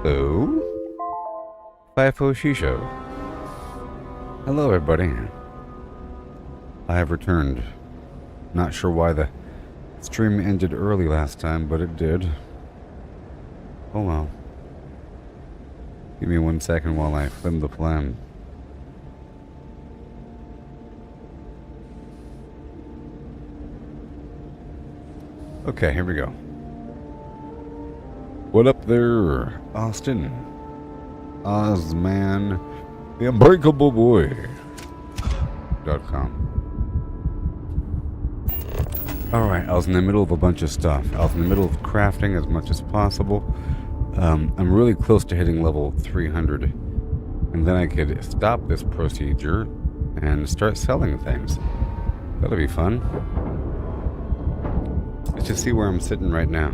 Hello? FIFO Shisho. Hello, everybody. I have returned. Not sure why the stream ended early last time, but it did. Oh well. Give me 1 second while I film the plan. Okay, here we go. What up there, Austin? Ozman, the Unbreakable Boy.com. Alright, I was in the middle of a bunch of stuff. I was in the middle of crafting as much as possible. I'm really close to hitting level 300. And then I could stop this procedure and start selling things. That'll be fun. Let's just see where I'm sitting right now.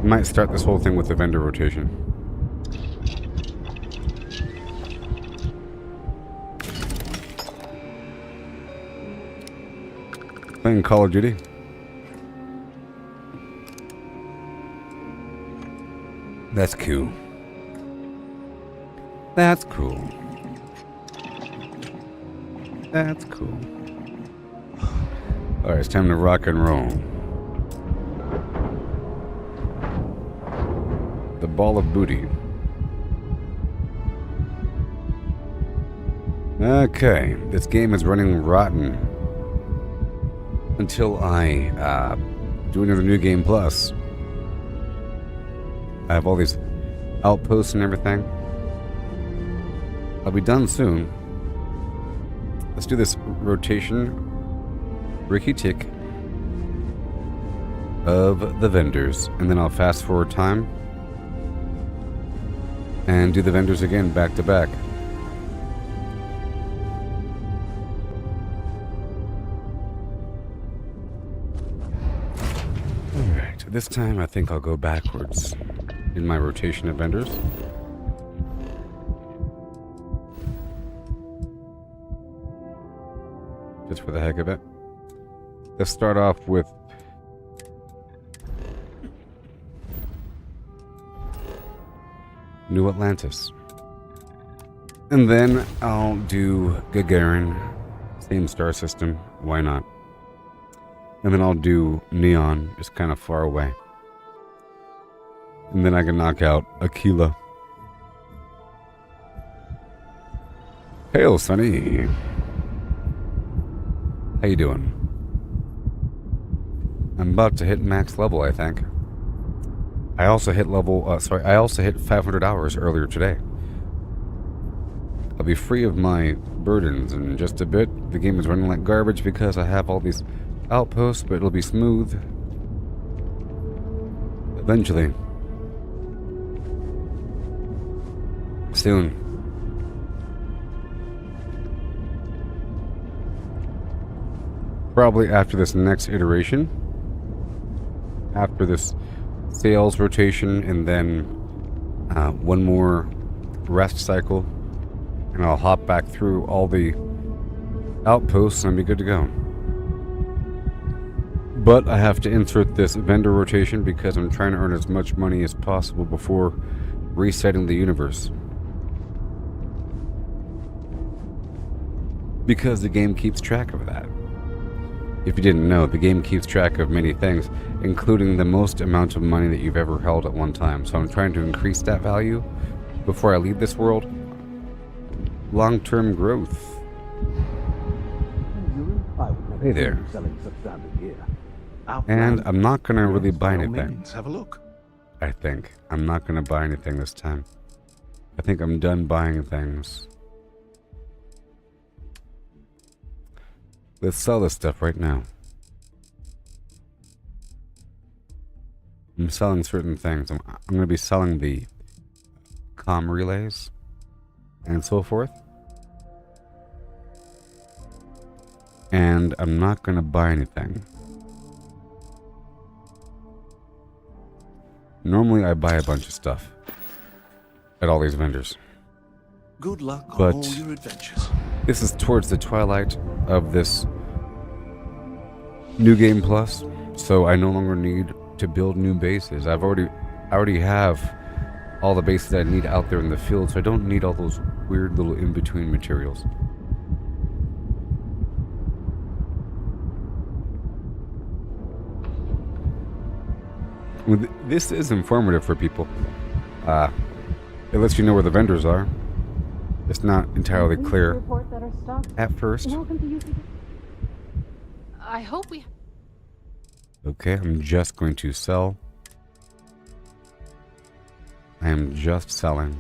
Might start this whole thing with the vendor rotation. Playing Call of Duty. That's cool. That's cool. That's cool. Alright, it's time to rock and roll. The ball of booty. Okay, this game is running rotten until I do another New Game Plus. I have all these outposts and everything. I'll be done soon. Let's do this rotation, Ricky Tick, of the vendors, and then I'll fast forward time and do the vendors again back to back. Alright, this time I think I'll go backwards in my rotation of vendors. Just for the heck of it. Let's start off with New Atlantis. And then I'll do Gagarin, same star system, why not? And then I'll do Neon, just kind of far away. And then I can knock out Aquila. Hail, Sonny. How you doing? I'm about to hit max level, I think. I also hit I also hit 500 hours earlier today. I'll be free of my burdens in just a bit. The game is running like garbage because I have all these outposts, but it'll be smooth eventually. Soon. Probably after this next iteration. After this sales rotation, and then one more rest cycle, and I'll hop back through all the outposts and I'll be good to go. But I have to insert this vendor rotation because I'm trying to earn as much money as possible before resetting the universe. Because the game keeps track of that. If you didn't know, the game keeps track of many things, including the most amount of money that you've ever held at one time. So I'm trying to increase that value before I leave this world. Long-term growth. Hey there. And I'm not going to really buy anything. Have a look. I think. I'm not going to buy anything this time. I think I'm done buying things. Let's sell this stuff right now. I'm selling certain things. I'm going to be selling the comm relays and so forth. And I'm not going to buy anything. Normally I buy a bunch of stuff at all these vendors. Good luck on But all your adventures. this is towards the twilight of this New Game Plus, so I no longer need to build new bases. I already have all the bases I need out there in the field, so I don't need all those weird little in-between materials. Well, this is informative for people. It lets you know where the vendors are. It's not entirely clear at first. I hope we... Okay, I'm just going to sell. I am just selling.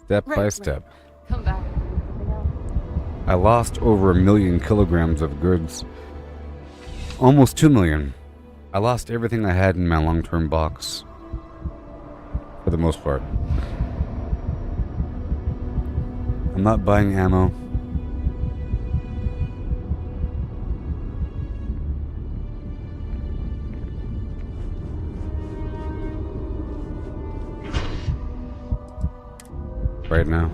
Step by step. Come back. I lost over 1 million kilograms of goods. Almost 2 million. I lost everything I had in my long-term box. For the most part. I'm not buying ammo. Right now.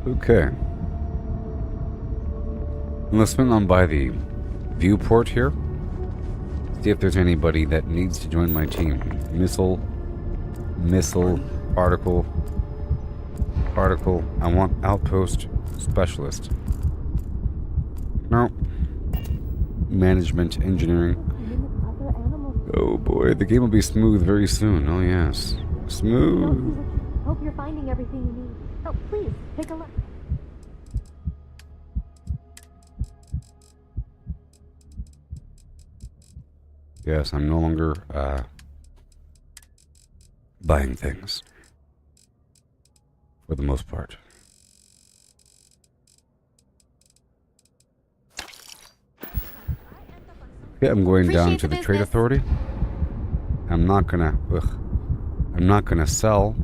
Okay. Let's swing on by the viewport here. See if there's anybody that needs to join my team. Missile, particle. I want outpost specialist. No. Management engineering. Oh boy, the game will be smooth very soon. Oh yes. Smooth. Hope you're finding everything you need. Oh, please, take a look. Yes, I'm no longer buying things. For the most part. Okay, I'm going down to the trade authority. I'm not gonna sell.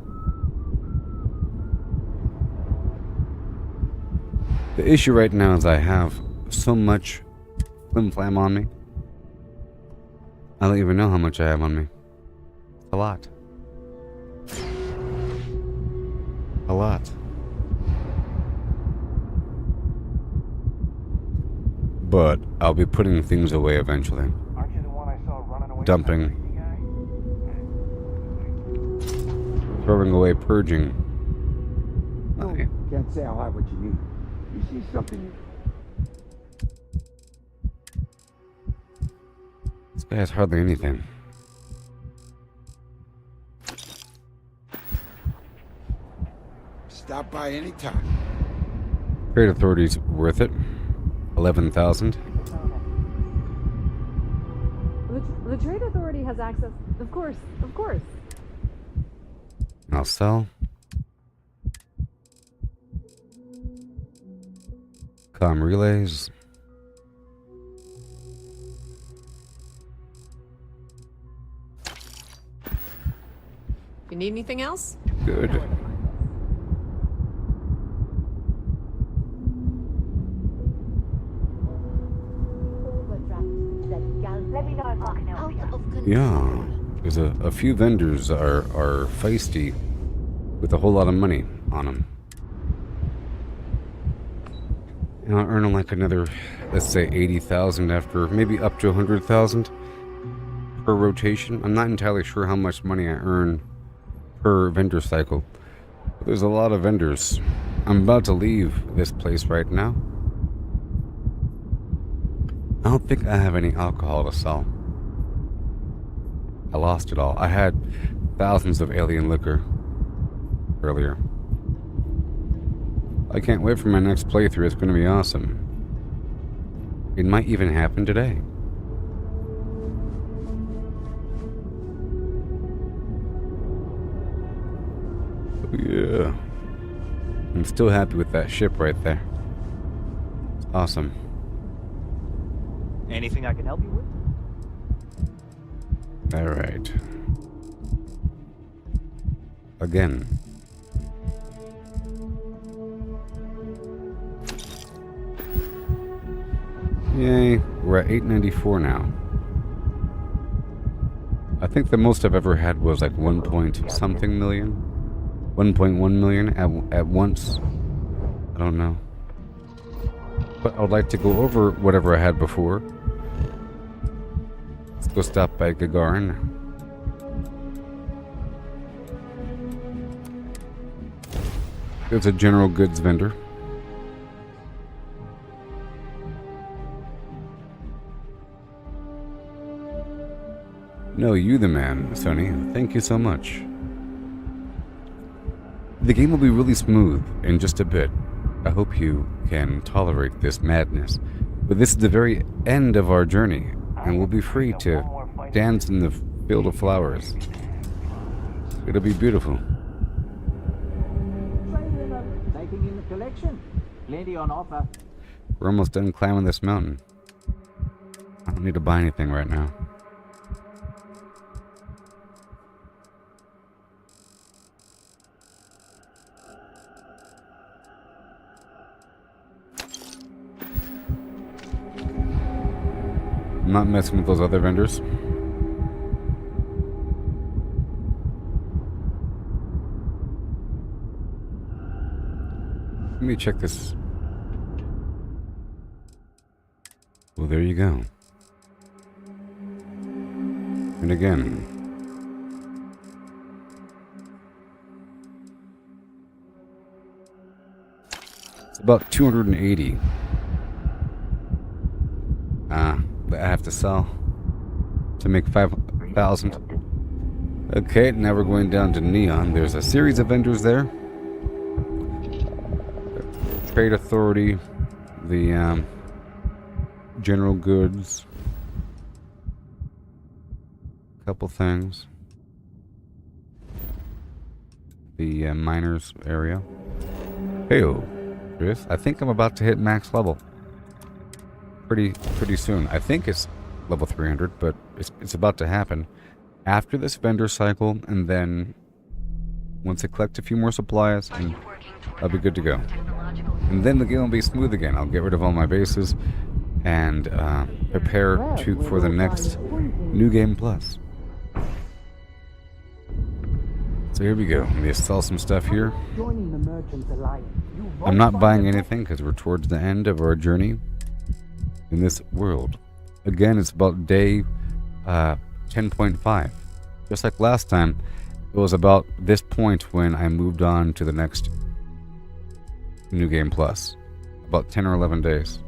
The issue right now is I have so much flim flam on me. I don't even know how much I have on me. A lot. A lot. But I'll be putting things away eventually. Aren't you the one I saw running away? Dumping. Throwing away, purging. Okay. Can't say I'll have what you need. You see something? This guy has hardly anything. Stop by any time. Trade authority's worth it. 11,000. The trade authority has access. Of course, of course. I'll sell. Comm relays. You need anything else? Good. Yeah, there's a few vendors are feisty with a whole lot of money on them. And I'll earn like another, let's say 80,000 after, maybe up to 100,000 per rotation. I'm not entirely sure how much money I earn per vendor cycle. But there's a lot of vendors. I'm about to leave this place right now. I don't think I have any alcohol to sell. I lost it all. I had thousands of alien liquor earlier. I can't wait for my next playthrough. It's going to be awesome. It might even happen today. Oh, yeah. I'm still happy with that ship right there. It's awesome. Anything I can help you with? All right. again. Yay, we're at 894 now. I think the most I've ever had was like 1 point something million. 1.1 million at once. I don't know. But I would like to go over whatever I had before. Let's go stop by Gagarin. There's a general goods vendor. No, you the man, Sony. Thank you so much. The game will be really smooth in just a bit. I hope you can tolerate this madness. But this is the very end of our journey, and we'll be free to dance in the field of flowers. It'll be beautiful. Taking in the collection. Plenty on offer. We're almost done climbing this mountain. I don't need to buy anything right now. I'm not messing with those other vendors. Let me check this. Well, there you go. And again. It's about 280. That I have to sell to make 5,000. Okay, now we're going down to Neon. There's a series of vendors there. Trade Authority, the general goods, a couple things, the miners area. Heyo, Chris, I think I'm about to hit max level. Pretty soon. I think it's level 300, but it's about to happen after this vendor cycle, and then once I collect a few more supplies, and I'll be good to go. And then the game will be smooth again. I'll get rid of all my bases and prepare for the next New Game Plus. So here we go. Let me sell some stuff here. I'm not buying anything because we're towards the end of our journey in this world. Again, it's about day 10.5. Just like last time, it was about this point when I moved on to the next New Game Plus. About 10 or 11 days.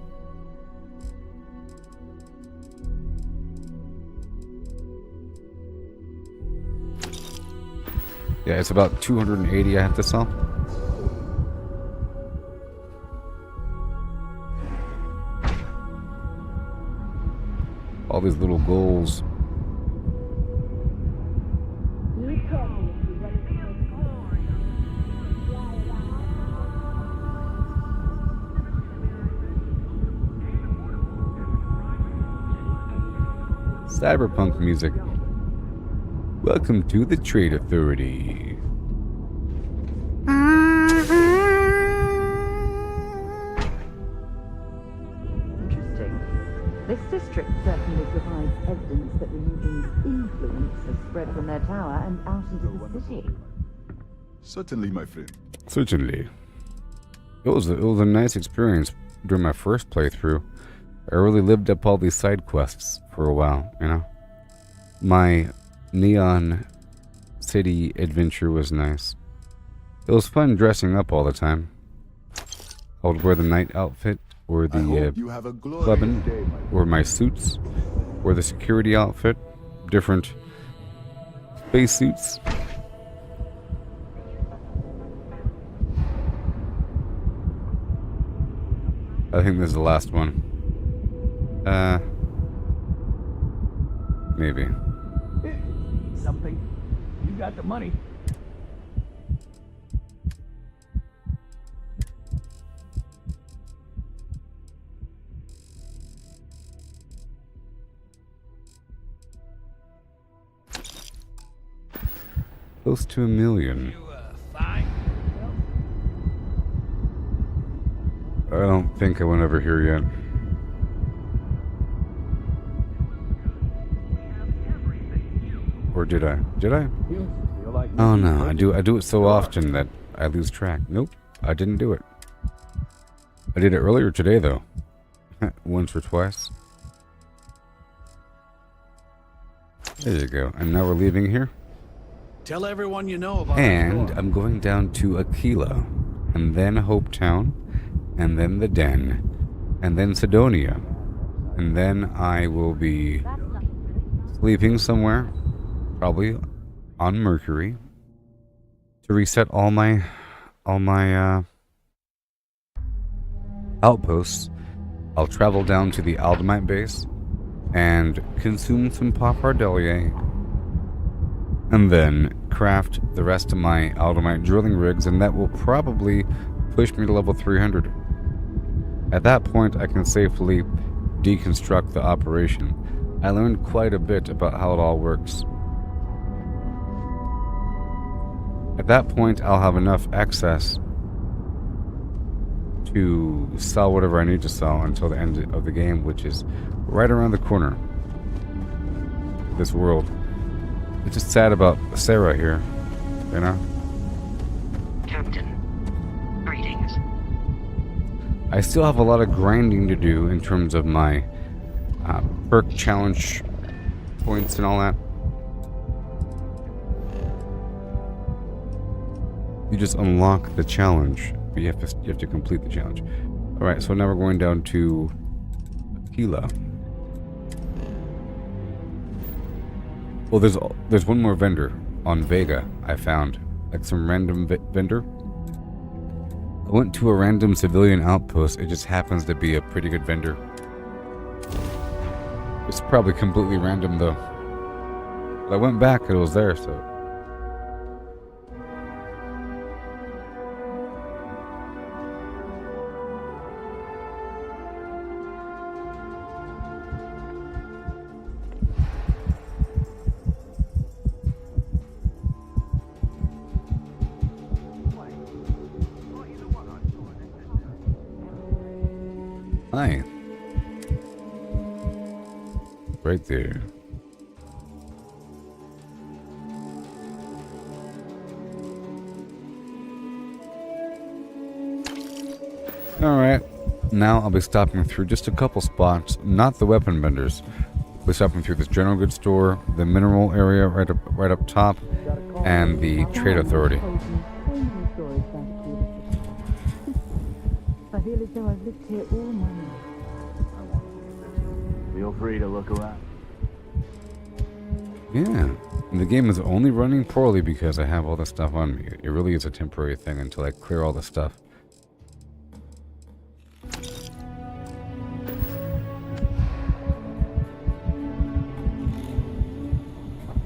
Yeah, it's about 280 I have to sell. All these little goals. Cyberpunk music. Welcome to the Trade Authority. Interesting. This district certainly provides evidence that the Legion's influence has spread from their tower and out into the city. Certainly, my friend. Certainly. It was a nice experience during my first playthrough. I really lived up all these side quests for a while, you know. My Neon City adventure was nice. It was fun dressing up all the time. I would wear the night outfit, or the clubbing, or my suits, or the security outfit, different space suits. I think this is the last one. Maybe. Something. You got the money. Close to 1 million. I don't think I went over here yet. Or did I? Did I? Oh no, I do it so often that I lose track. Nope, I didn't do it. I did it earlier today though. Once or twice. There you go. And now we're leaving here. Tell everyone you know about And the war. I'm going down to Aquila, and then Hopetown, and then the Den, and then Sidonia, and then I will be sleeping somewhere, probably on Mercury, to reset all my outposts. I'll travel down to the Aldemite base and consume some pappardelle, and then craft the rest of my Aldemite drilling rigs, and that will probably push me to level 300. At that point, I can safely deconstruct the operation. I learned quite a bit about how it all works. At that point, I'll have enough excess to sell whatever I need to sell until the end of the game, which is right around the corner. This world. It's just sad about Sarah here, you know? Captain, greetings. I still have a lot of grinding to do in terms of my perk challenge points and all that. You just unlock the challenge, but you have to complete the challenge. All right, so now we're going down to Aquila. Well, there's one more vendor on Vega I found, like some random vendor. I went to a random civilian outpost. It just happens to be a pretty good vendor. It's probably completely random though. But I went back and it was there, so. Hi. Right there. Alright. Now I'll be stopping through just a couple spots, not the weapon vendors. I'll be stopping through this general goods store, the mineral area right up top, and the trade authority. I feel as though I've lived here all my life. Feel free to look around. Yeah. And the game is only running poorly because I have all this stuff on me. It really is a temporary thing until I clear all the stuff.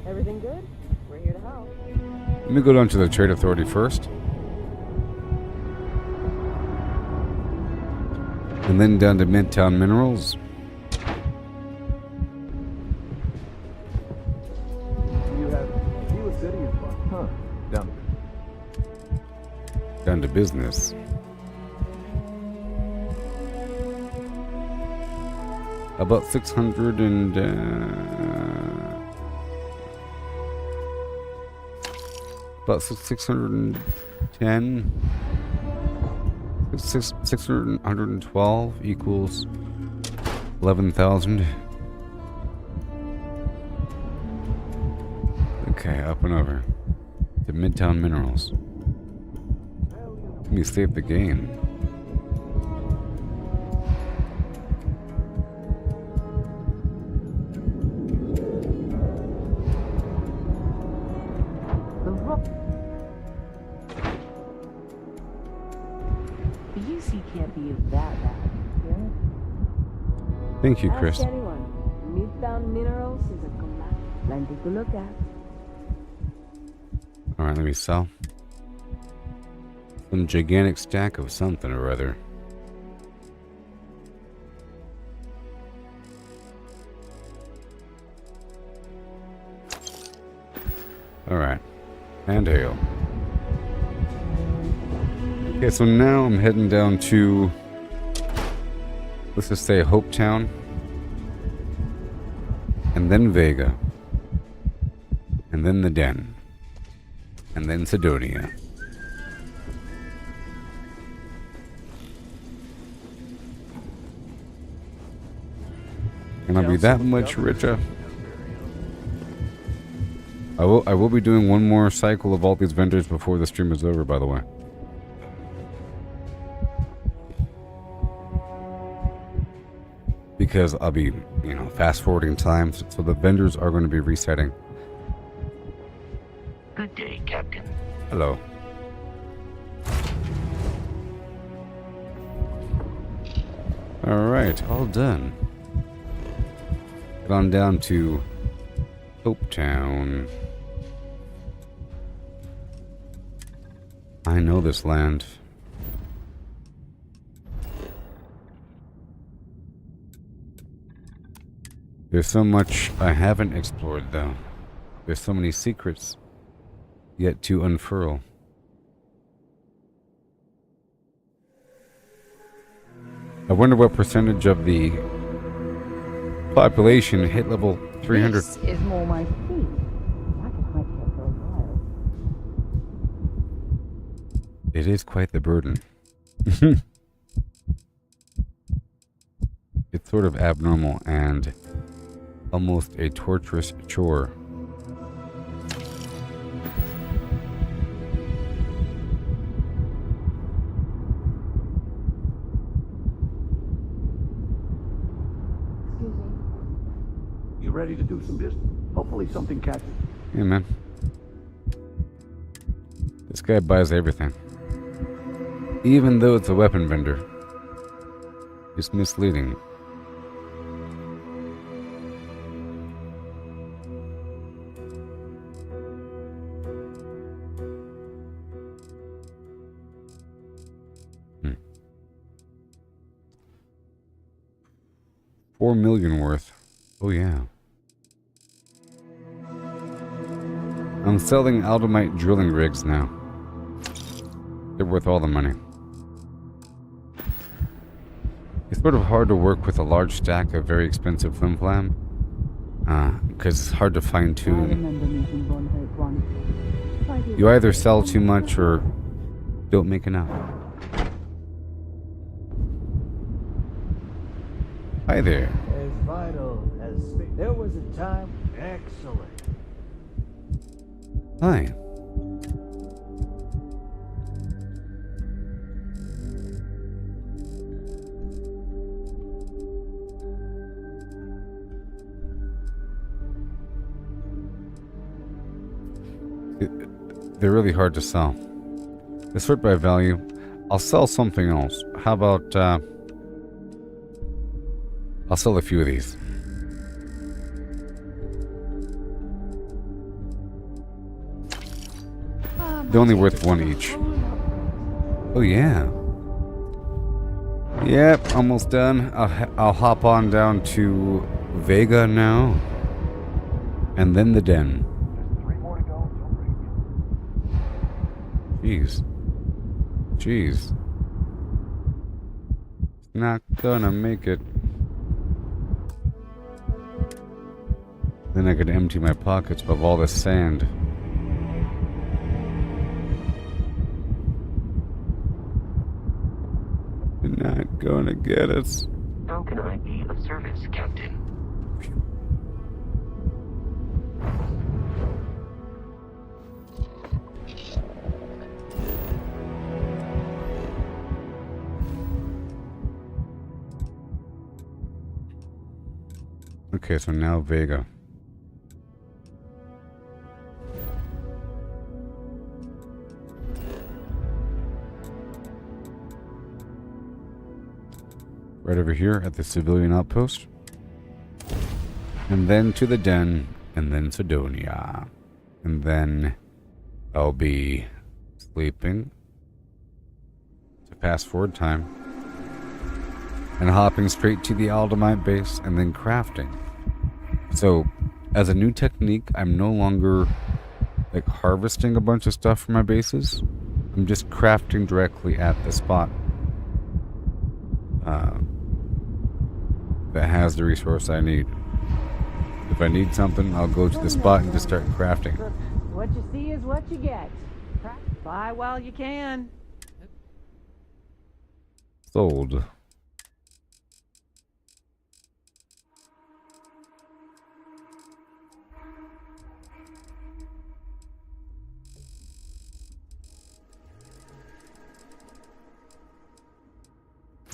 Everything good? We're here to help. Let me go down to the trade authority first. And then down to Midtown Minerals. You have Kila City is fun. Huh. Down to business. About 600 and... about 610... 612 equals 11,000. Okay, up and over to Midtown Minerals. Let me save the game. The rock. The UC can't be that bad, can it? Thank you, Chris. Ask anyone. Midtown Minerals is a command. Plenty to look at. Alright, let me sell. Some gigantic stack of something or other. Alright. and hail. Okay, so now I'm heading down to, let's just say, Hope Town, and then Vega, and then the Den, and then Sidonia. Can I be that much richer? I will be doing one more cycle of all these vendors before the stream is over, by the way. Because I'll be, fast forwarding time, so the vendors are going to be resetting. Good day, Captain. Hello. Alright, all done. Get on down to Hope Town. I know this land. There's so much I haven't explored, though. There's so many secrets yet to unfurl. I wonder what percentage of the population hit level 300. This is more my speed. I can hike here for a while. It is quite the burden. It's sort of abnormal and almost a torturous chore. Excuse me. You ready to do some business? Hopefully something catches. Hey, man. This guy buys everything. Even though it's a weapon vendor. It's misleading. $4 million worth. Oh yeah. I'm selling Aldamite drilling rigs now. They're worth all the money. It's sort of hard to work with a large stack of very expensive flim-flam. Because it's hard to fine-tune. You either sell too much or don't make enough. Hi there. As vital as there was a time. Excellent. Hi. They're really hard to sell. They sort by value. I'll sell something else. How about, I'll sell a few of these. They're only worth one each. Oh yeah. Yep, almost done. I'll hop on down to Vega now. And then the Den. Jeez. Jeez. Not gonna make it. Then I could empty my pockets of all the sand. You're not gonna get us. How can I be of service, Captain? Okay, so now Vega. Right over here at the civilian outpost. And then to the Den, and then Sidonia. And then I'll be sleeping to fast forward time. And hopping straight to the Aldamite base and then crafting. So, as a new technique, I'm no longer like harvesting a bunch of stuff for my bases. I'm just crafting directly at the spot that has the resource I need. If I need something, I'll go to the spot and just start crafting. What you see is what you get. Buy while you can. Sold.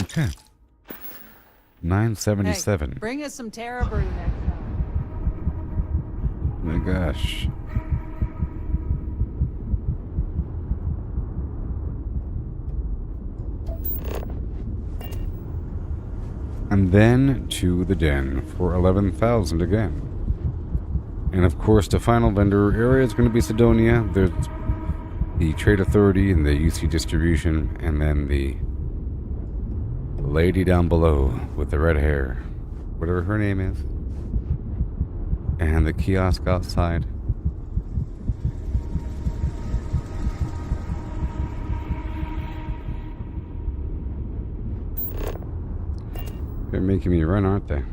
Okay. 977. Hey, bring us some Terra Brew next time. Oh my gosh. And then to the den for 11,000 again. And of course, the final vendor area is going to be Sidonia. There's the Trade Authority and the UC Distribution, and then the lady down below with the red hair, whatever her name is, and the kiosk outside. They're making me run, aren't they?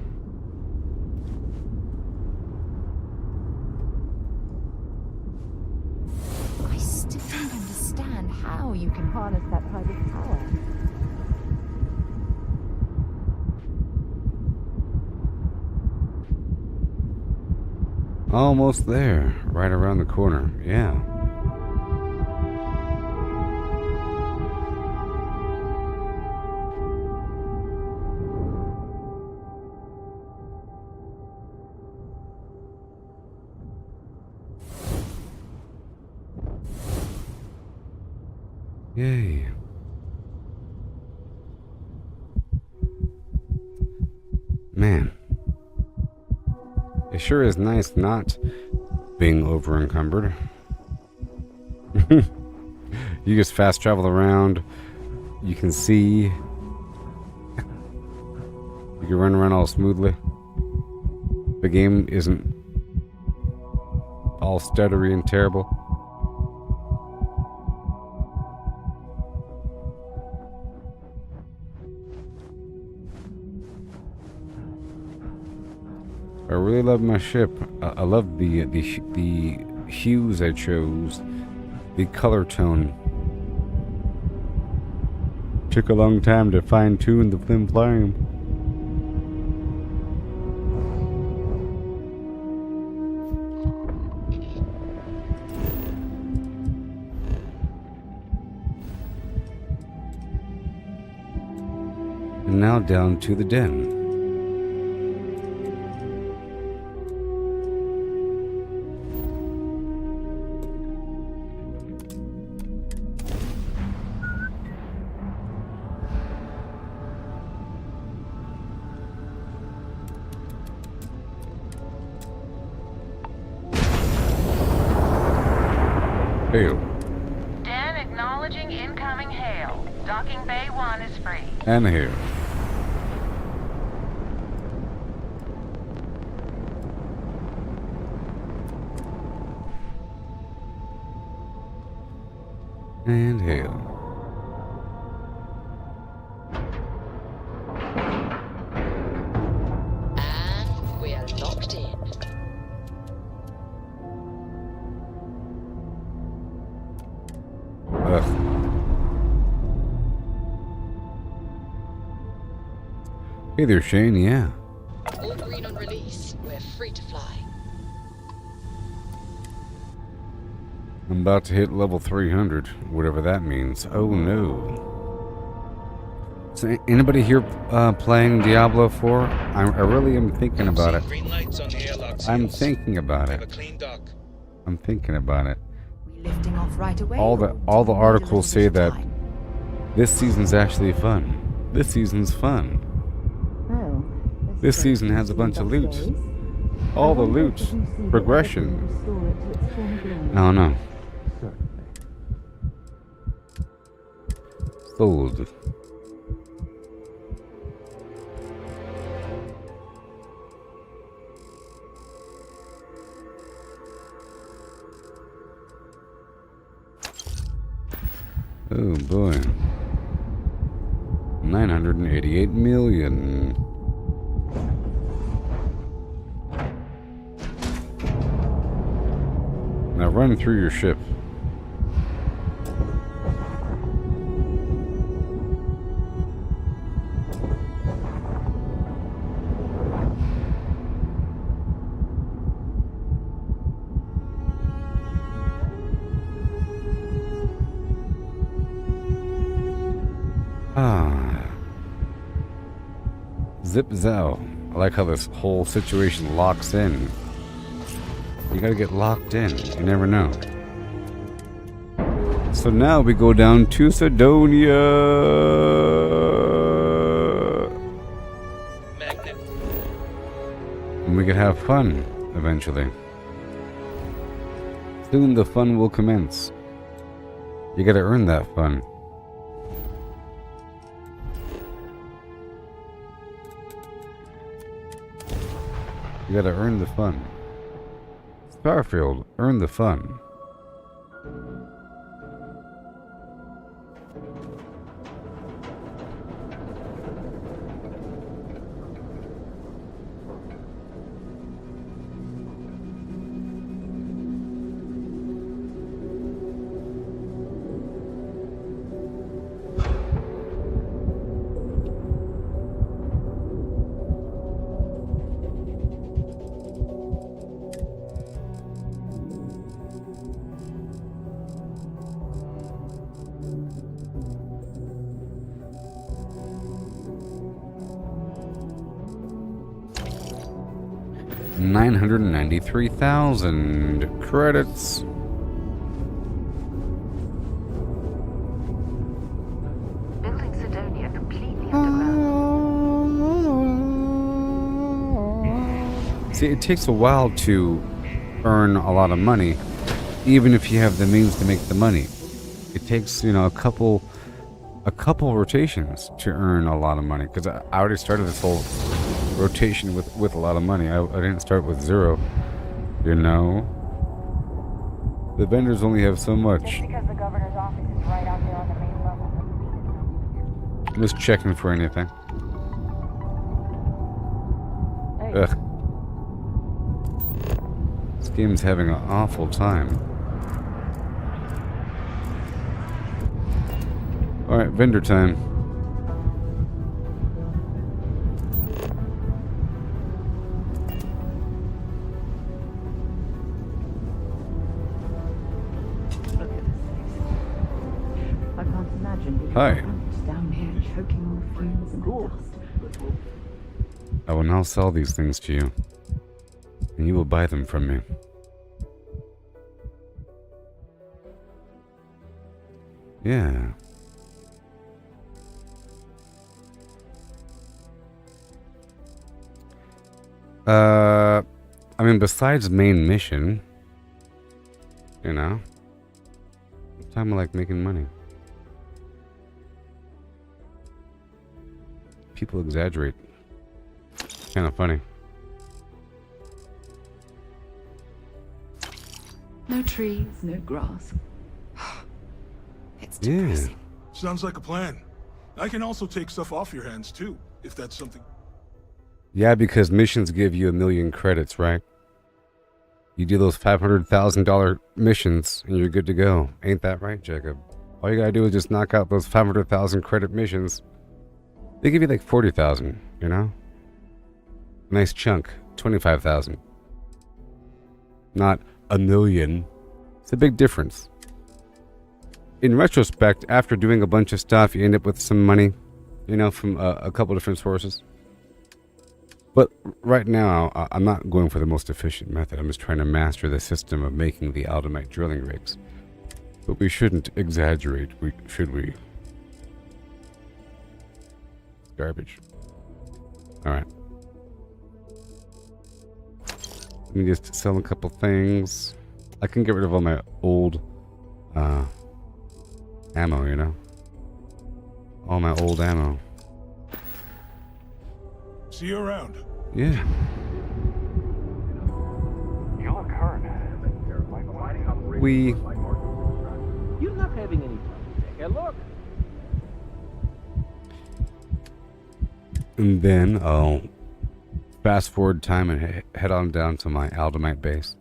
I still don't understand how you can harness that type of power. Almost there, right around the corner. Yeah. Yay. Man. It sure is nice not being over encumbered. You just fast travel around. You can see. You can run around all smoothly. The game isn't all stuttery and terrible. I really love my ship. I love the hues I chose, the color tone. Took a long time to fine tune the thin flame. And now down to the den. Hail. Dan acknowledging incoming hail. Docking Bay 1 is free. And hail. And hail. And we are locked in. Ugh. Hey there, Shane. Yeah. All green on release. We're free to fly. I'm about to hit level 300, whatever that means. Oh no. So anybody here playing Diablo 4? I really am thinking about it. Green lights on the airlock I'm seals. thinking about We have a it. clean dock. I'm thinking about it. Lifting off right away. All the or do we need a articles say little bit of that time? this season's actually fun. This season's fun. Well, This season has a bunch of loot. All the loot. Progression. I don't know. Sold. Oh boy. 988 million. Now run through your ship. Zip Zow. I like how this whole situation locks in. You gotta get locked in. You never know. So now we go down to Sidonia. Magnet. And we can have fun eventually. Soon the fun will commence. You gotta earn that fun. You gotta earn the fun. Starfield, earn the fun. $993,000 credits. Building Sidonia completely underground. See, it takes a while to earn a lot of money, even if you have the means to make the money. It takes, you know, a couple rotations to earn a lot of money. Because I already started this whole rotation with a lot of money. I didn't start with zero, you know. The vendors only have so much. Just because the governor's office is right out there on the main level. I'm just checking for anything. Hey. Ugh. This game's having an awful time. Alright, vendor time. Hi. Down here choking on fumes and dust. I will now sell these things to you, and you will buy them from me. Yeah. I mean, besides main mission, you know, time I like making money. People exaggerate. Kind of funny. No trees, no grass. It's depressing. Sounds like a plan. I can also take stuff off your hands too, if that's something. Yeah, because missions give you 1 million credits, right? You do those $500,000 missions and you're good to go. Ain't that right, Jacob? All you gotta do is just knock out those 500,000 credit missions. They give you like 40,000, you know? Nice chunk, 25,000. Not 1 million. It's a big difference. In retrospect, after doing a bunch of stuff, you end up with some money, you know, from a couple different sources. But right now, I'm not going for the most efficient method. I'm just trying to master the system of making the Aldemite drilling rigs. But we shouldn't exaggerate, should we? Garbage. Alright. Let me just sell a couple things. I can get rid of all my old ammo, you know? All my old ammo. See you around. Yeah. You look hurt. We... You're not having any trouble, Hey, look! And then I'll fast forward time and head on down to my Aldemite base.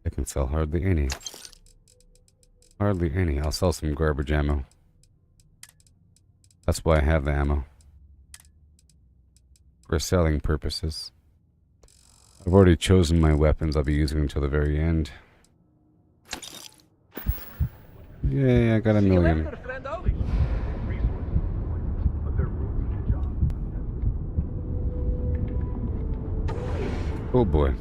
I can sell hardly any. Hardly any. I'll sell some garbage ammo. That's why I have the ammo. For selling purposes. I've already chosen my weapons I'll be using until the very end. Yay, I got a million. Oh boy.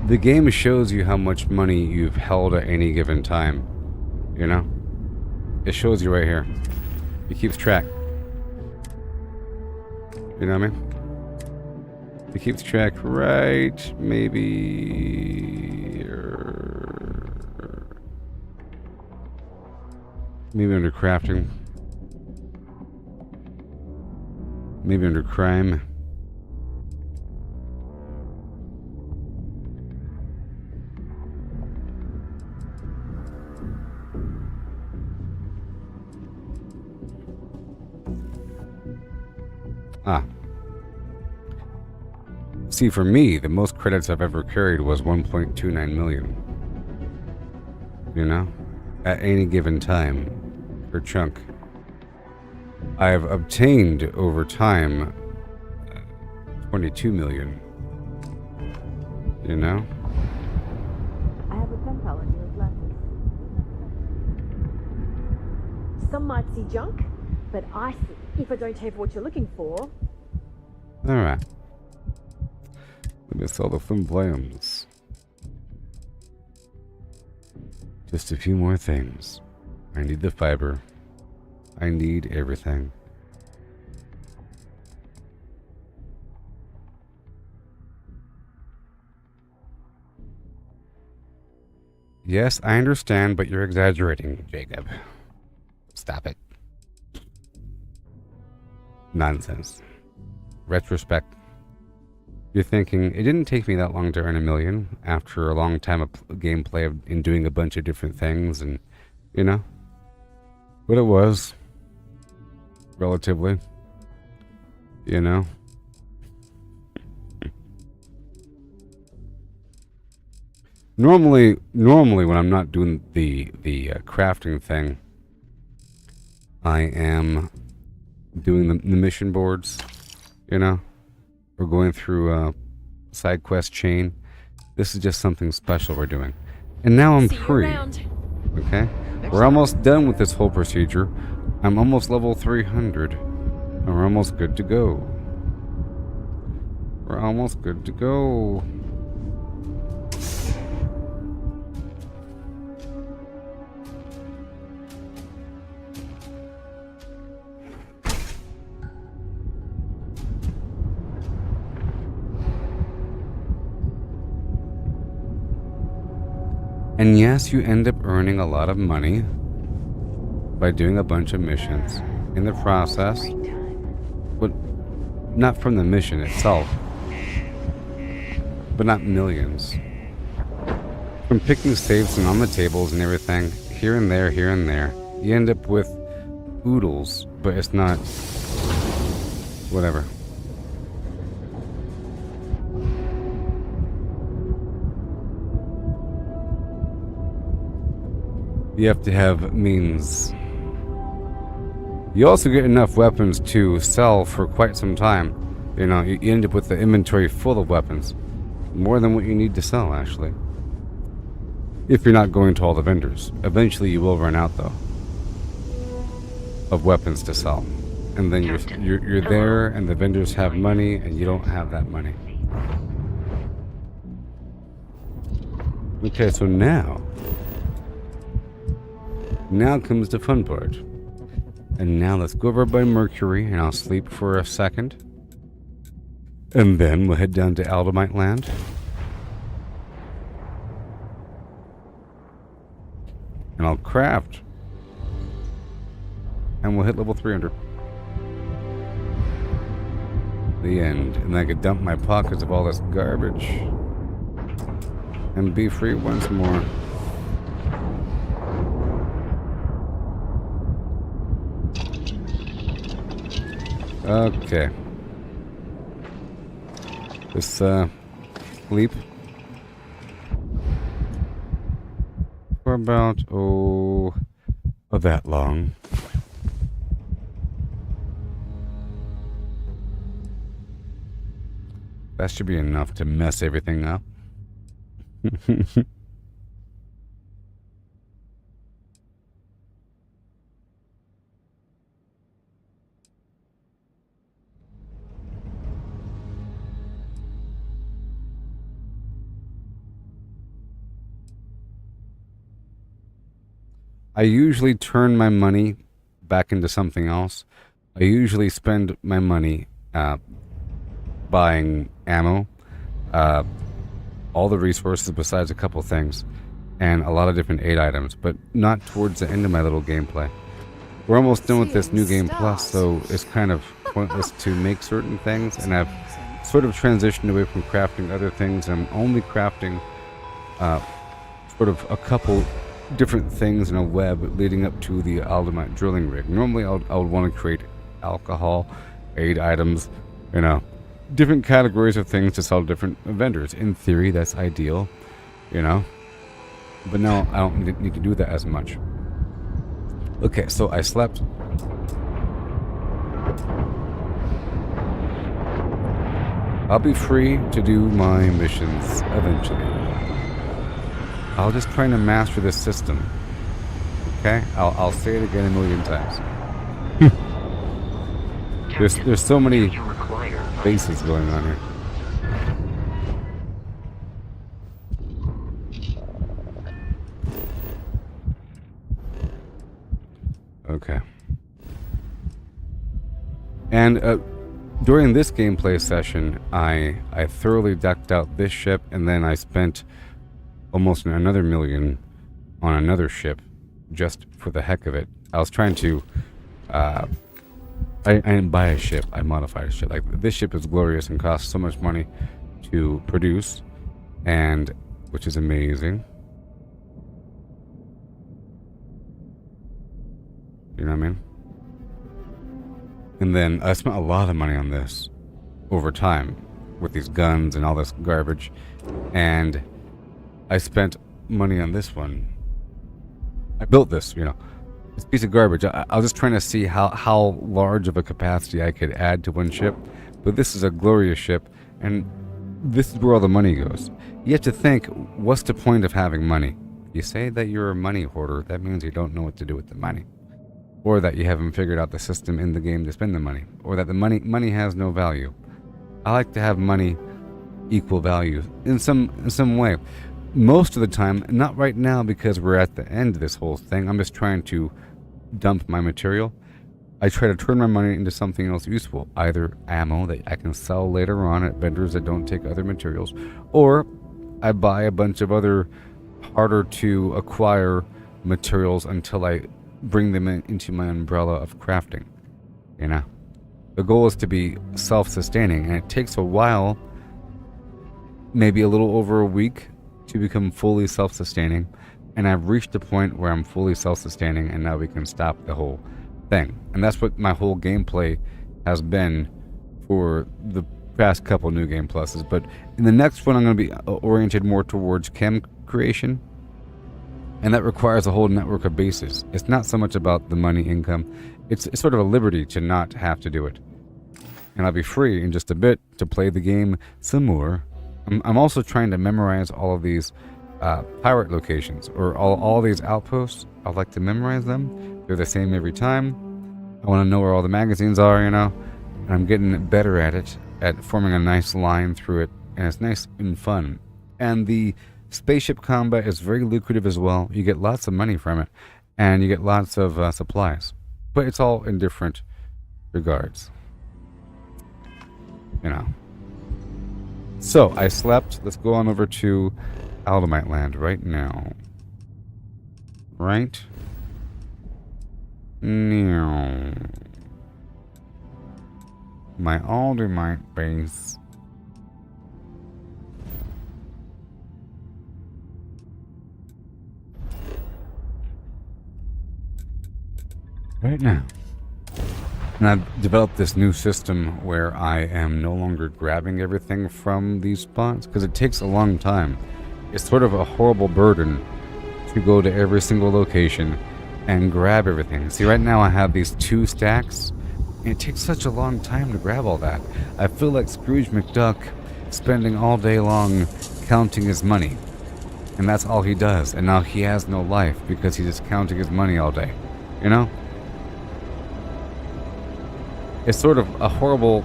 The game shows you how much money you've held at any given time. You know? It shows you right here. It keeps track. You know what I mean? It keeps track right, maybe under crafting. Maybe under crime. Ah. See, for me, the most credits I've ever carried was 1.29 million. You know? At any given time. Per chunk. I've obtained, over time, 22 million. You know? I have a pen pal in your Atlantis. Some might see junk, but I see if I don't have what you're looking for. Alright. Let me sell the flamboyants. Just a few more things. I need the fiber. I need everything. Yes, I understand, but you're exaggerating, Jacob. Stop it. Nonsense. Retrospect. You're thinking, it didn't take me that long to earn $1 million after a long time of gameplay in doing a bunch of different things and, you know? But it was. Relatively. You know? Normally when I'm not doing the crafting thing, I am doing the mission boards, you know? We're going through a side quest chain. This is just something special we're doing. And now I'm free. Okay? We're almost done with this whole procedure. I'm almost level 300. And we're almost good to go. We're almost good to go. And yes, you end up earning a lot of money by doing a bunch of missions in the process, but not from the mission itself, but not millions. From picking safes and on the tables and everything, here and there, you end up with oodles, but it's not, whatever. You have to have means. You also get enough weapons to sell for quite some time. You know, you end up with the inventory full of weapons. More than what you need to sell, actually. If you're not going to all the vendors. Eventually you will run out, though, of weapons to sell. And then you're there, and the vendors have money, and you don't have that money. Okay, so now comes the fun part. And now let's go over by Mercury, and I'll sleep for a second. And then we'll head down to Aldemite Land. And I'll craft. And we'll hit level 300. the end. And I could dump my pockets of all this garbage. And be free once more. Okay. This, leap. For about, that long. That should be enough to mess everything up. I usually turn my money back into something else. I usually spend my money buying ammo, all the resources besides a couple things, and a lot of different aid items, but not towards the end of my little gameplay. We're almost done with this new game plus, so it's kind of pointless to make certain things, and I've sort of transitioned away from crafting other things. I'm only crafting sort of a couple different things in a web leading up to the Aldemite drilling rig. Normally I would want to create alcohol, aid items, you know, different categories of things to sell to different vendors. In theory, that's ideal, you know, but now I don't need to do that as much. Okay, so I slept. I'll be free to do my missions eventually. I'll just trying to master this system. Okay? I'll say it again a million times. There's so many bases going on here. Okay. And during this gameplay session, I thoroughly decked out this ship, and then I spent almost another million on another ship just for the heck of it. I was trying to I didn't buy a ship, I modified a ship. Like, this ship is glorious and costs so much money to produce, and which is amazing. You know what I mean? And then I spent a lot of money on this over time with these guns and all this garbage, and I spent money on this one. I built this, you know, this piece of garbage. I was just trying to see how large of a capacity I could add to one ship. But this is a glorious ship, and this is where all the money goes. You have to think, what's the point of having money? You say that you're a money hoarder, that means you don't know what to do with the money. Or that you haven't figured out the system in the game to spend the money. Or that the money has no value. I like to have money equal value in some way. Most of the time, not right now because we're at the end of this whole thing. I'm just trying to dump my material. I try to turn my money into something else useful. Either ammo that I can sell later on at vendors that don't take other materials. Or I buy a bunch of other harder to acquire materials until I bring them into my umbrella of crafting. You know? The goal is to be self-sustaining, and it takes a while, maybe a little over a week, to become fully self-sustaining, and I've reached a point where I'm fully self-sustaining, and now we can stop the whole thing. And that's what my whole gameplay has been for the past couple new game pluses. But in the next one, I'm going to be oriented more towards chem creation, and that requires a whole network of bases. It's not so much about the money income, it's sort of a liberty to not have to do it. And I'll be free in just a bit to play the game some more. I'm also trying to memorize all of these pirate locations, or all these outposts. I'd like to memorize them. They're the same every time. I want to know where all the magazines are, you know. And I'm getting better at it, at forming a nice line through it, and it's nice and fun. And the spaceship combat is very lucrative as well. You get lots of money from it, and you get lots of supplies. But it's all in different regards, you know. So, I slept. Let's go on over to Aldemite land right now. Right now. My Aldermite base. Right now. And I've developed this new system where I am no longer grabbing everything from these spots because it takes a long time. It's sort of a horrible burden to go to every single location and grab everything. See, right now I have these 2 stacks. And it takes such a long time to grab all that. I feel like Scrooge McDuck spending all day long counting his money. And that's all he does. And now he has no life because he's just counting his money all day. You know? It's sort of a horrible...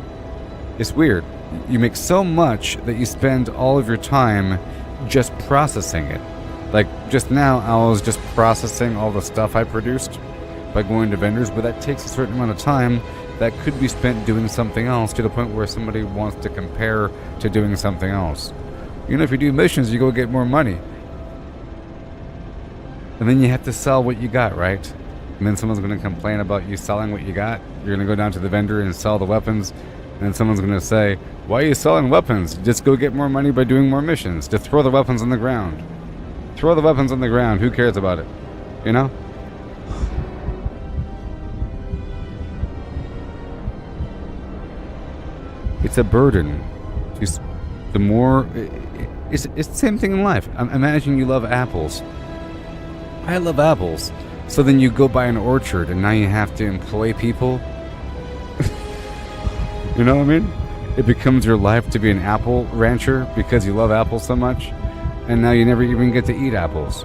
It's weird. You make so much that you spend all of your time just processing it. Like, just now, I was just processing all the stuff I produced by going to vendors, but that takes a certain amount of time that could be spent doing something else to the point where somebody wants to compare to doing something else. You know, if you do missions, you go get more money. And then you have to sell what you got, right? And then someone's going to complain about you selling what you got. You're going to go down to the vendor and sell the weapons. And then someone's going to say, why are you selling weapons? Just go get more money by doing more missions. Just throw the weapons on the ground. Throw the weapons on the ground. Who cares about it? You know? It's a burden. Just the more... It's the same thing in life. Imagine you love apples. I love apples. So then you go buy an orchard and now you have to employ people. You know what I mean? It becomes your life to be an apple rancher because you love apples so much. And now you never even get to eat apples.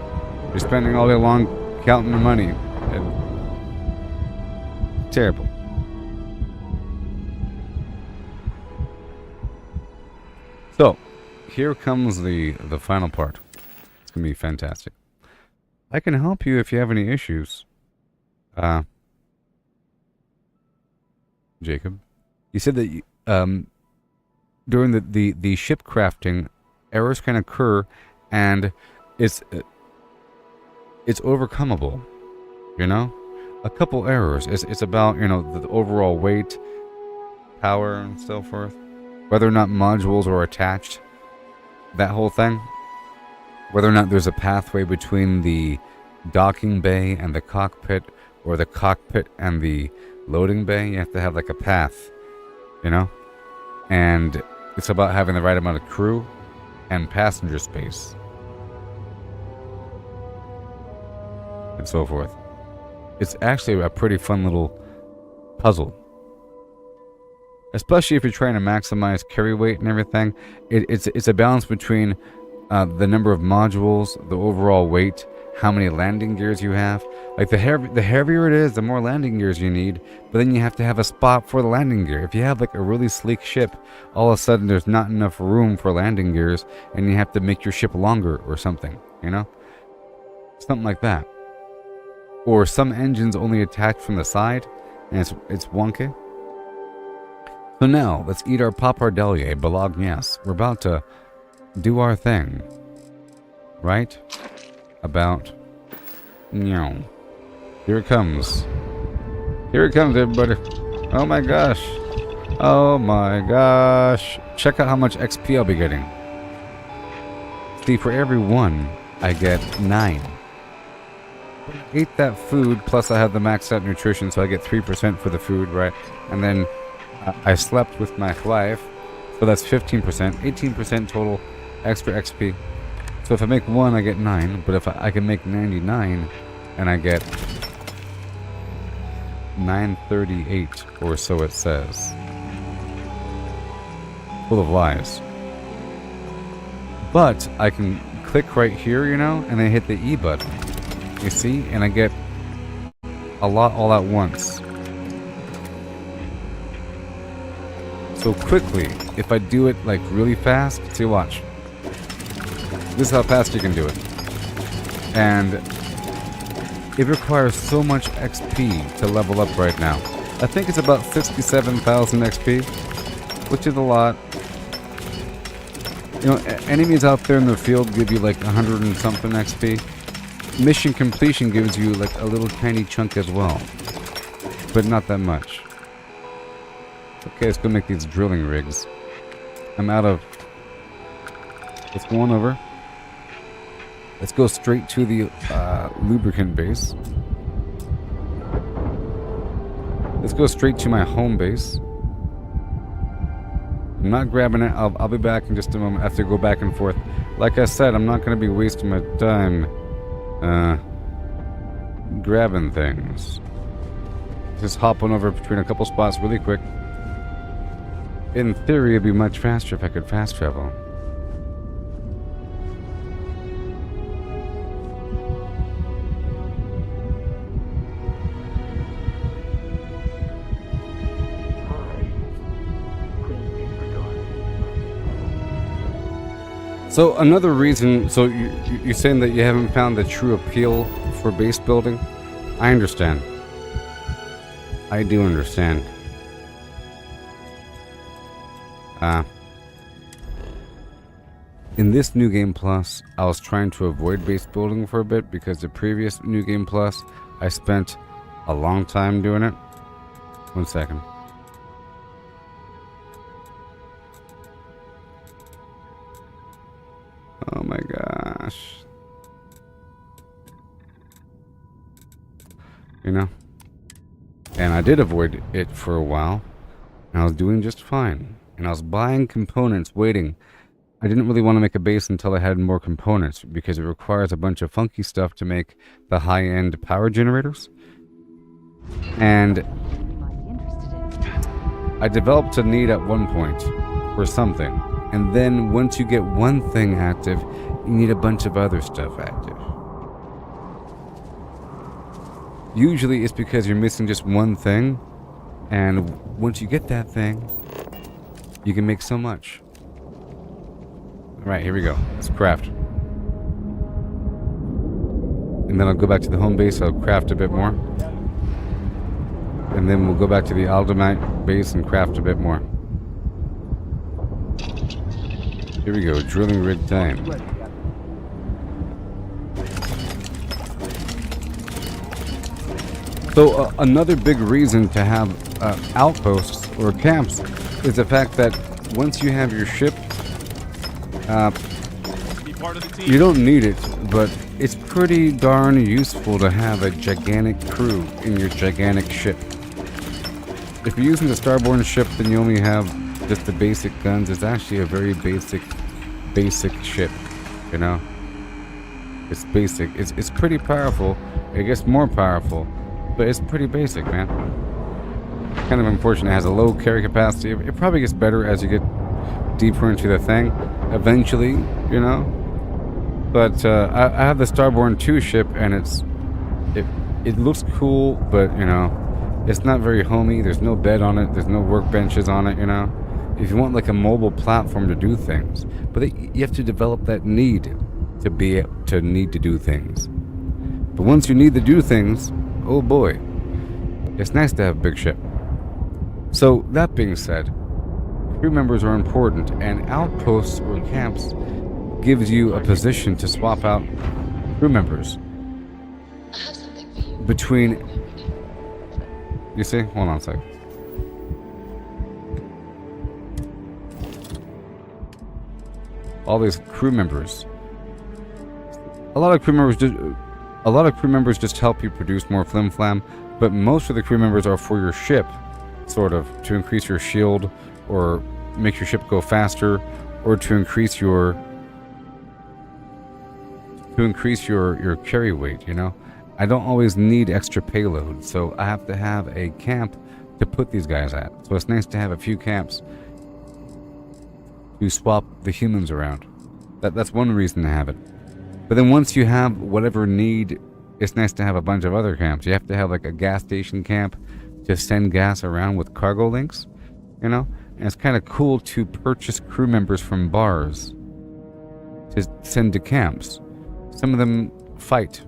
You're spending all day long counting the money. Terrible. So, here comes the final part. It's going to be fantastic. I can help you if you have any issues. Jacob, you said that you, during the ship crafting, errors can occur, and it's overcomeable. You know, a couple errors. It's about, you know, the overall weight, power, and so forth. Whether or not modules are attached, that whole thing. Whether or not there's a pathway between the docking bay and the cockpit, or the cockpit and the loading bay. You have to have like a path, you know? And it's about having the right amount of crew and passenger space. And so forth. It's actually a pretty fun little puzzle. Especially if you're trying to maximize carry weight and everything. It's a balance between the number of modules, the overall weight, how many landing gears you have. Like the heavier it is, the more landing gears you need, but then you have to have a spot for the landing gear. If you have like a really sleek ship, all of a sudden there's not enough room for landing gears and you have to make your ship longer or something, you know? Something like that. Or some engines only attach from the side and it's wonky. So now, let's eat our pappardelle bolognaise. We're about to do our thing. Right? About... Here it comes. Here it comes, everybody. Oh my gosh. Oh my gosh. Check out how much XP I'll be getting. See, for every 1, I get 9. I ate that food, plus I have the maxed out nutrition, so I get 3% for the food, right? And then... I slept with my wife, so that's 15%, 18% total extra XP. So if I make 1, I get 9, but if I can make 99, and I get 938, or so it says. Full of lies. But I can click right here, you know, and then hit the E button. You see? And I get a lot all at once. So quickly, if I do it like really fast, see, watch. This is how fast you can do it. And it requires so much XP to level up right now. I think it's about 67,000 XP, which is a lot. You know, enemies out there in the field give you like 100 and something XP. Mission completion gives you like a little tiny chunk as well, but not that much. Okay, let's go make these drilling rigs. I'm out of... Let's go on over. Let's go straight to the lubricant base. Let's go straight to my home base. I'm not grabbing it. I'll be back in just a moment. I have to go back and forth. Like I said, I'm not going to be wasting my time grabbing things. Just hopping over between a couple spots really quick. In theory, it'd be much faster if I could fast travel. So another reason, so you're saying that you haven't found the true appeal for base building? I understand. I do understand. In this New Game Plus, I was trying to avoid base building for a bit because the previous New Game Plus, I spent a long time doing it. 1 second. Oh my gosh. You know? And I did avoid it for a while. And I was doing just fine. And I was buying components, waiting. I didn't really want to make a base until I had more components, because it requires a bunch of funky stuff to make the high-end power generators. And I developed a need at one point for something. And then once you get one thing active, you need a bunch of other stuff active. Usually it's because you're missing just one thing, and once you get that thing, you can make so much. Alright, here we go. Let's craft. And then I'll go back to the home base, I'll craft a bit more. And then we'll go back to the Aldemite base and craft a bit more. Here we go, drilling rig time. So another big reason to have outposts or camps is the fact that once you have your ship, you don't need it, but it's pretty darn useful to have a gigantic crew in your gigantic ship. If you're using the starborn ship, then you only have just the basic guns. It's actually a very basic ship, you know? It's basic. It's pretty powerful. It gets more powerful, but it's pretty basic, man. Kind of unfortunate. It has a low carry capacity. It probably gets better as you get deeper into the thing, eventually, you know? But I have the Starborn 2 ship, and it looks cool, but, you know, it's not very homey. There's no bed on it. There's no workbenches on it, you know? If you want like a mobile platform to do things, but you have to develop that need to need to do things. But once you need to do things, oh boy, it's nice to have a big ship. So that being said, crew members are important, and outposts or camps gives you a position to swap out crew members between. You see? Hold on a sec. All these crew members. A lot of crew members just help you produce more flim flam, but most of the crew members are for your ship, sort of, to increase your shield or make your ship go faster, or to increase your carry weight, you know? I don't always need extra payload, so I have to have a camp to put these guys at. So it's nice to have a few camps to swap the humans around. That's one reason to have it. But then once you have whatever need, it's nice to have a bunch of other camps. You have to have like a gas station camp to send gas around with cargo links, you know? And it's kind of cool to purchase crew members from bars to send to camps. Some of them fight.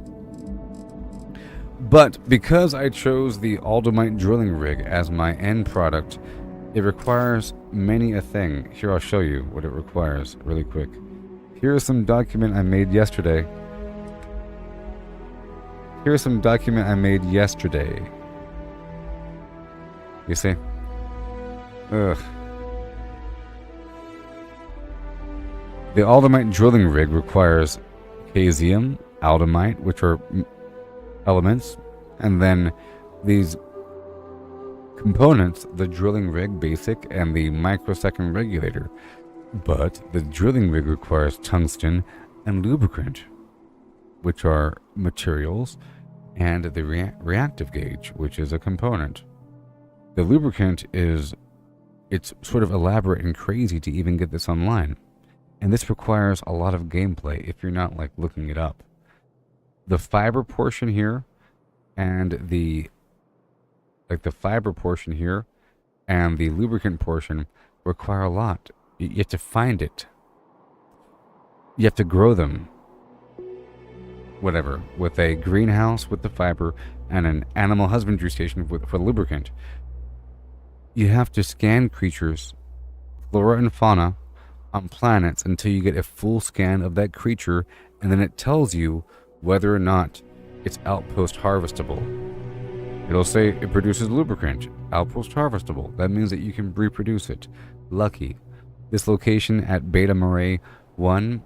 But because I chose the Aldemite drilling rig as my end product, it requires many a thing. Here, I'll show you what it requires really quick. Here's some document I made yesterday. You see? Ugh. The aldamite drilling rig requires caesium, aldamite, which are elements, and then these components, the drilling rig basic and the microsecond regulator. But the drilling rig requires tungsten and lubricant, which are materials, and the reactive gauge, which is a component. The lubricant it's sort of elaborate and crazy to even get this online. And this requires a lot of gameplay if you're not like looking it up. The fiber portion here and the fiber portion here and the lubricant portion require a lot. You have to find it. You have to grow them. Whatever. With a greenhouse with the fiber and an animal husbandry station for lubricant. You have to scan creatures, flora and fauna, on planets until you get a full scan of that creature, and then it tells you whether or not it's outpost harvestable. It'll say it produces lubricant, outpost harvestable. That means that you can reproduce it. Lucky. This location at Beta Marae 1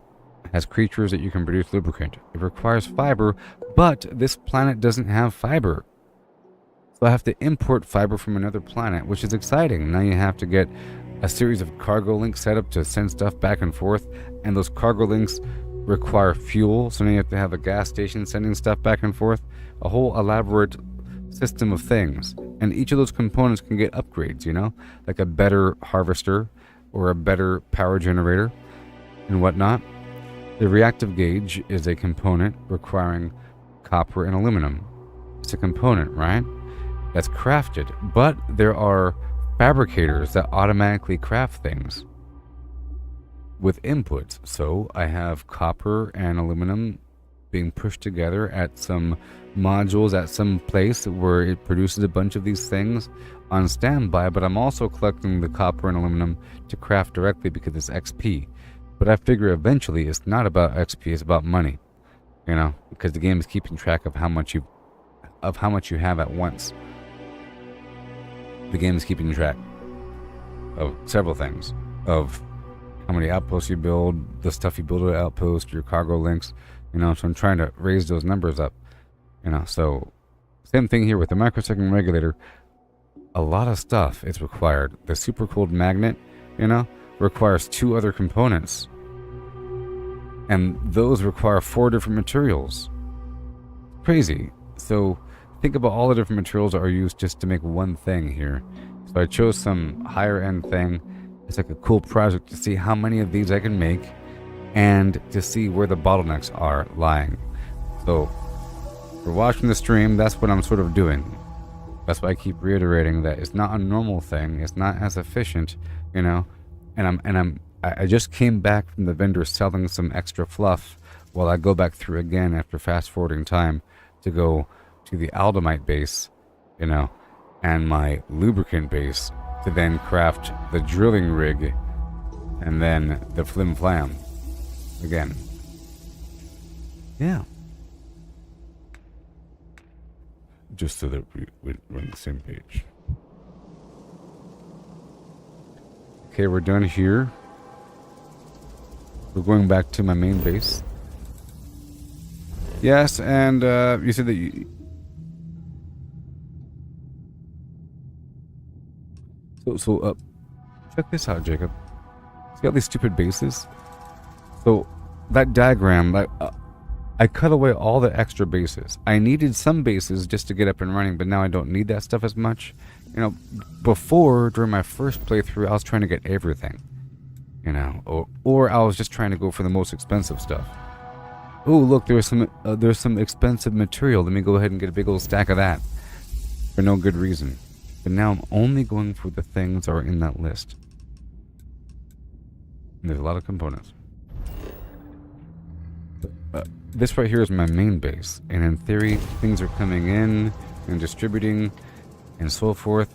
has creatures that you can produce lubricant. It requires fiber, but this planet doesn't have fiber. So I have to import fiber from another planet, which is exciting. Now you have to get a series of cargo links set up to send stuff back and forth, and those cargo links require fuel, so now you have to have a gas station sending stuff back and forth. A whole elaborate system of things. And each of those components can get upgrades, you know? Like a better harvester or a better power generator and whatnot. The reactive gauge is a component requiring copper and aluminum. It's a component, right? That's crafted. But there are fabricators that automatically craft things with inputs. So I have copper and aluminum being pushed together at some modules at some place where it produces a bunch of these things on standby, but I'm also collecting the copper and aluminum to craft directly because it's XP. But I figure eventually it's not about XP, it's about money, you know, because the game is keeping track of how much you have at once. The game is keeping track of several things, of how many outposts you build, the stuff you build at outpost, your cargo links, you know, so I'm trying to raise those numbers up, you know. So same thing here with the microsecond regulator. A lot of stuff is required. The super cooled magnet, you know, requires 2 other components, and those require 4 different materials. Crazy. So think about all the different materials that are used just to make one thing here. So I chose some higher end thing. It's like a cool project to see how many of these I can make and to see where the bottlenecks are lying. So for watching the stream, that's what I'm sort of doing. That's why I keep reiterating that it's not a normal thing. It's not as efficient, you know. And I just came back from the vendor selling some extra fluff while I go back through again after fast forwarding time to go to the aldamite base, you know, and my lubricant base to then craft the drilling rig and then the flim flam again. Yeah. Just so that we're on the same page. Okay, we're done here. We're going back to my main base. Yes, and you said that you... So, check this out, Jacob. See all these stupid bases? So, that diagram, I cut away all the extra bases. I needed some bases just to get up and running, but now I don't need that stuff as much. You know, before, during my first playthrough, I was trying to get everything. You know, or I was just trying to go for the most expensive stuff. Oh, look, there's some expensive material. Let me go ahead and get a big old stack of that. For no good reason. But now I'm only going for the things that are in that list. And there's a lot of components. This right here is my main base. And in theory, things are coming in and distributing and so forth.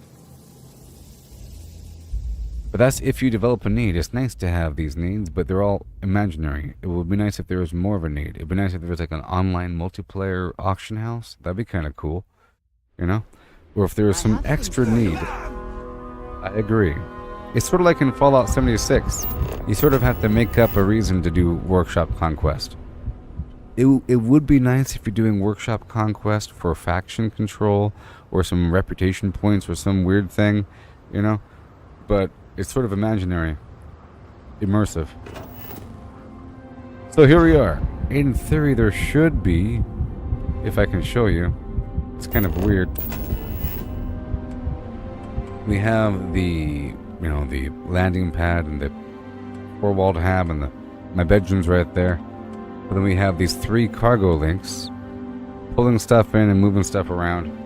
But that's if you develop a need. It's nice to have these needs, but they're all imaginary. It would be nice if there was more of a need. It'd be nice if there was like an online multiplayer auction house. That'd be kind of cool, you know? Or if there was some extra need. I agree. It's sort of like in Fallout 76. You sort of have to make up a reason to do Workshop Conquest. It would be nice if you're doing Workshop Conquest for faction control or some reputation points or some weird thing, you know? But it's sort of imaginary. Immersive. So here we are. In theory, there should be, if I can show you, it's kind of weird. We have the, the landing pad and the four-wall tab and my bedroom's right there. But then we have these 3 cargo links, pulling stuff in and moving stuff around.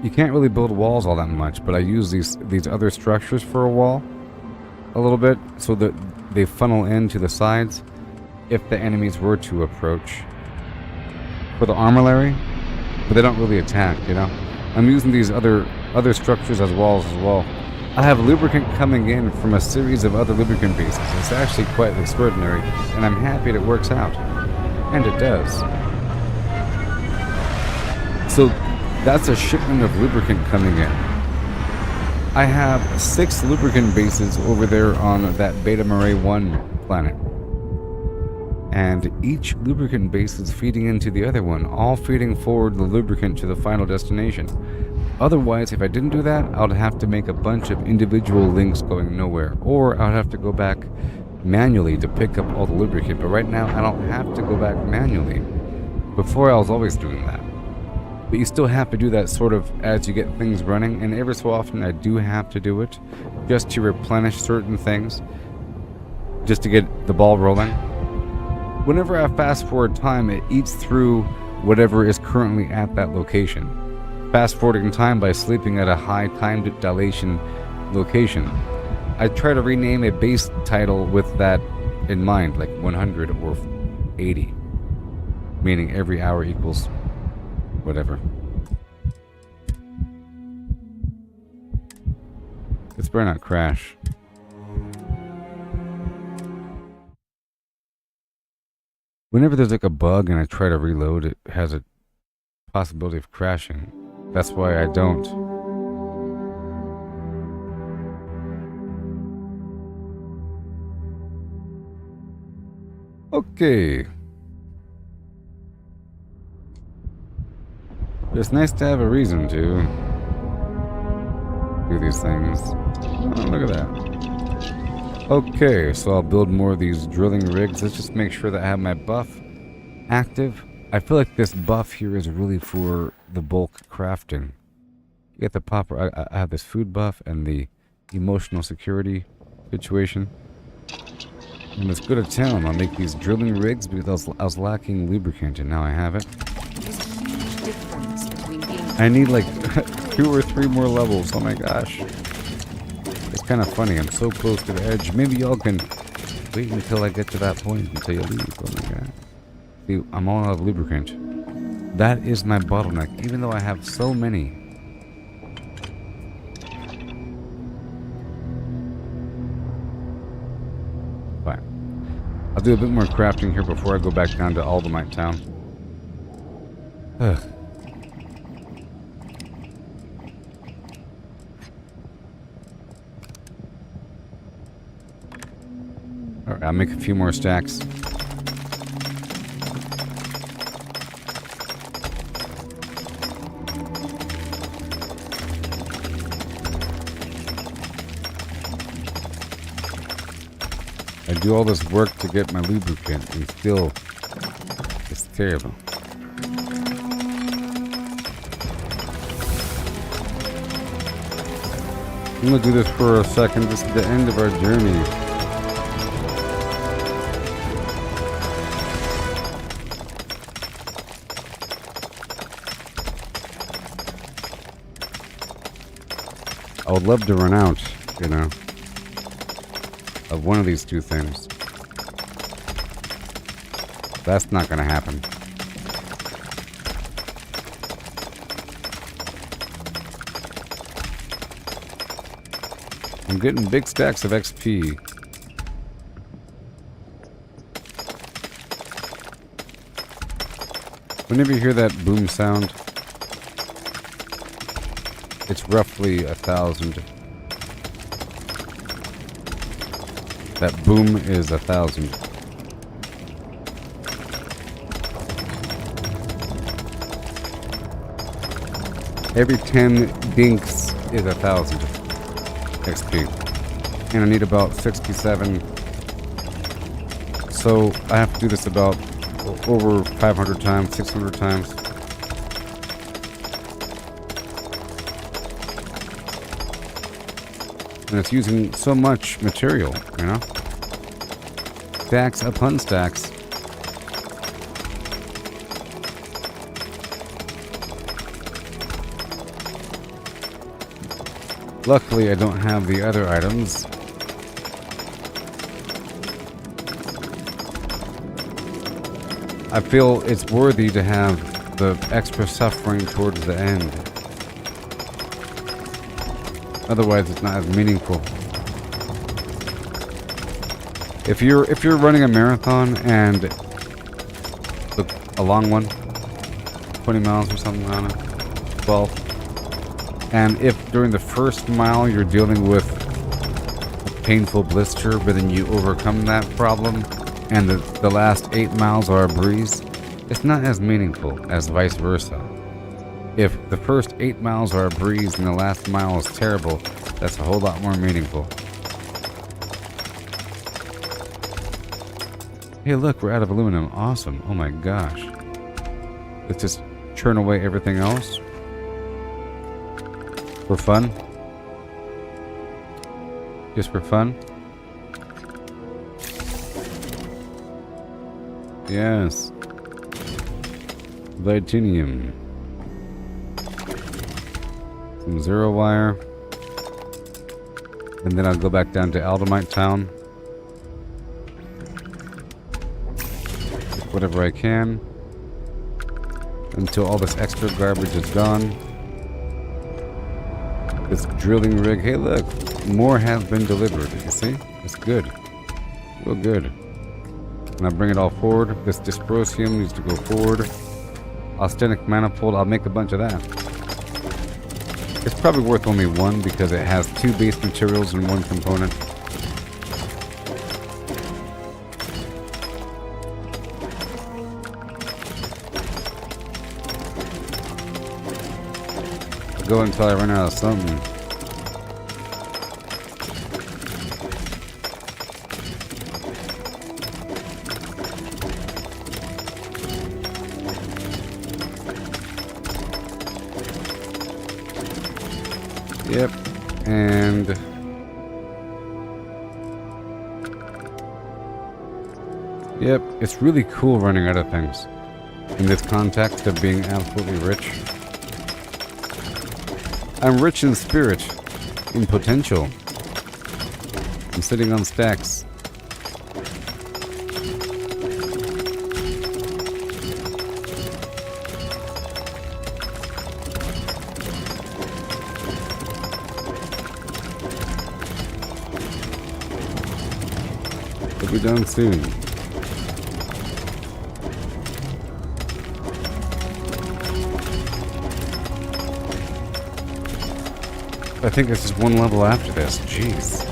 You can't really build walls all that much, but I use these other structures for a wall a little bit so that they funnel into the sides if the enemies were to approach for the armillary, but they don't really attack, I'm using these other structures as walls as well. I have lubricant coming in from a series of other lubricant bases. It's actually quite extraordinary, and I'm happy that it works out. And it does. So that's a shipment of lubricant coming in. I have 6 lubricant bases over there on that Beta Mare 1 planet. And each lubricant base is feeding into the other one, all feeding forward the lubricant to the final destination. Otherwise, if I didn't do that, I would have to make a bunch of individual links going nowhere, or I would have to go back manually to pick up all the lubricant. But right now, I don't have to go back manually. Before, I was always doing that. But you still have to do that sort of as you get things running, and every so often I do have to do it just to replenish certain things, just to get the ball rolling. Whenever I fast forward time, it eats through whatever is currently at that location. Fast forwarding time by sleeping at a high time dilation location. I try to rename a base title with that in mind, like 100 or 80, meaning every hour equals whatever. Let's better not crash. Whenever there's like a bug and I try to reload, it has a possibility of crashing. That's why I don't. Okay. It's nice to have a reason to do these things. Oh, look at that. Okay, so I'll build more of these drilling rigs. Let's just make sure that I have my buff active. I feel like this buff here is really for the bulk crafting. You get the popper. I have this food buff and the emotional security situation. And let's go to town. I'll make these drilling rigs because I was lacking lubricant and now I have it. I need like 2 or 3 more levels. Oh my gosh. It's kind of funny. I'm so close to the edge. Maybe y'all can wait until I get to that point until you leave. Oh my god. See, I'm all out of lubricant. That is my bottleneck, even though I have so many. Fine. I'll do a bit more crafting here before I go back down to Aldermite Town. Ugh. Alright, I'll make a few more stacks. I do all this work to get my lubricant and still it's terrible. I'm gonna do this for a second. This is the end of our journey. I would love to run out, you know, of one of these 2 things. That's not gonna happen. I'm getting big stacks of XP. Whenever you hear that boom sound, it's roughly 1,000 That boom is 1,000. Every 10 dinks is 1,000 XP. And I need about 67. So I have to do this about over 500 times, 600 times. And it's using so much material, you know? Stacks upon stacks. Luckily, I don't have the other items. I feel it's worthy to have the extra suffering towards the end. Otherwise, it's not as meaningful. If you're running a marathon and a long one, 20 miles or something, I don't know, 12, and if during the first mile you're dealing with a painful blister, but then you overcome that problem, and the last 8 miles are a breeze, it's not as meaningful as vice versa. If the first 8 miles are a breeze and the last mile is terrible, that's a whole lot more meaningful. Hey look, we're out of aluminum. Awesome. Oh my gosh. Let's just churn away everything else. For fun. Just for fun. Yes. Titanium. Some zero wire. And then I'll go back down to Aldamite Town. Get whatever I can. Until all this extra garbage is gone. This drilling rig. Hey look, more has been delivered. You see? It's good. Real good. And I'll bring it all forward. This dysprosium needs to go forward. Austenic manifold, I'll make a bunch of that. It's probably worth only one because it has 2 base materials in one component. I'll go until I run out of something. Yep, and yep, it's really cool running out of things in this context of being absolutely rich. I'm rich in spirit, in potential. I'm sitting on stacks. We'll be done soon. I think this is one level after this. Jeez.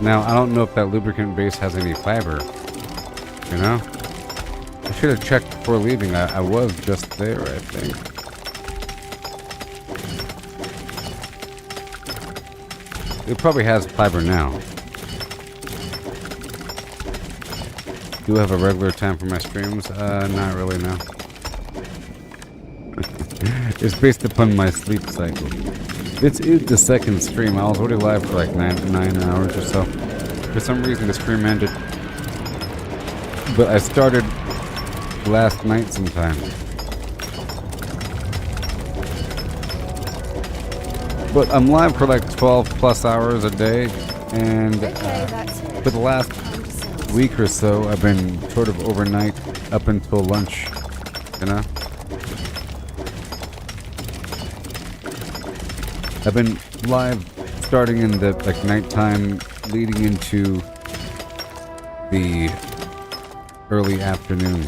Now, I don't know if that lubricant base has any fiber. You know? I should have checked before leaving. I was just there, I think. It probably has fiber now. Do I have a regular time for my streams? Not really, no. It's based upon my sleep cycle. This is the second stream. I was already live for like 9 hours or so. For some reason the stream ended. But I started last night sometime. But I'm live for like 12 plus hours a day. And for the last week or so I've been sort of overnight up until lunch. You know? I've been live starting in the like nighttime, leading into the early afternoon.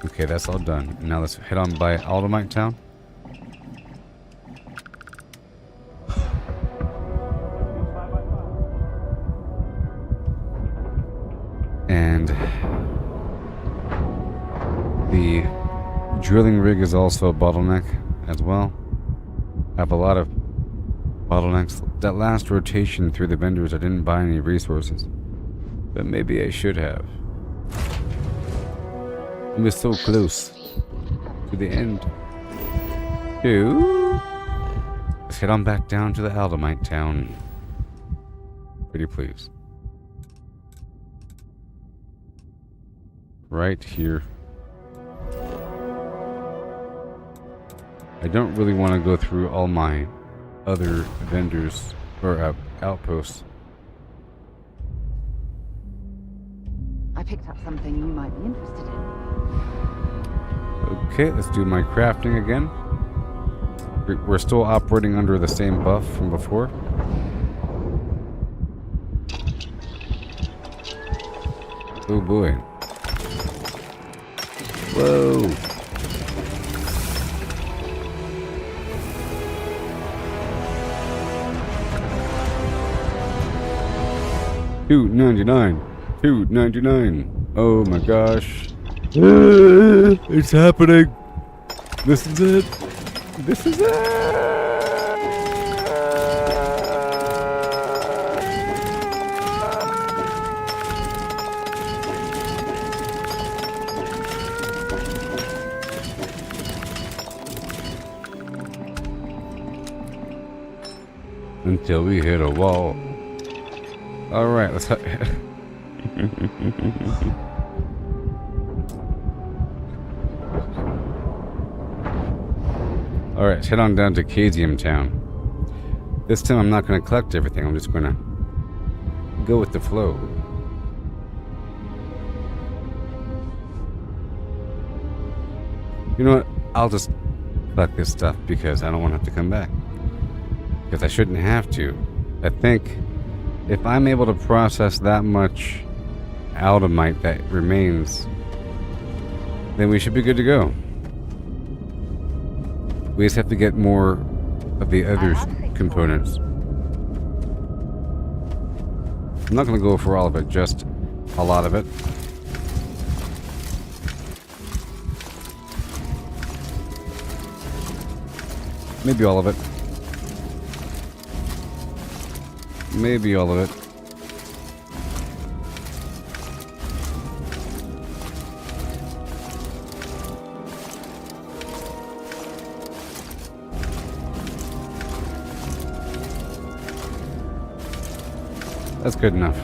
Okay, that's all done. Now let's head on by Aldemite Town. And the drilling rig is also a bottleneck as well. I have a lot of bottlenecks. That last rotation through the vendors, I didn't buy any resources. But maybe I should have. I'm just so close to the end. Let's head on back down to the Aldemite Town. Pretty please. Right here. I don't really want to go through all my other vendors or outposts. I picked up something you might be interested in. Okay, let's do my crafting again. We're still operating under the same buff from before. Oh boy. Whoa. $2.99. $2.99. Oh my gosh. It's happening. This is it. This is it. Until we hit a wall. All right, let's. Alright, let's head on down to Casium Town. This time I'm not going to collect everything, I'm just going to go with the flow. You know what? I'll just collect this stuff because I don't want to have to come back. Because I shouldn't have to. I think if I'm able to process that much Aldemite that remains, then we should be good to go. We just have to get more of the other components. I'm not going to go for all of it, just a lot of it. Maybe all of it. Maybe all of it. That's good enough.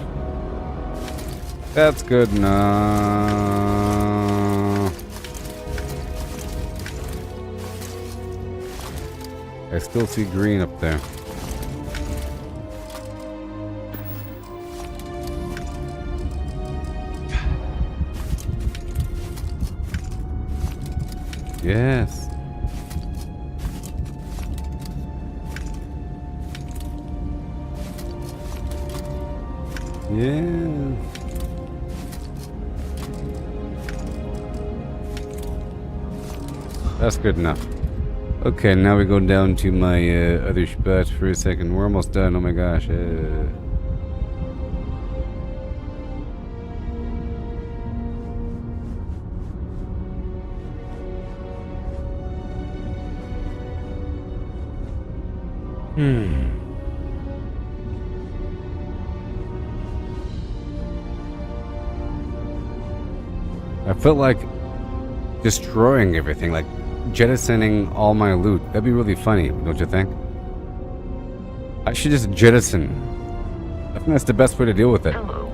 That's good enough. I still see green up there. Yes. Yeah. That's good enough. Okay, now we go down to my other spot for a second. We're almost done. Oh my gosh. I felt like destroying everything, like jettisoning all my loot. That'd be really funny, don't you think? I should just jettison. I think that's the best way to deal with it. Hello.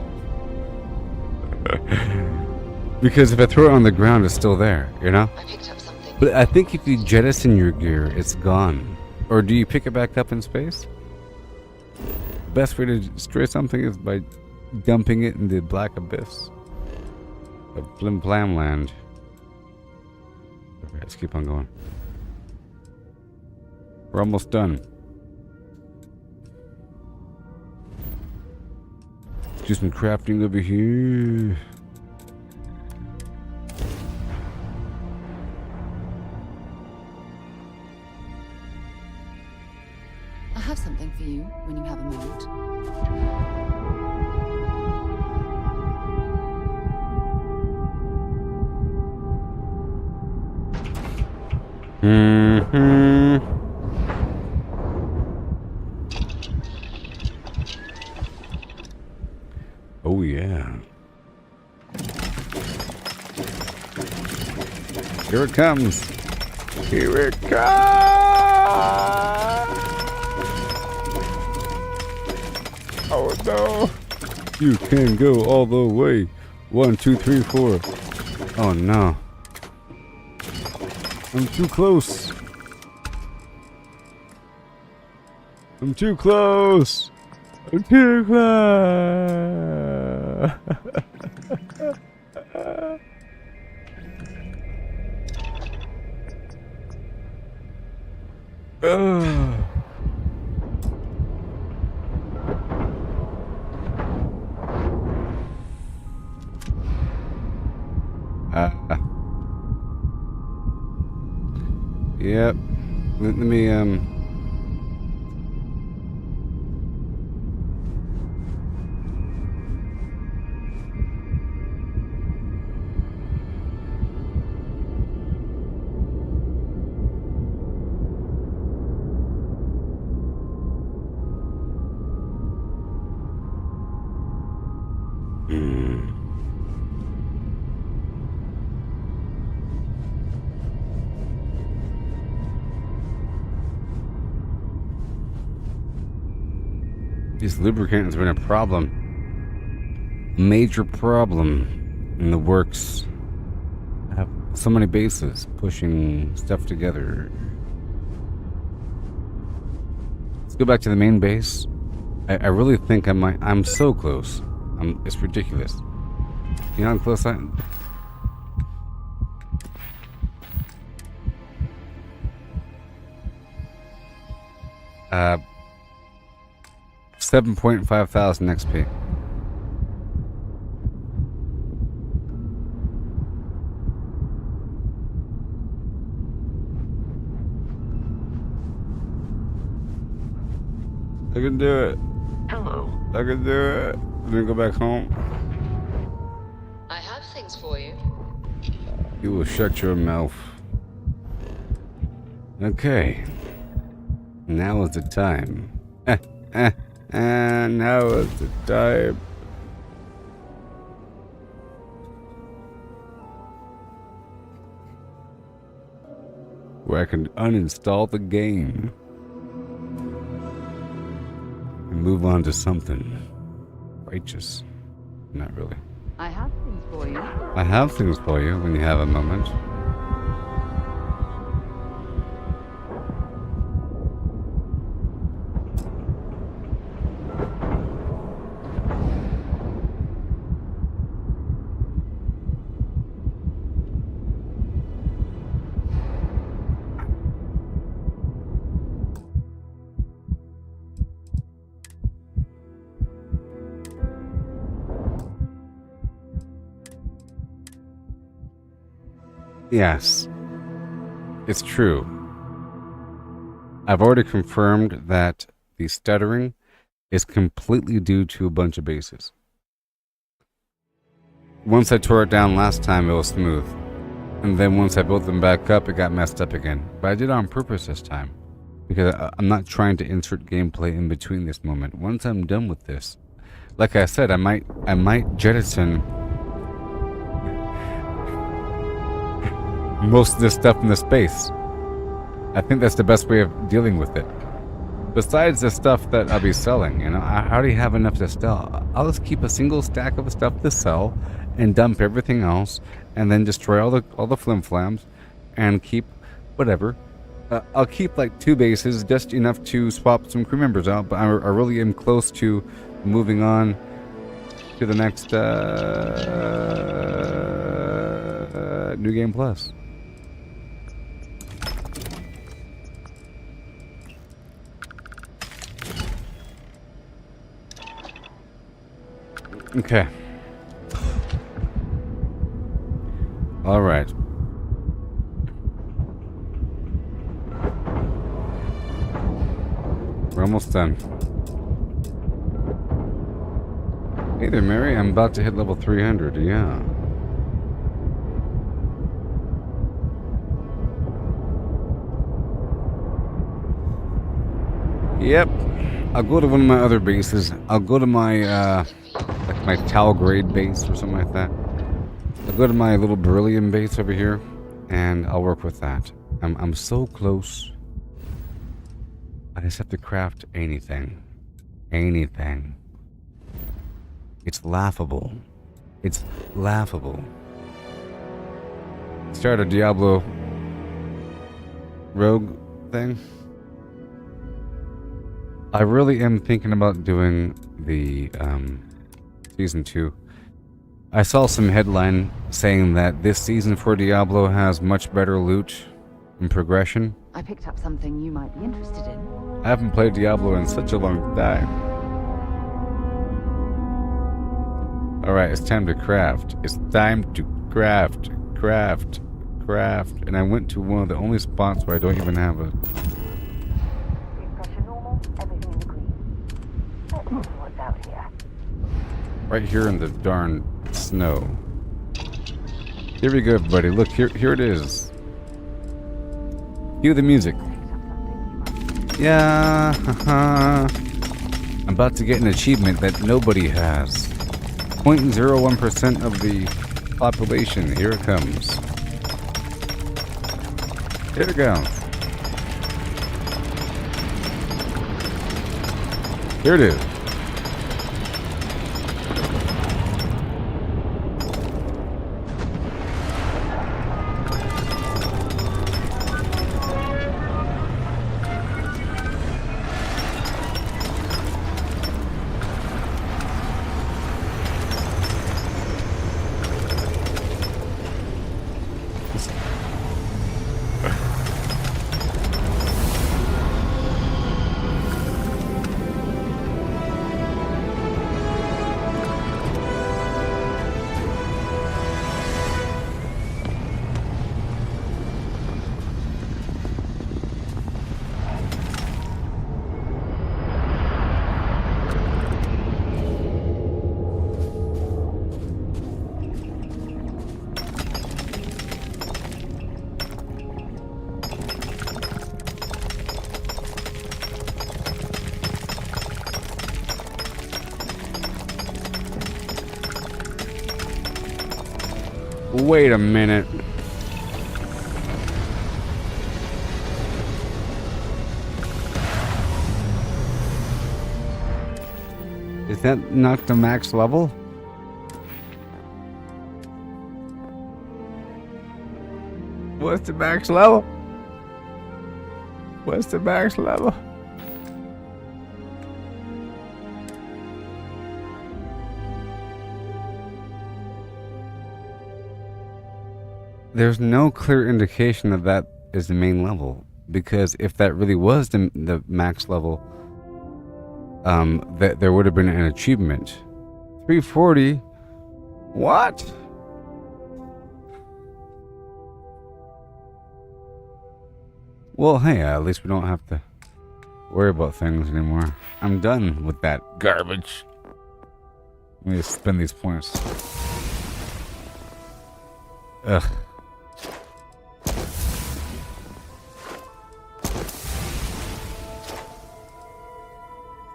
Because if I throw it on the ground, it's still there, you know? I picked up something. But I think if you jettison your gear, it's gone. Or do you pick it back up in space? The best way to destroy something is by dumping it in the black abyss of Flim Flam Land. Okay, let's keep on going. We're almost done. do some crafting over here. I have something for you when you have a moment. Oh yeah. Here it comes. Here it comes. Oh no. You can go all the way. 1, 2, 3, 4. Oh no. I'm too close. I'm too close. I'm too close. Yep. Let me This lubricant has been a problem. A major problem in the works. I have so many bases pushing stuff together. Let's go back to the main base. I really think I'm so close. It's ridiculous. You know how close I am? 7.5 thousand XP. I can do it. Hello. I can do it. Let me go back home. I have things for you. You will shut your mouth. Okay. Now is the time. And now is the time. Where I can uninstall the game and move on to something righteous. Not really. I have things for you. I have things for you when you have a moment. Yes, it's true. I've already confirmed that the stuttering is completely due to a bunch of bases. Once I tore it down last time, it was smooth. And then once I built them back up, it got messed up again. But I did it on purpose this time. Because I'm not trying to insert gameplay in between this moment. Once I'm done with this, like I said, I might jettison most of this stuff in the space. I think that's the best way of dealing with it. Besides the stuff that I'll be selling, you know, I already have enough to sell. I'll just keep a single stack of stuff to sell and dump everything else and then destroy all the flim-flams and keep whatever. I'll keep like 2 bases, just enough to swap some crew members out, but I really am close to moving on to the next New Game Plus. Okay. All right. We're almost done. Hey there, Mary. I'm about to hit level 300. Yeah. Yep. I'll go to one of my other bases. I'll go to my, like my Talgrade base or something like that. I'll go to my little beryllium base over here, and I'll work with that. I'm so close. I just have to craft anything. Anything. It's laughable. It's laughable. Start a Diablo rogue thing. I really am thinking about doing the season 2. I saw some headline saying that this season for Diablo has much better loot and progression. I picked up something you might be interested in. I haven't played Diablo in such a long time. Alright, it's time to craft. It's time to craft. And I went to one of the only spots where I don't even have a... Right here in the darn snow. Here we go, everybody. Look, here it is. Cue the music. Yeah, haha. I'm about to get an achievement that nobody has. 0.01% of the population. Here it comes. Here it goes. Here it is. Wait a minute. Is that not the max level? What's the max level? What's the max level? There's no clear indication that that is the main level, because if that really was the max level, that there would have been an achievement. 340? What? Well, hey, at least we don't have to worry about things anymore. I'm done with that garbage. Let me just spend these points. Ugh.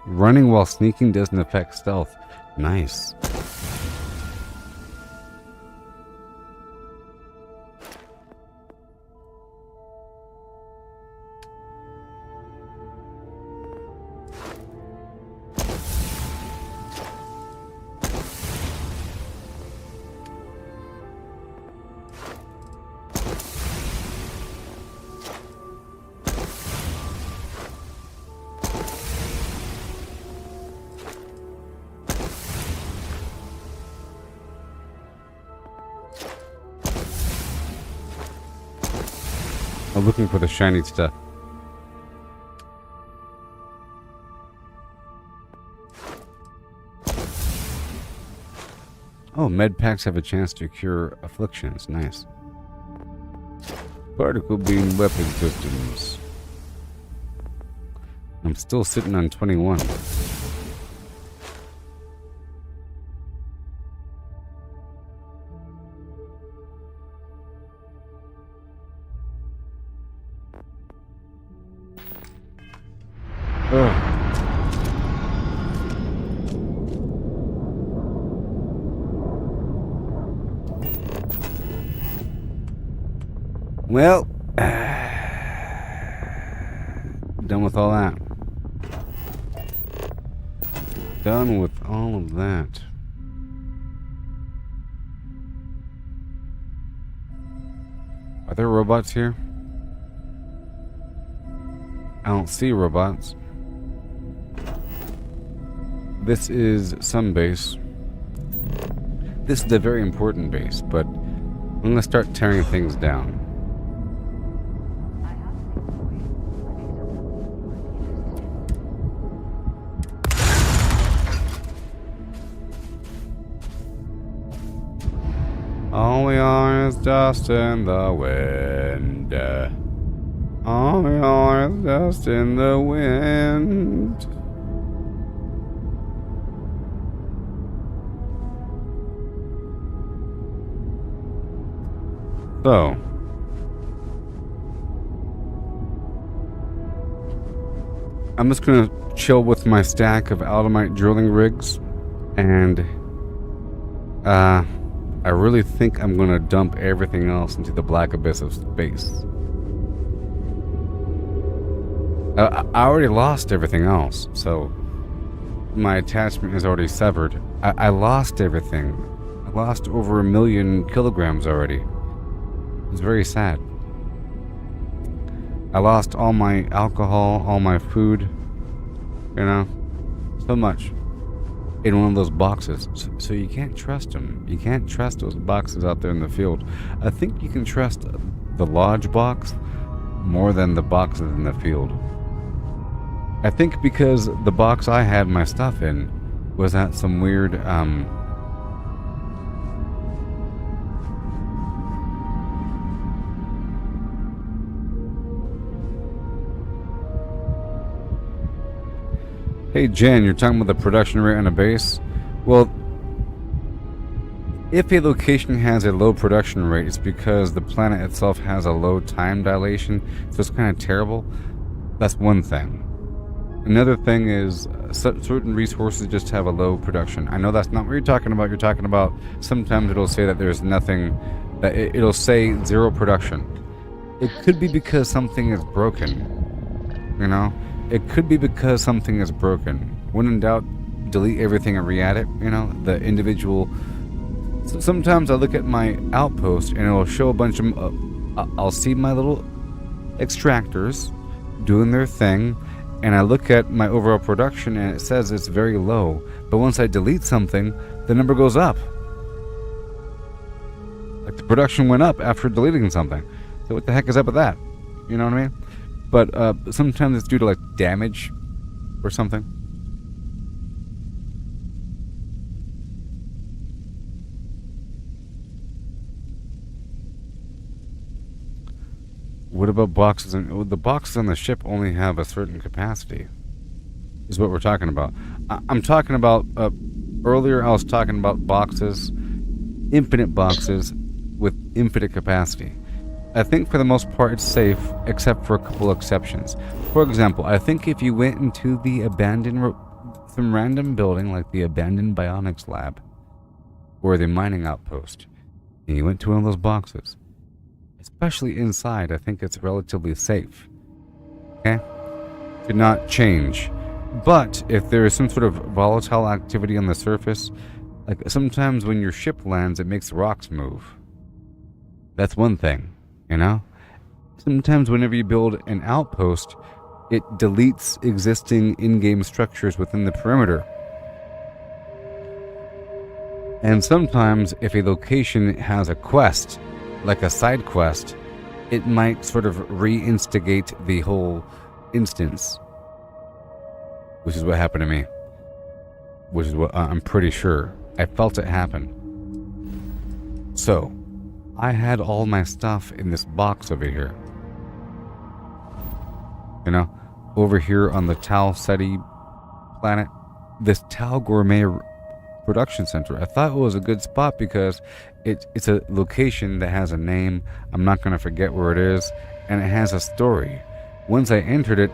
Running while sneaking doesn't affect stealth. Nice. I'm looking for the shiny stuff. Oh, med packs have a chance to cure afflictions. Nice. Particle beam weapon systems. I'm still sitting on 21. Ugh. Well, done with all that. Done with all of that. Are there robots here? I don't see robots. This is some base. This is a very important base, but I'm gonna start tearing things down. All we are is dust in the wind. All we are is dust in the wind. So, I'm just gonna chill with my stack of Aldamite drilling rigs, and I really think I'm gonna dump everything else into the black abyss of space. I already lost everything else, so my attachment is already severed. I lost everything. I lost over 1 million kilograms already. It's very sad. I lost all my alcohol, all my food, you know, so much in one of those boxes. So you can't trust them. You can't trust those boxes out there in the field. I think you can trust the lodge box more than the boxes in the field. I think because the box I had my stuff in was at some weird, Hey Jen, you're talking about the production rate on a base? Well, if a location has a low production rate, it's because the planet itself has a low time dilation, so it's kind of terrible. That's one thing. Another thing is certain resources just have a low production. I know that's not what you're talking about. You're talking about sometimes it'll say that there's nothing, that it'll say 0 production. It could be because something is broken, you know? It could be because something is broken. When in doubt, delete everything and re-add it, you know, the individual. So sometimes I look at my outpost and it'll show a bunch of, I'll see my little extractors doing their thing, and I look at my overall production and it says it's very low. But once I delete something, the number goes up. Like the production went up after deleting something. So what the heck is up with that? You know what I mean? But sometimes it's due to like damage or something. What about boxes? The boxes on the ship only have a certain capacity, is what we're talking about. I'm talking about, earlier I was talking about boxes, infinite boxes with infinite capacity. I think for the most part it's safe, except for a couple exceptions. For example, I think if you went into the abandoned, some random building like the abandoned bionics lab or the mining outpost, and you went to one of those boxes, especially inside, I think it's relatively safe. Okay? To not change. But if there is some sort of volatile activity on the surface, like sometimes when your ship lands, it makes rocks move. That's one thing. You know? Sometimes whenever you build an outpost, it deletes existing in-game structures within the perimeter. And sometimes if a location has a quest, like a side quest, it might sort of re-instigate the whole instance. Which is what happened to me. Which is what I'm pretty sure. I felt it happen. So, I had all my stuff in this box over here. You know, over here on the Tau Ceti planet, this Tau Gourmet production center. I thought it was a good spot because it's a location that has a name. I'm not going to forget where it is, and it has a story. Once I entered it,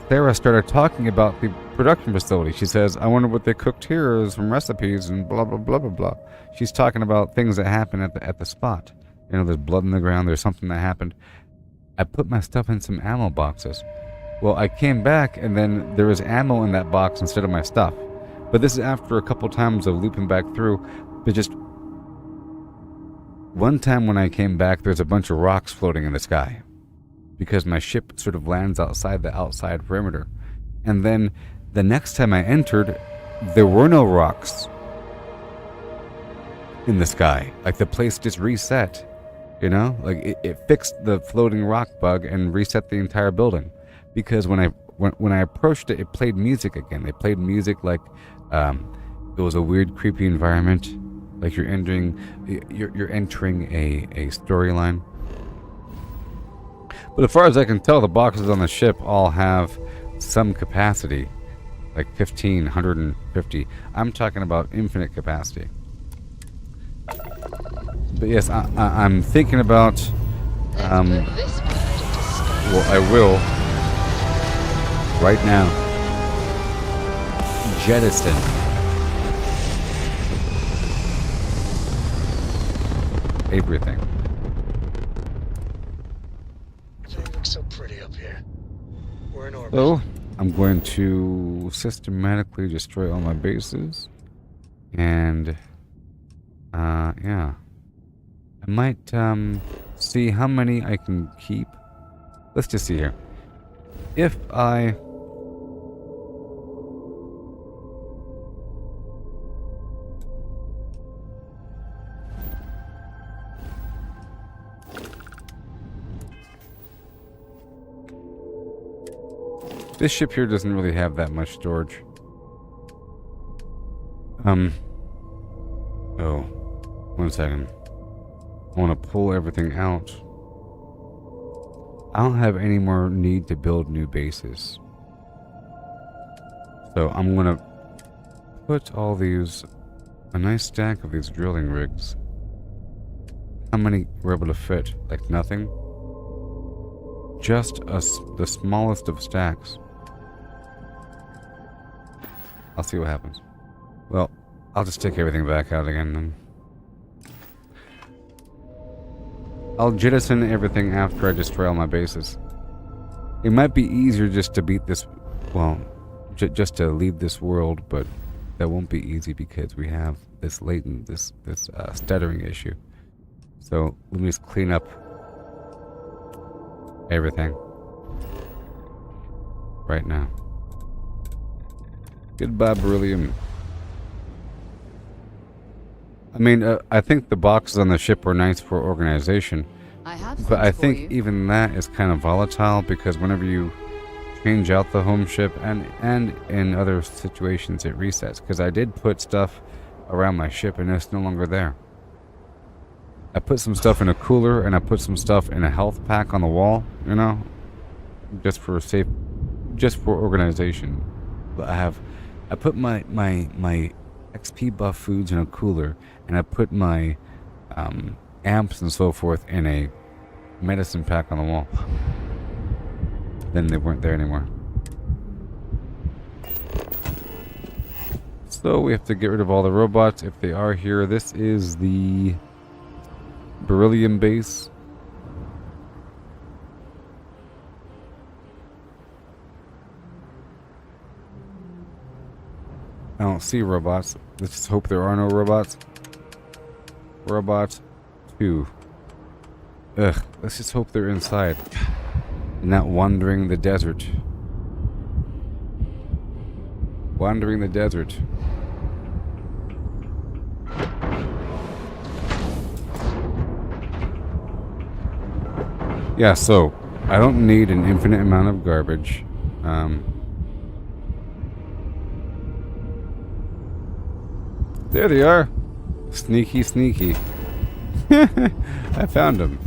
Sarah started talking about the production facility. She says, I wonder what they cooked here, some recipes and blah, blah, blah, blah, blah. She's talking about things that happen at the spot. You know, there's blood in the ground, there's something that happened. I put my stuff in some ammo boxes. Well, I came back, and then there was ammo in that box instead of my stuff. But this is after a couple times of looping back through. But just one time when I came back, there's a bunch of rocks floating in the sky. Because my ship sort of lands outside the outside perimeter. And then the next time I entered, there were no rocks in the sky. Like the place just reset. You know? Like it fixed the floating rock bug and reset the entire building. Because when I approached it, it played music again. They played music like it was a weird, creepy environment. Like you're entering a storyline. But as far as I can tell, the boxes on the ship all have some capacity. Like 15, 150. I'm talking about infinite capacity. But yes, I'm thinking about... well, I will, right now, jettison everything. It looks so pretty up here. We're in orbit. So, I'm going to systematically destroy all my bases. And, yeah. I might, see how many I can keep. Let's just see here. If I... This ship here doesn't really have that much storage. Oh, 1 second. I want to pull everything out. I don't have any more need to build new bases. So I'm going to put all these, a nice stack of these drilling rigs. How many were able to fit? Like nothing? Just the smallest of stacks. I'll see what happens. Well, I'll just take everything back out again then. I'll jettison everything after I destroy all my bases. It might be easier just to beat this, well, just to leave this world, but that won't be easy because we have this latent, this stuttering issue. So let me just clean up everything right now. Goodbye, beryllium. I mean, I think the boxes on the ship were nice for organization. But I think even that is kind of volatile because whenever you change out the home ship and in other situations it resets. Because I did put stuff around my ship and it's no longer there. I put some stuff in a cooler and I put some stuff in a health pack on the wall, you know, just for organization. But I put my XP buff foods in a cooler, and I put my amps and so forth in a medicine pack on the wall. Then they weren't there anymore. So we have to get rid of all the robots if they are here. This is the beryllium base. I don't see robots. Let's just hope there are no robots. Robot 2. Ugh, let's just hope they're inside. Not wandering the desert. Wandering the desert. Yeah, so I don't need an infinite amount of garbage. There they are. Sneaky, sneaky. I found him.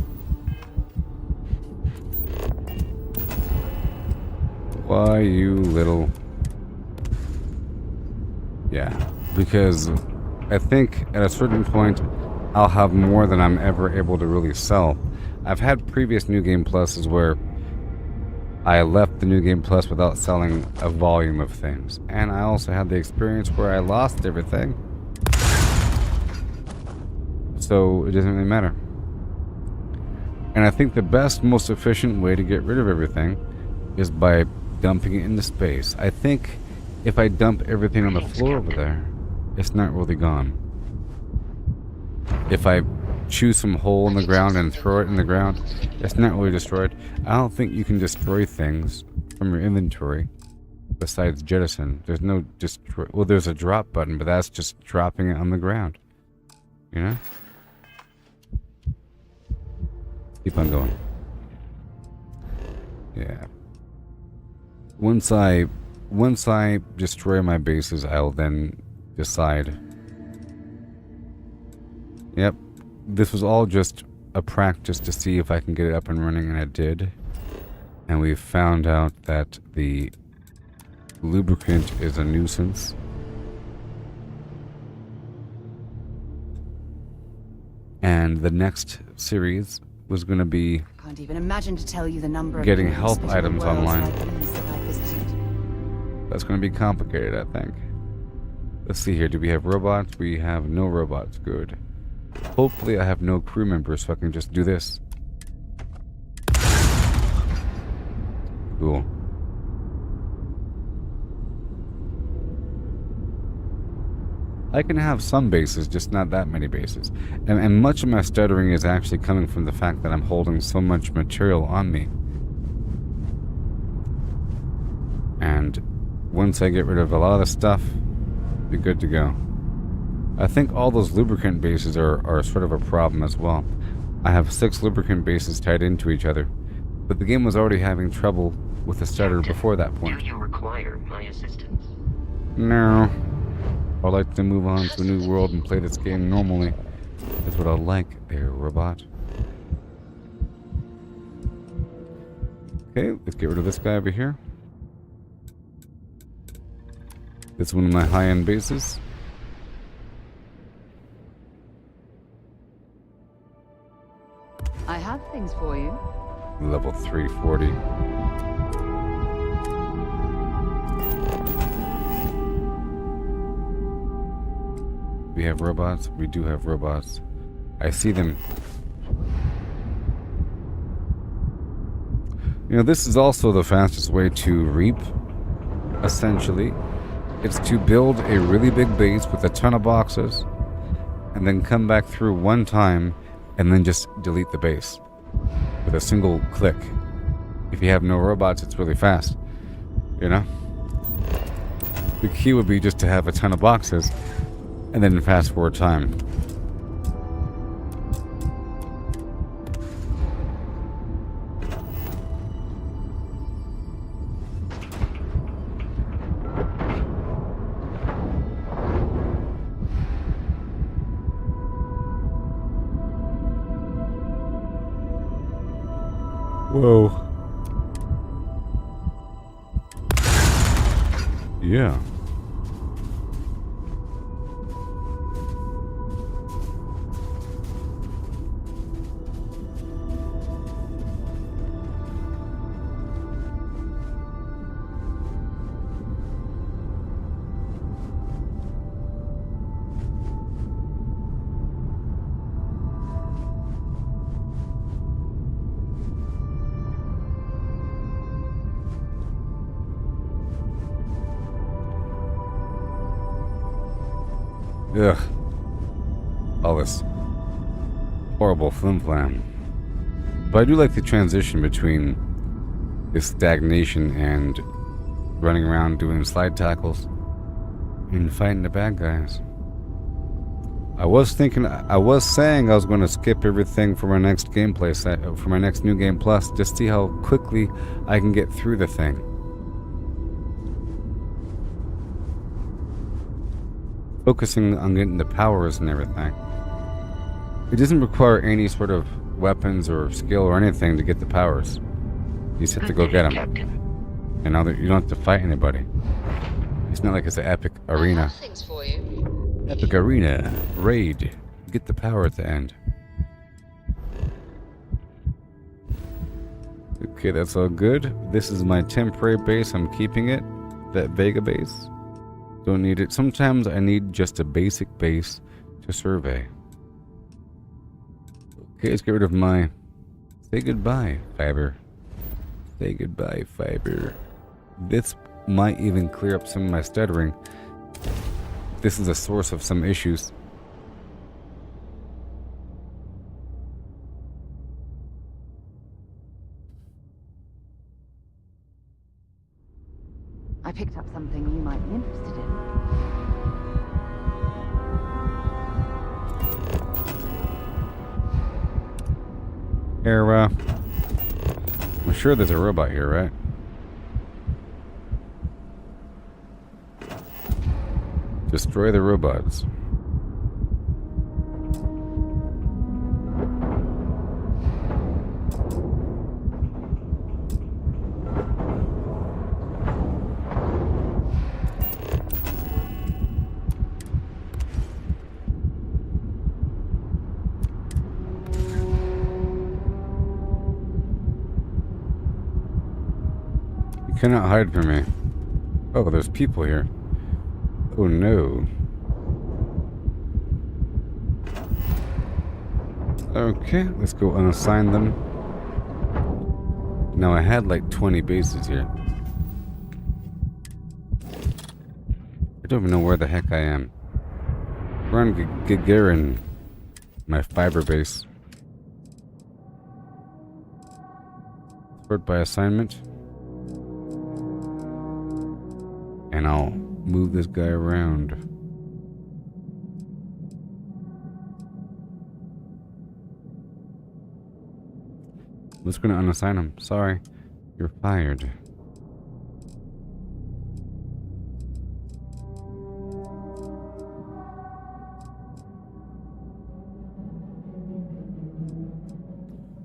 Why, you little... Yeah, because I think at a certain point I'll have more than I'm ever able to really sell. I've had previous New Game Pluses where I left the New Game Plus without selling a volume of things. And I also had the experience where I lost everything. So it doesn't really matter. And I think the best, most efficient way to get rid of everything is by dumping it into space. I think if I dump everything on the floor over there, it's not really gone. If I choose some hole in the ground and throw it in the ground, it's not really destroyed. I don't think you can destroy things from your inventory besides jettison. There's no destroy. Well, there's a drop button, but that's just dropping it on the ground. You know? Keep on going. Yeah. Once I destroy my bases, I'll then decide. Yep. This was all just a practice to see if I can get it up and running, and I did. And we found out that the lubricant is a nuisance. And the next series was going to be Can't even imagine to tell you the number of getting rooms health split in items the worlds online. like these that I've visited. That's going to be complicated, I think. Let's see here. Do we have robots? We have no robots. Good. Hopefully I have no crew members so I can just do this. Cool. I can have some bases, just not that many bases. And much of my stuttering is actually coming from the fact that I'm holding so much material on me. And once I get rid of a lot of the stuff, I'll be good to go. I think all those lubricant bases are sort of a problem as well. I have 6 lubricant bases tied into each other, but the game was already having trouble with the stutter before that point. Do you require my assistance? No. I'd like to move on to a new world and play this game normally. That's what I like there, robot. Okay, let's get rid of this guy over here. This is one of my high-end bases. I have things for you. Level 340. We have robots. We do have robots. I see them. You know, this is also the fastest way to reap, essentially. It's to build a really big base with a ton of boxes, and then come back through one time, and then just delete the base with a single click. If you have no robots, it's really fast, you know? The key would be just to have a ton of boxes, and then fast forward time. Whoa. Yeah. Ugh. All this horrible flim-flam. But I do like the transition between this stagnation and running around doing slide tackles and fighting the bad guys. I was saying I was going to skip everything for my next gameplay set, for my next New Game Plus, just see how quickly I can get through the thing. Focusing on getting the powers and everything. It doesn't require any sort of weapons or skill or anything to get the powers. You just have to go get them. Captain. And now that you don't have to fight anybody. It's not like it's an epic I arena. have things for you. Epic arena. Raid. Get the power at the end. Okay, that's all good. This is my temporary base. I'm keeping it. That Vega base. Don't need it. Sometimes I need just a basic base to survey. Okay, let's get rid of my... Say goodbye, fiber. Say goodbye, fiber. This might even clear up some of my stuttering. This is a source of some issues. I picked up something you might be interested in. Here, I'm sure there's a robot here, right? Destroy the robots. You cannot hide from me. Oh, there's people here. Oh no. Okay, let's go unassign them. Now I had like 20 bases here. I don't even know where the heck I am. We're on Gagarin, my fiber base. Sort by assignment. And I'll move this guy around. I'm just gonna unassign him. Sorry. You're fired.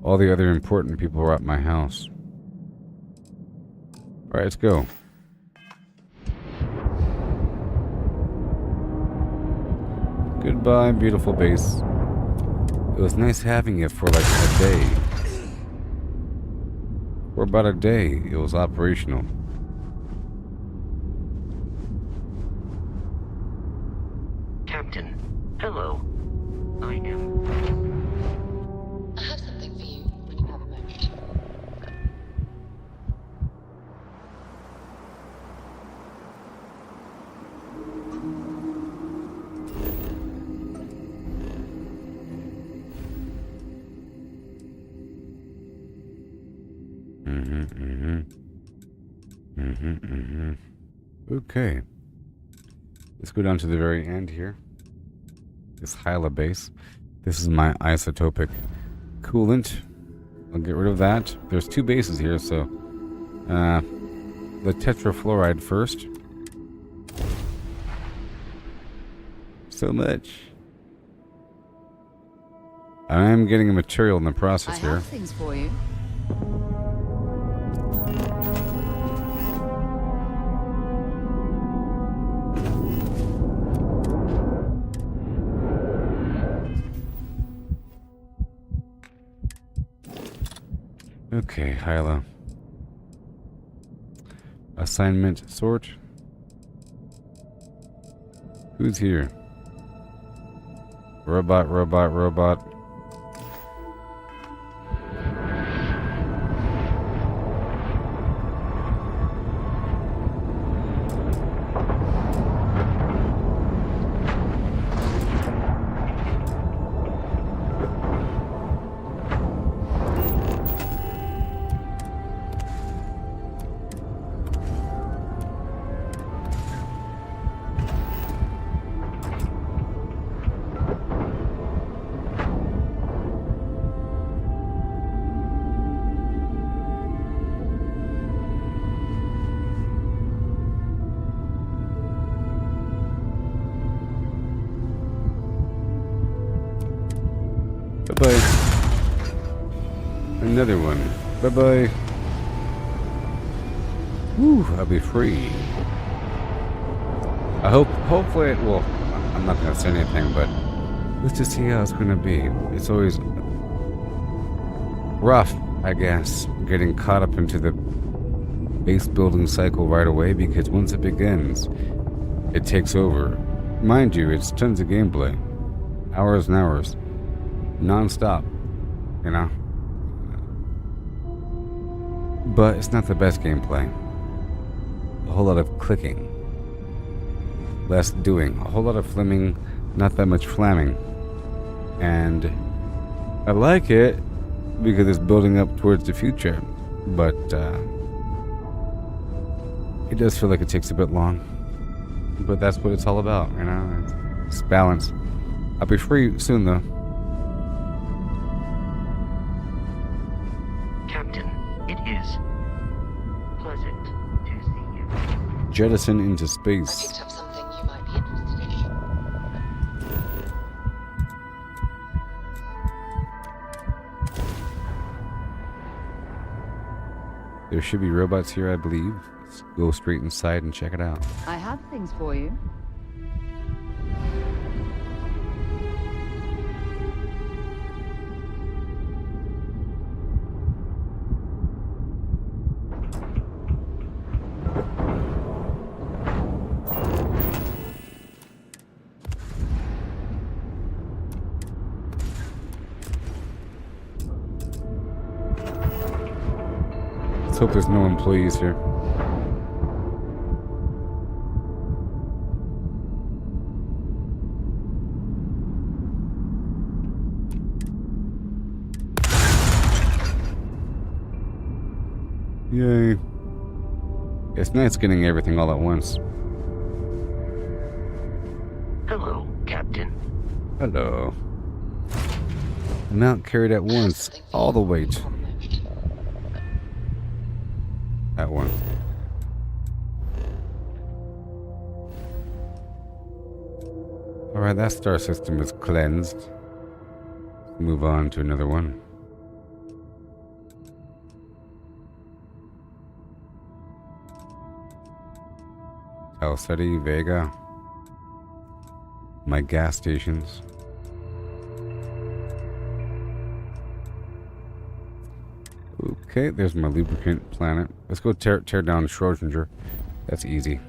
All the other important people are at my house. Alright, let's go. Goodbye, beautiful base. It was nice having you for like a day. For about a day, it was operational. Captain, hello. I am. I have something for you when you have a moment. Okay. Let's go down to the very end here. This Hyla base. This is my isotopic coolant. I'll get rid of that. There's two bases here, so the tetrafluoride first. So much. I am getting a material in the process I here. have things for you. Okay, Hyla. Assignment sort. Who's here? Robot, robot, robot. Bye-bye. Another one. Bye-bye. Whew, I'll be free. Hopefully well, I'm not going to say anything, but let's just see how it's going to be. It's always rough, I guess, getting caught up into the base building cycle right away, because once it begins, it takes over. Mind you, it's tons of gameplay. Hours and hours. Non-stop. You know? But it's not the best gameplay. A whole lot of clicking. Less doing. A whole lot of flimming, not that much flamming. And I like it because it's building up towards the future. But it does feel like it takes a bit long. But that's what it's all about, you know? It's balance. I'll be free soon, though. Captain, it is pleasant to see you. Jettison into I space. picked up something you might be interested in. There should be robots here, I believe. Let's go straight inside and check it out. I have things for you. Let's hope there's no employees here. Yay. It's nice getting everything all at once. Hello, Captain. Hello. Amount carried at once. All the weight. At once. Alright, that star system is cleansed. Let's move on to another one. Alceti, Vega. My gas stations. Okay, there's my lubricant planet. Let's go tear down Schrodinger. That's easy.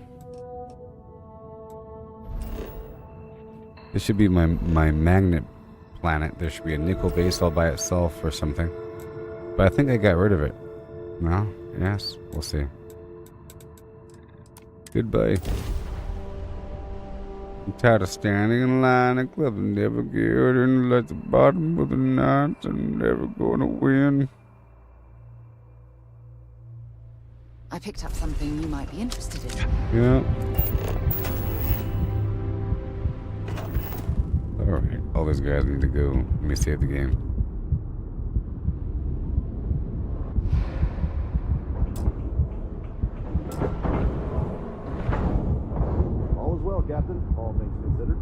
This should be my magnet planet. There should be a nickel base all by itself or something. But I think I got rid of it. No? Yes? We'll see. Goodbye. I'm tired of standing in line and clubs and never getting at the bottom of the night and never gonna win. I picked up something you might be interested in. Yeah. Alright, all those guys need to go. Let me save the game. All is well, Captain. All things considered.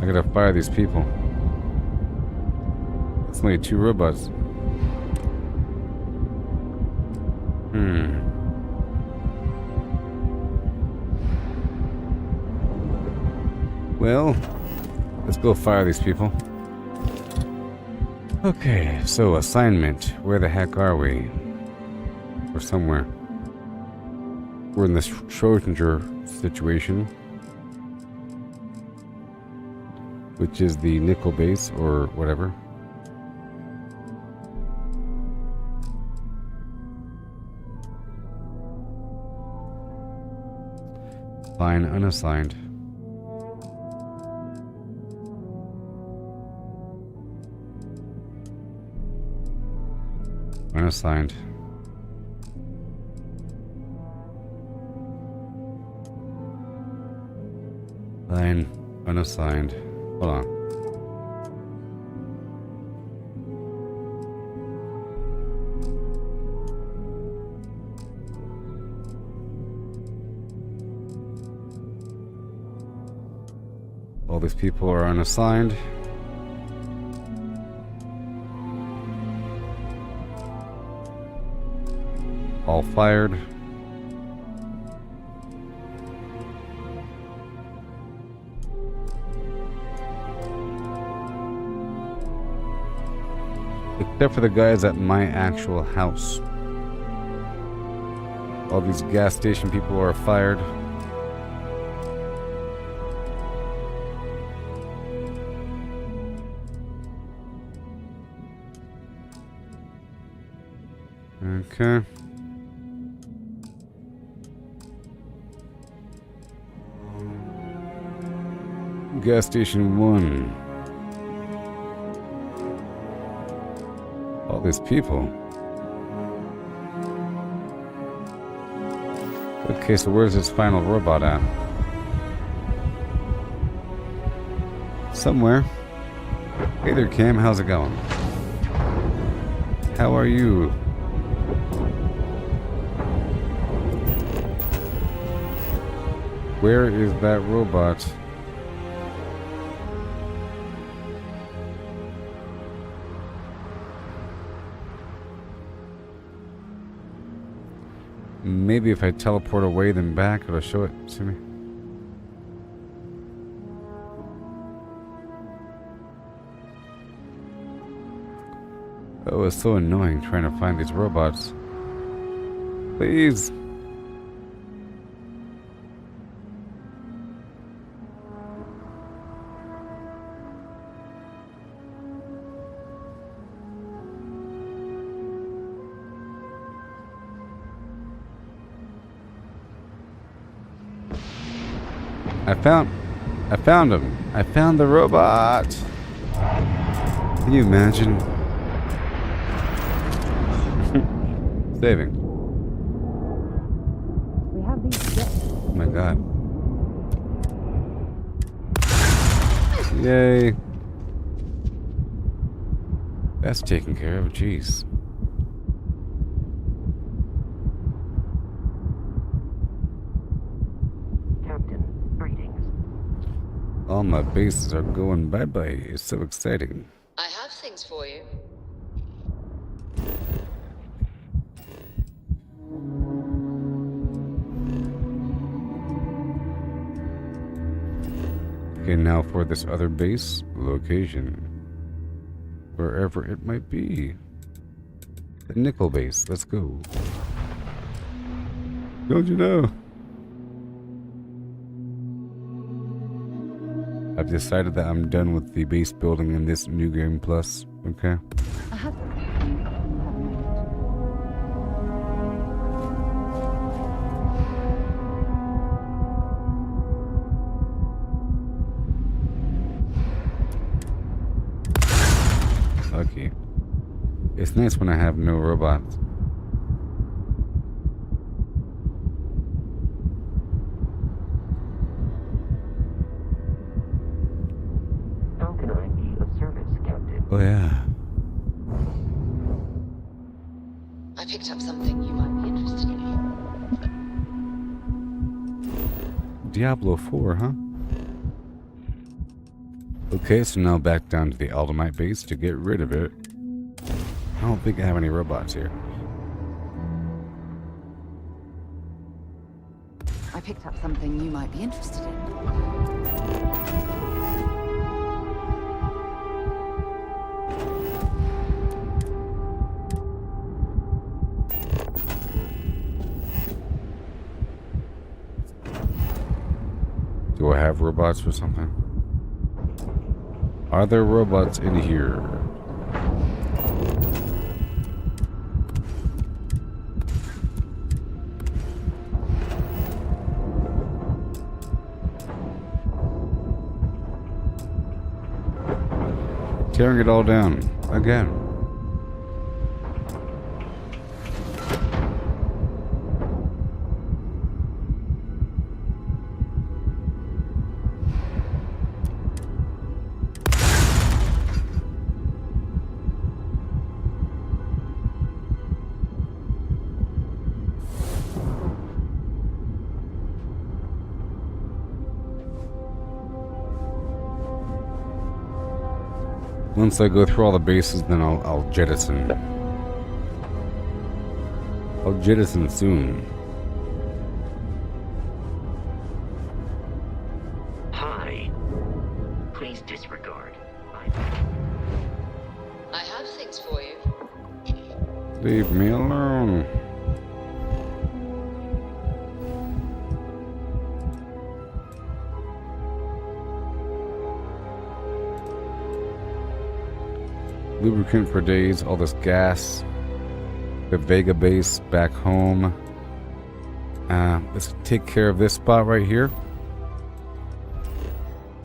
I gotta fire these people. It's only 2 robots. Well, let's go fire these people. Okay, so assignment. Where the heck are we? We're somewhere. We're in this Schrodinger situation, which is the nickel base or whatever. Line unassigned. Unassigned. Line unassigned. Hold on. All these people are unassigned. All fired. Except for the guys at my actual house. All these gas station people are fired. Okay. Gas station 1. All these people. Okay, so where's this final robot at? Somewhere. Hey there, Cam. How's it going? How are you? Where is that robot? Maybe if I teleport away then back, it'll show it to me. Oh, it's so annoying trying to find these robots. Please. I found him. I found the robot. Can you imagine? Saving. We have these jets. Oh my god. Yay. That's taken care of. Jeez. All my bases are going bye-bye. It's so exciting. I have things for you. Okay, now for this other base location. Wherever it might be. The nickel base. Let's go. Don't you know? I've decided that I'm done with the base building in this new game plus. Okay. I have Lucky. It's nice when I have no robots. Oh yeah. I picked up something you might be interested in. Diablo 4, huh? Okay, so now back down to the Aldamite base to get rid of it. I don't think I have any robots here. I picked up something you might be interested in. Do I have robots or something? Are there robots in here? Tearing it all down again. Once I go through all the bases, then I'll jettison. I'll jettison soon. Hi. Please disregard. I have things for you. Leave me alone. Lubricant for days, all this gas. The Vega base back home. Let's take care of this spot right here.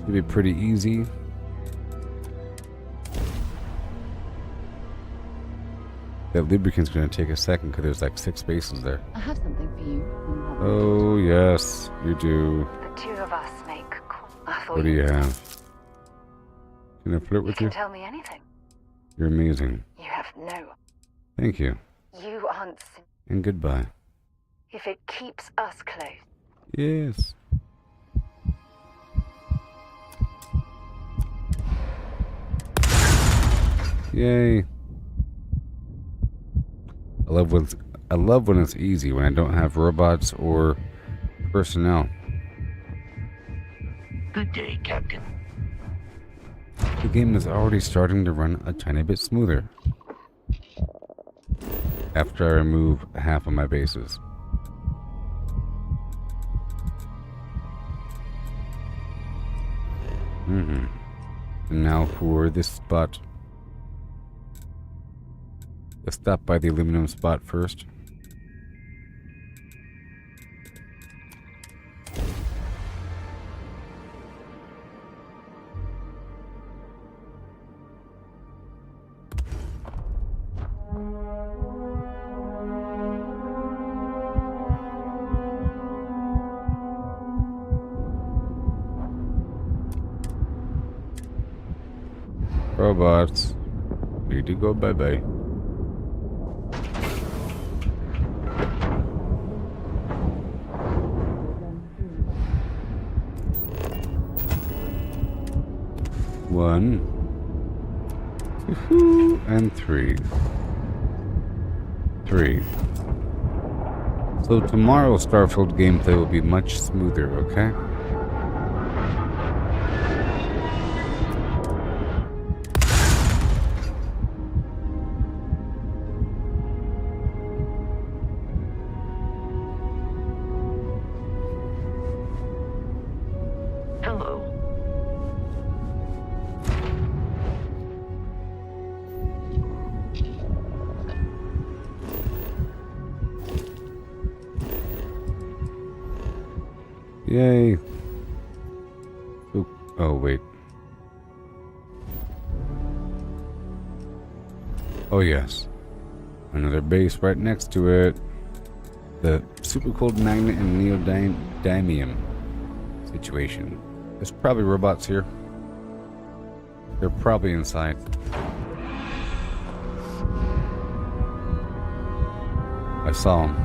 It'll be pretty easy. That lubricant's gonna take a second because there's like 6 bases there. I have something for you when you have a Oh yes, you do. The two of us make. I thought What do you have? Can I flirt you with can you? tell me anything. You're amazing. You have no. Thank you. You answer And goodbye. if it keeps us close. Yes. Yay. I love when it's easy, when I don't have robots or personnel. Good day, Captain. The game is already starting to run a tiny bit smoother after I remove half of my bases. And now for this spot. Let's stop by the aluminum spot first. Robots, need to go bye-bye. One, two, and three. So tomorrow's Starfield gameplay will be much smoother, okay? Hello. Yay. Oh, wait. Oh, yes. Another base right next to it. The super cold magnet and neodymium situation. There's probably robots here. They're probably inside. I saw them.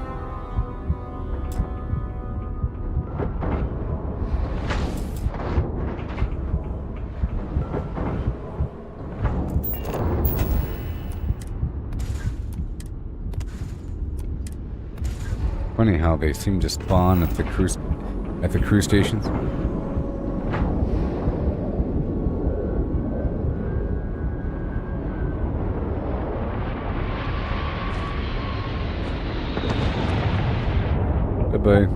Funny how they seem to spawn at the crew stations. Bye-bye.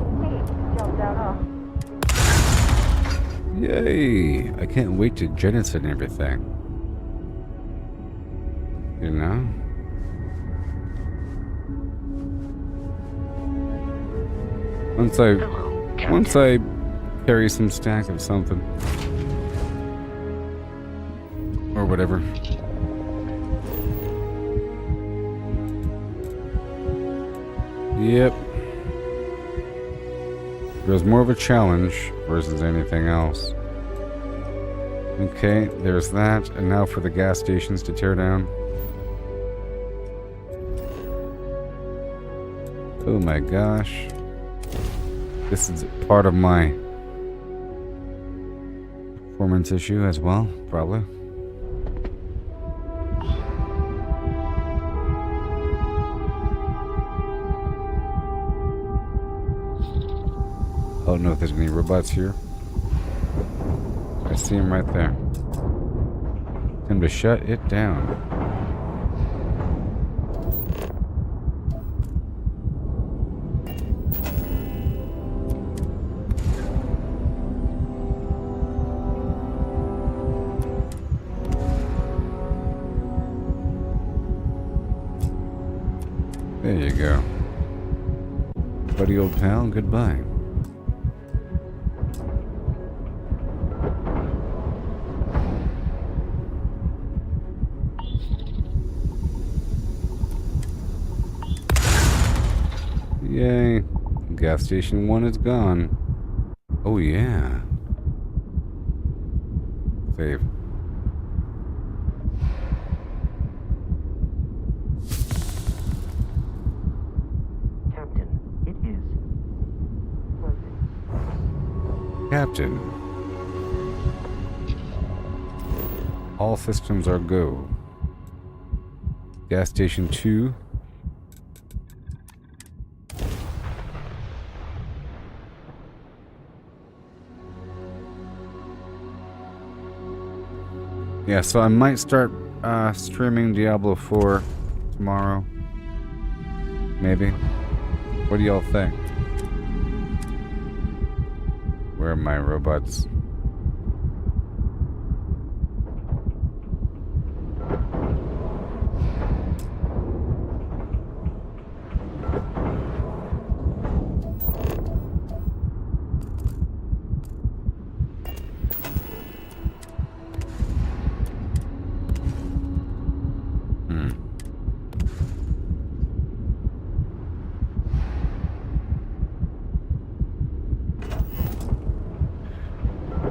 Yay! I can't wait to jettison everything. You know? Once I carry some stack of something. Or whatever. Yep. There's more of a challenge versus anything else. Okay, there's that. And now for the gas stations to tear down. Oh my gosh. This is part of my performance issue as well, probably. I don't know if there's any robots here. I see him right there. Time to shut it down. There you go. Buddy old pal, goodbye. Yay. Gas station 1 is gone. Oh yeah. Save. Captain. All systems are go. Gas station 2. Yeah, so I might start streaming Diablo 4 tomorrow. Maybe. What do y'all think? Where are my robots?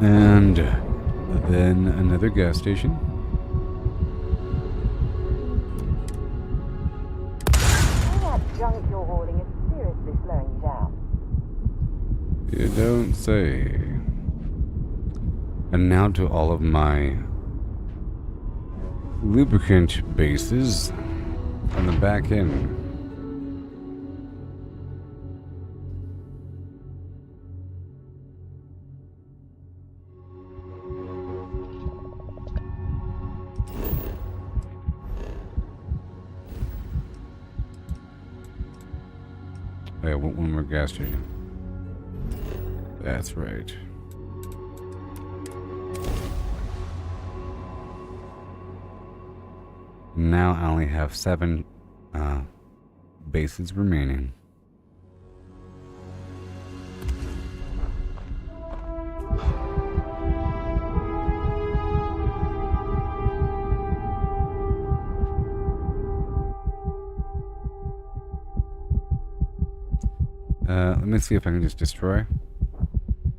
And then another gas station. All that junk you're hauling is seriously slowing you down. You don't say. And now to all of my lubricant bases on the back end. Oh, yeah, one more gas station. That's right. Now I only have 7 bases remaining. Let me see if I can just destroy.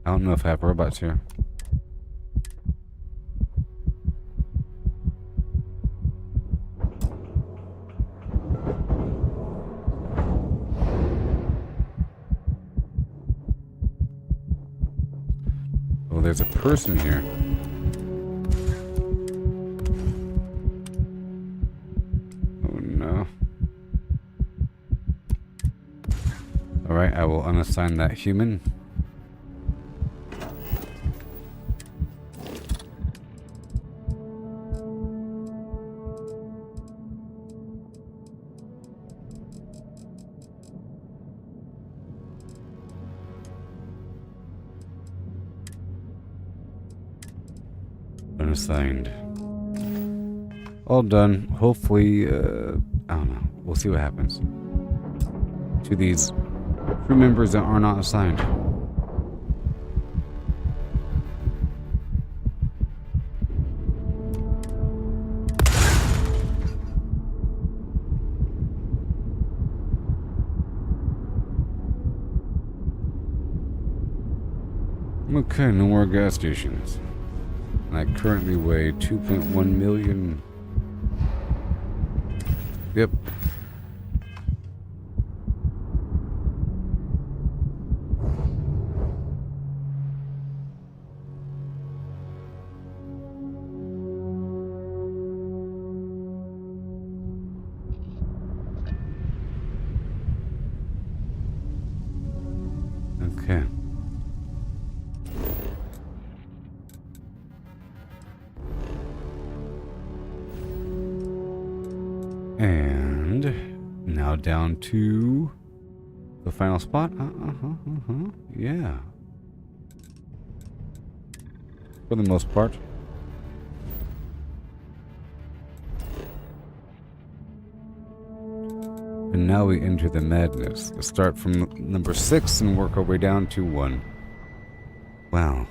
I don't know if I have robots here. Oh, there's a person here. Oh no. Alright, I will unassign that human. Unassigned. All done. Hopefully, I don't know. We'll see what happens to these crew members that are not assigned. Okay, no more gas stations. I currently weigh 2.1 million. Yep. Okay. now down to the final spot. Yeah. For the most part. And now we enter the madness. Let's start from number 6 and work our way down to 1. Wow.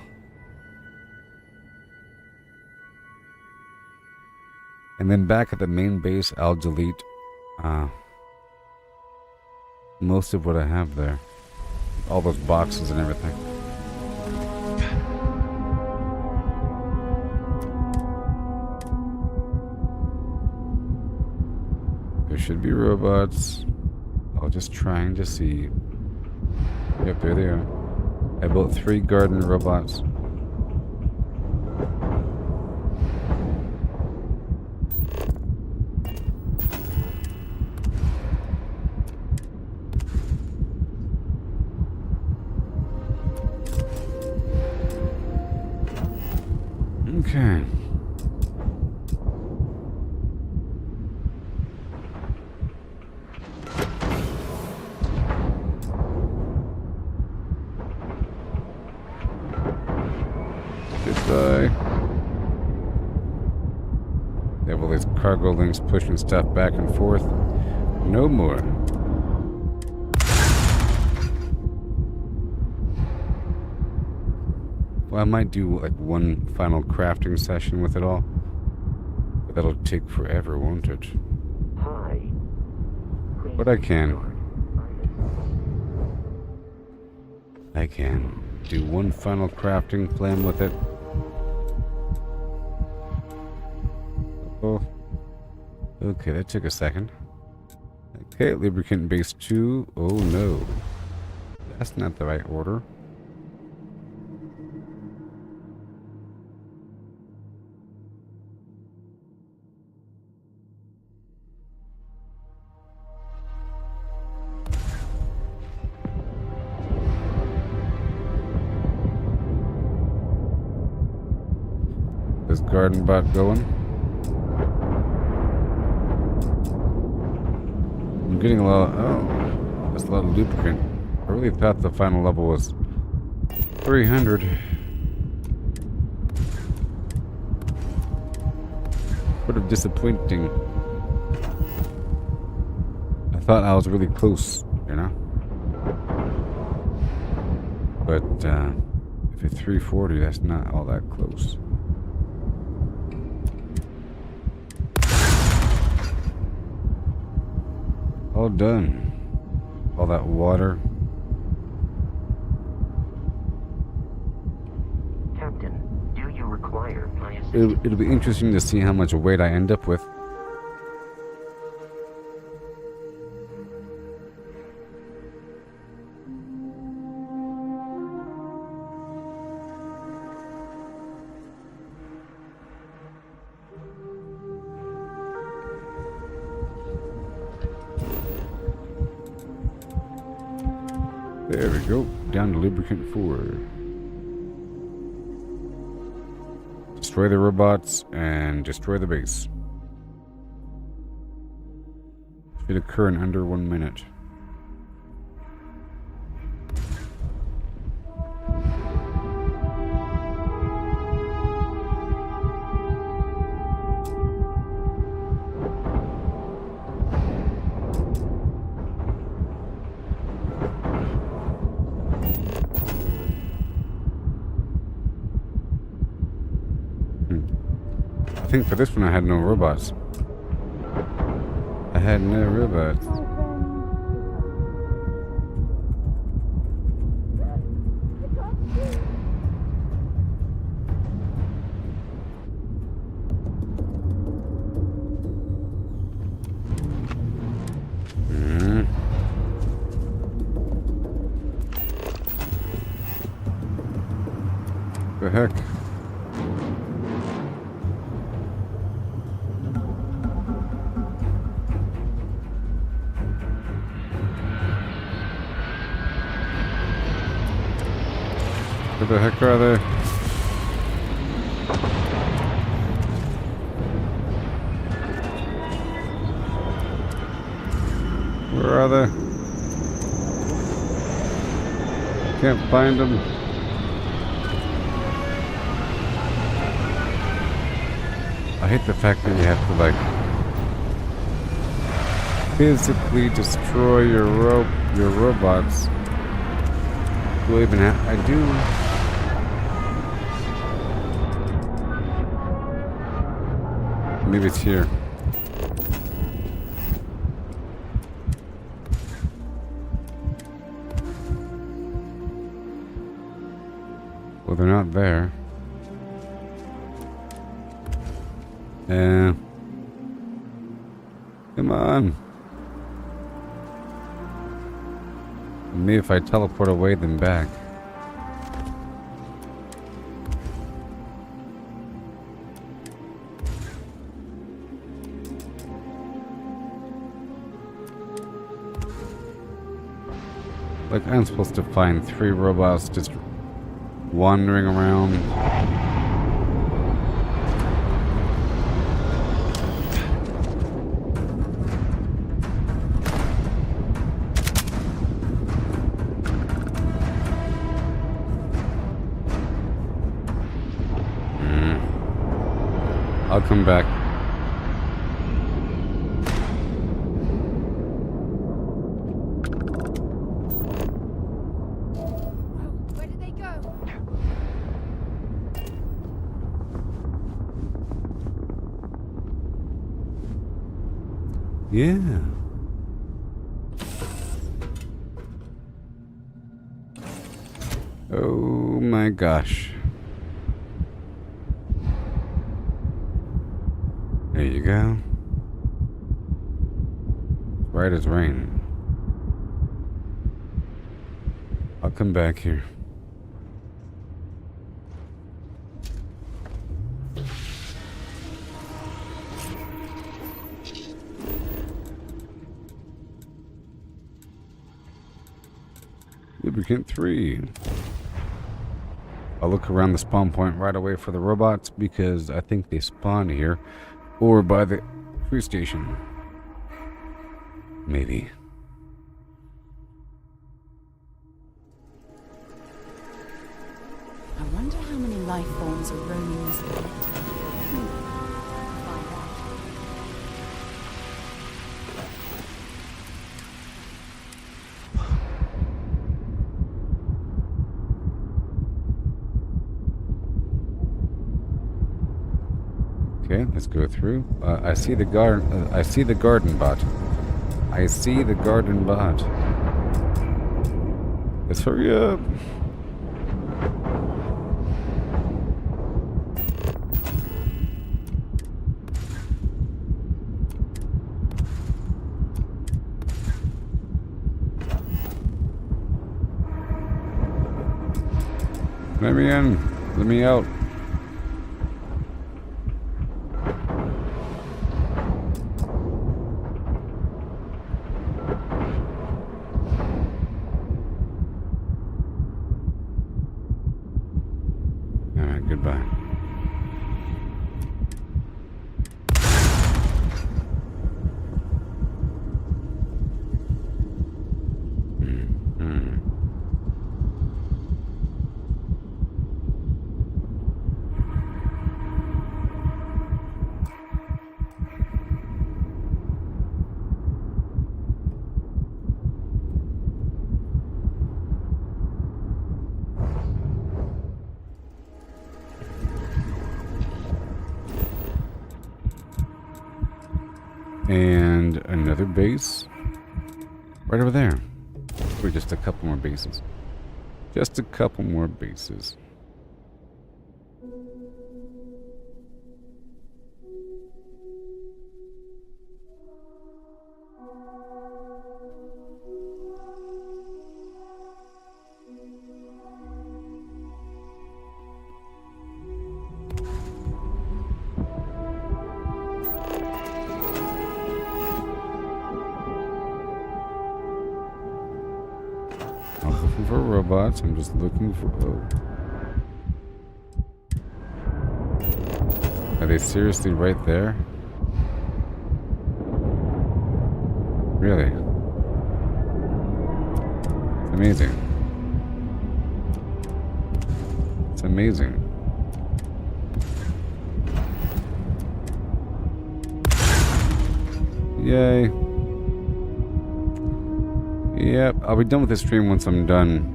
And then back at the main base, I'll delete most of what I have there. All those boxes and everything. There should be robots. I'll just trying to see. Yep, there they are. I built 3 garden robots. Okay. Goodbye. They have all these cargo links pushing stuff back and forth. No more. Well, I might do like one final crafting session with it all. But that'll take forever, won't it? Hi. But I can. I can do one final crafting plan with it. Oh. Okay, that took a second. Okay, lubricant base 2. Oh no. That's not the right order. Is garden bot going? I'm getting a lot of, oh, that's a lot of lubricant. I really thought the final level was 300. Sort of disappointing. I thought I was really close, you know? But, if it's 340, that's not all that close. All done. All that water. Captain, do you require my assistance? It'll be interesting to see how much weight I end up with. There we go. Down to lubricant 4. Destroy the robots and destroy the base. Should occur in under 1 minute. I think for this one I had no robots. I had no robots. The heck? Where the heck are they? Where are they? Can't find them. I hate the fact that you have to like physically destroy your robots. Do I even have? I do. Maybe it's here. Well, they're not there. Come on. Maybe if I teleport away, then back. Like, I'm supposed to find 3 robots just wandering around. I'll come back. Where did they go? Yeah. Oh my gosh. There you go. Right as rain. I'll come back here. Lubricant 3. I'll look around the spawn point right away for the robots because I think they spawn here or by the free station. Maybe. I wonder how many life forms are roaming this planet. Okay, let's go through. I see the garden. I see the garden bot. I see the garden bot. Let's hurry up. Let me in. Let me out. Alright, goodbye. And another base right over there. Or just a couple more bases. Just a couple more bases. I'm looking for robots. I'm just looking for... Oh. Are they seriously right there? Really? amazing. It's amazing. Yay. Yep, I'll be done with this stream once I'm done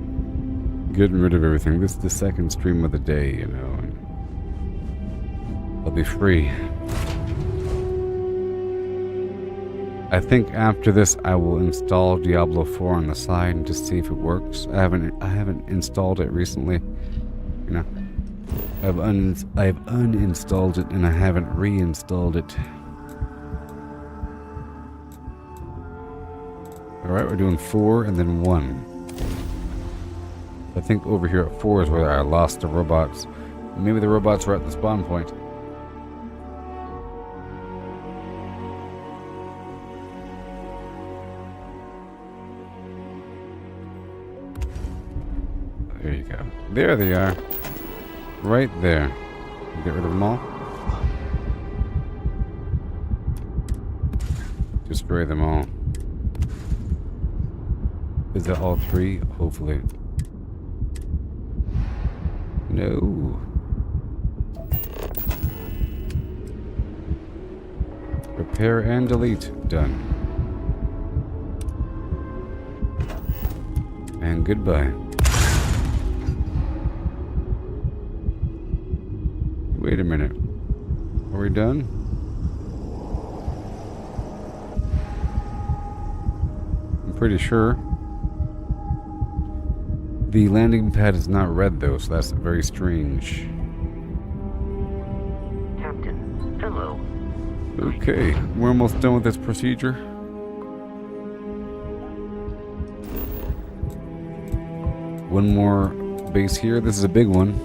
getting rid of everything. This is the second stream of the day, you know. And I'll be free. I think after this I will install Diablo 4 on the side and just see if it works. I haven't installed it recently. You know. I've uninstalled it and I haven't reinstalled it. Alright, we're doing 4 and then 1. I think over here at 4 is where I lost the robots. Maybe the robots were at the spawn point. There you go. There they are. Right there. Get rid of them all. Destroy them all. Is that all 3? Hopefully. No. Repair and delete. Done. And goodbye. Wait a minute. Are we done? I'm pretty sure. The landing pad is not red though, so that's very strange. Captain, hello. Okay, we're almost done with this procedure. One more base here. This is a big one.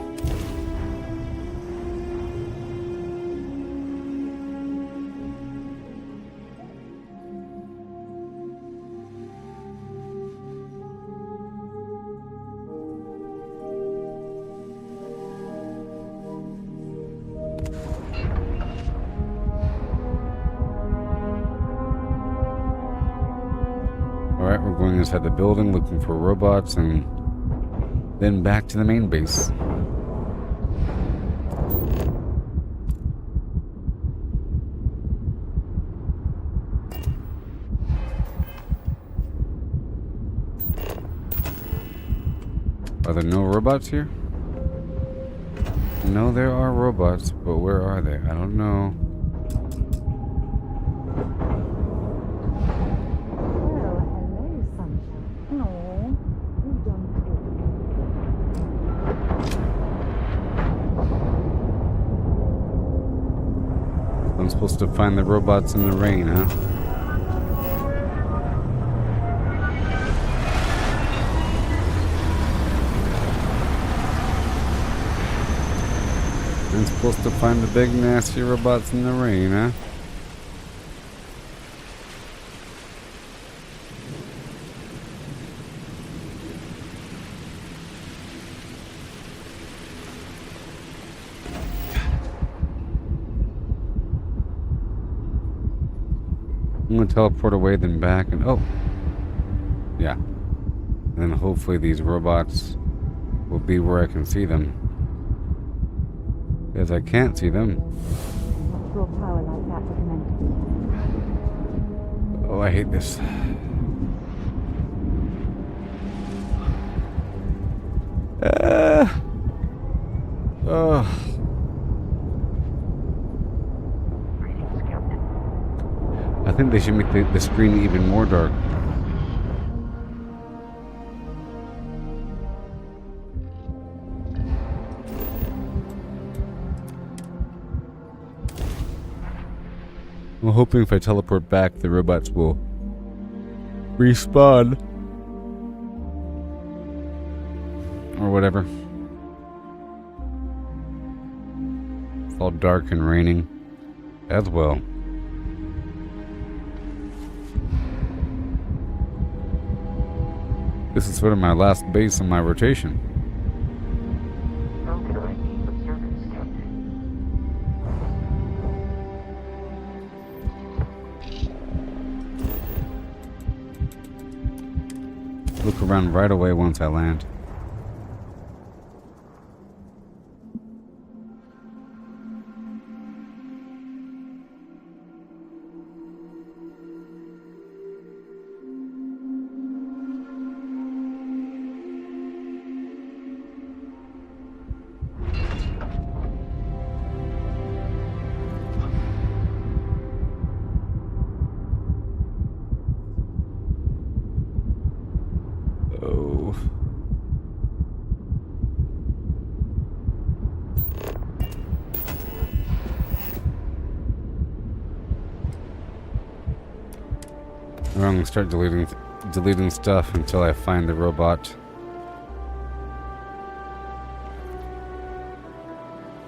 Alright, we're going inside the building looking for robots and then back to the main base. Are there no robots here? No, there are robots, but where are they? I don't know. I'm supposed to find the robots in the rain, huh? I'm supposed to find the big nasty robots in the rain, huh? I'm gonna teleport away, then back, and oh, yeah. And then hopefully these robots will be where I can see them. Because I can't see them. Oh, I hate this. Oh. I think they should make the screen even more dark. I'm hoping if I teleport back, the robots will respawn. Or whatever. It's all dark and raining as well. This is sort of my last base on my rotation. How can I be of service, Captain? look around right away once I land. Oh. I'm gonna start deleting stuff until I find the robot.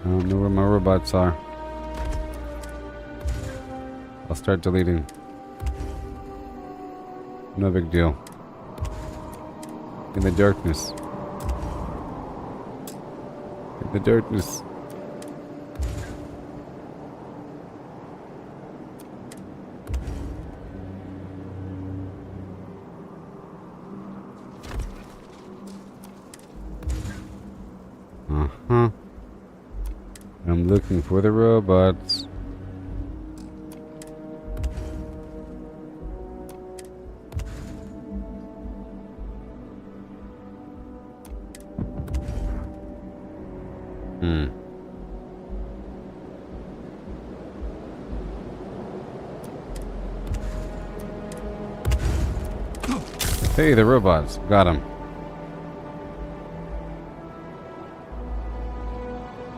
I don't know where my robots are. I'll start deleting. No big deal. In the darkness. In the darkness. Uh-huh. I'm looking for the robots. Hey, the robots. Got them.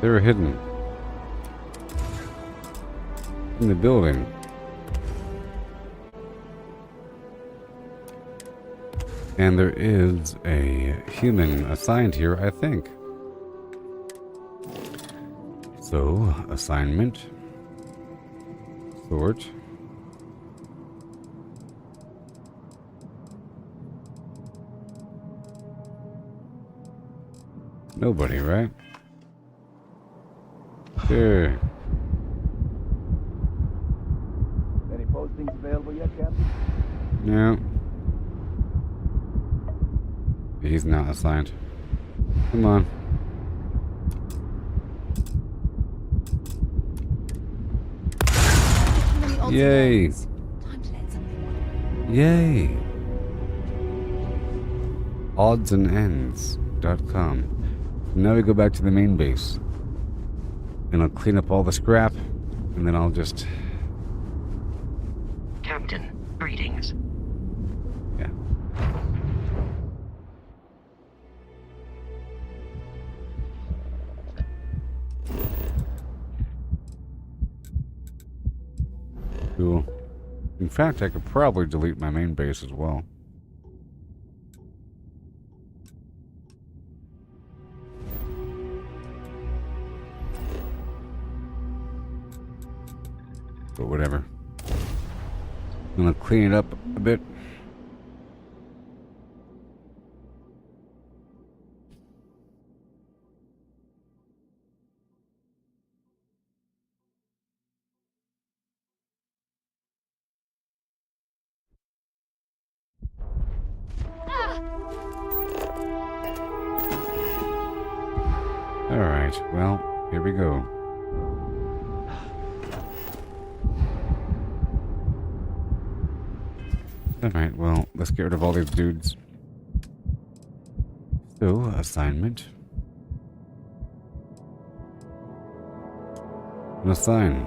They were hidden in the building. And there is a human assigned here, I think. So, assignment. Sort. Nobody, right? Sure. Any postings available yet, Captain? No. He's not assigned. Come on. Yay. Time to let something rip. Yay. oddsandends.com. Now we go back to the main base. And I'll clean up all the scrap. And then I'll just... Captain, greetings. Yeah. Cool. In fact, I could probably delete my main base as well. But whatever. I'm gonna clean it up a bit. Alright, well, here we go. Alright, well, let's get rid of all these dudes. So, assignment. An assign.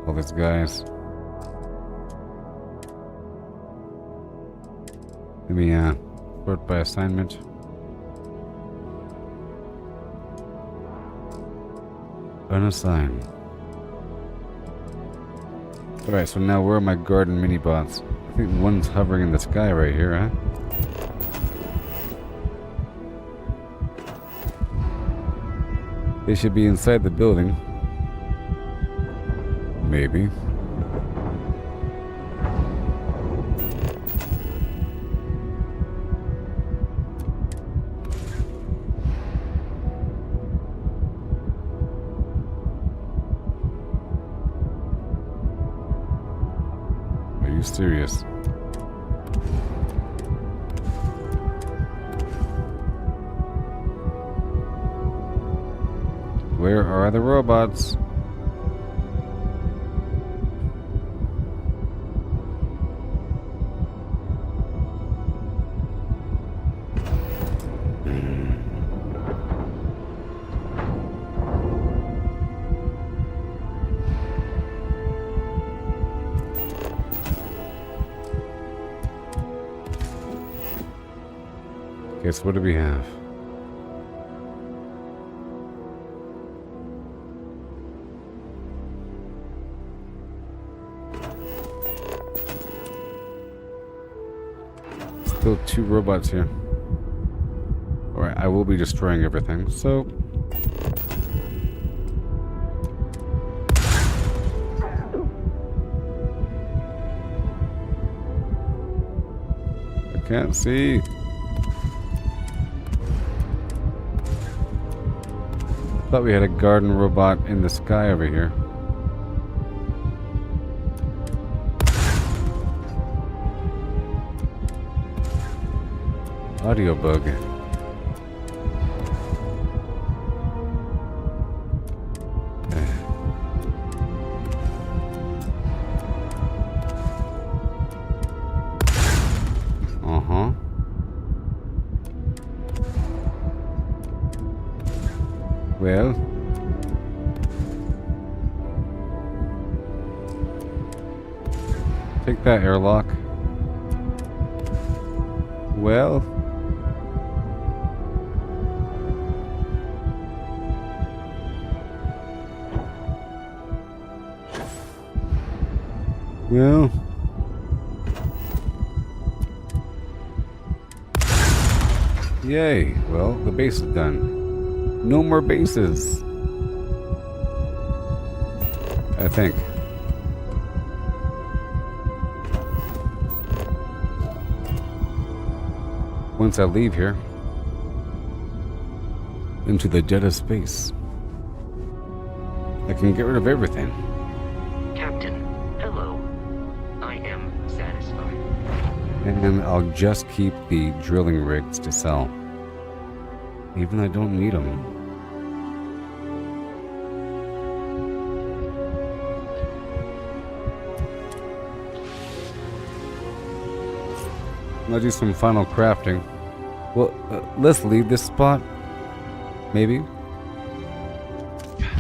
All these guys. Let me, sort by assignment. Unassign. Alright, so now where are my garden mini-bots? I think one's hovering in the sky right here, huh? They should be inside the building. Maybe. you serious? Where are the robots? Guess what do we have? Still 2 robots here. Alright, I will be destroying everything, so... I can't see. Thought we had a garden robot in the sky over here. Audio bug. Uh-huh. Well. Take that, airlock. Well. Well. Yay. Well, the base is done. No more bases. I think. Once I leave here into the dead of space, I can get rid of everything. Captain, hello. I am satisfied. And I'll just keep the drilling rigs to sell. Even though I don't need them. I'll do some final crafting. Well, let's leave this spot. Maybe.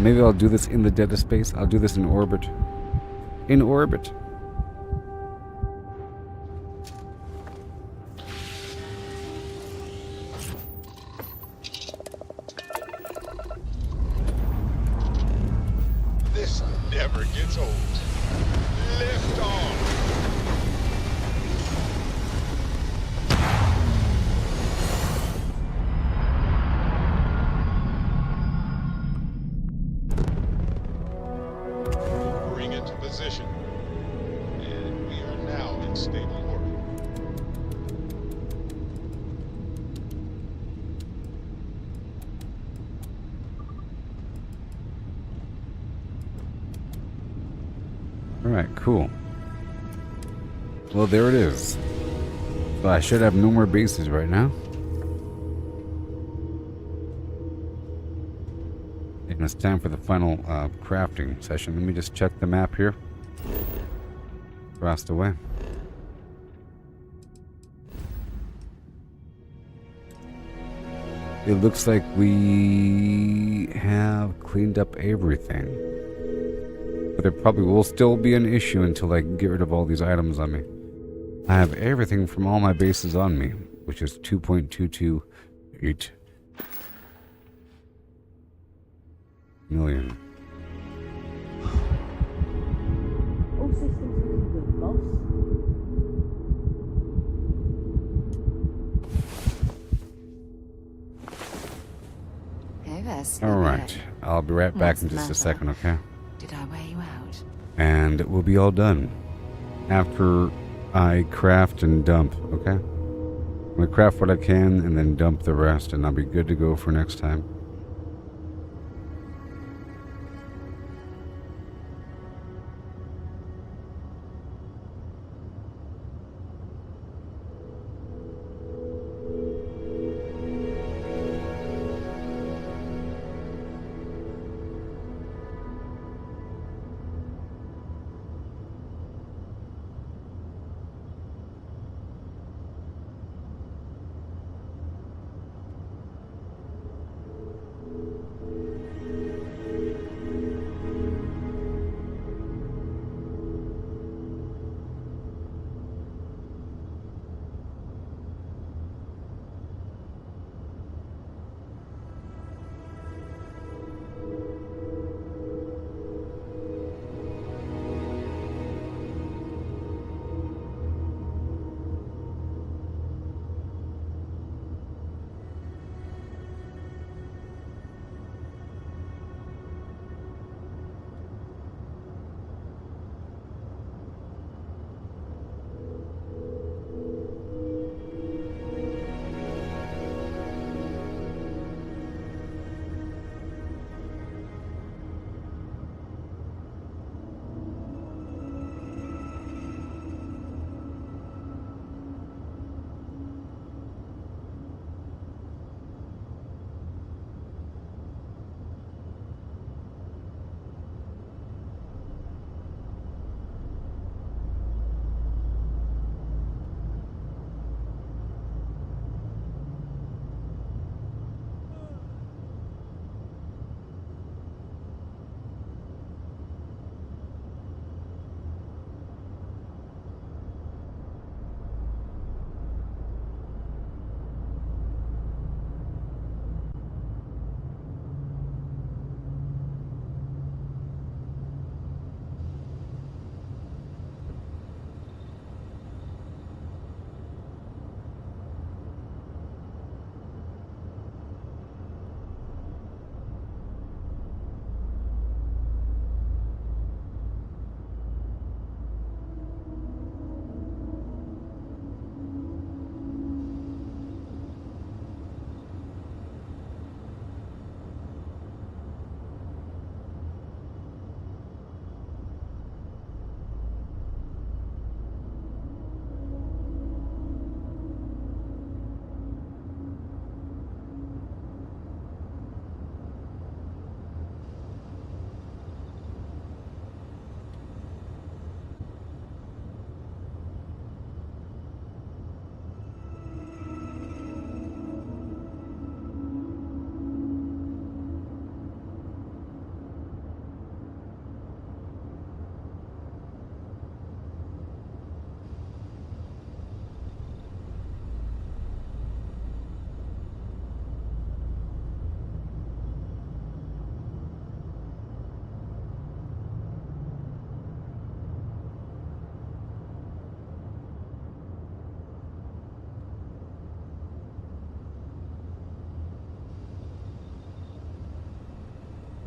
Maybe I'll do this in the dead of space. I'll do this in orbit. In orbit. This never gets old. Lift off. Bring it to position. And we are now in stable orbit. Alright, cool. Well, there it is. So I should have no more bases right now. And it's time for the final crafting session. Let me just check the map here. Crossed away. It looks like we have cleaned up everything. But there probably will still be an issue until I can get rid of all these items on me. I have everything from all my bases on me, which is 2.228 million. All systems looking good, boss. Hey there, Alright, I'll be right back What's in the just a matter? second, okay? Did I wear you out? And we'll be all done after I craft and dump, okay? I'm gonna craft what I can and then dump the rest, and I'll be good to go for next time.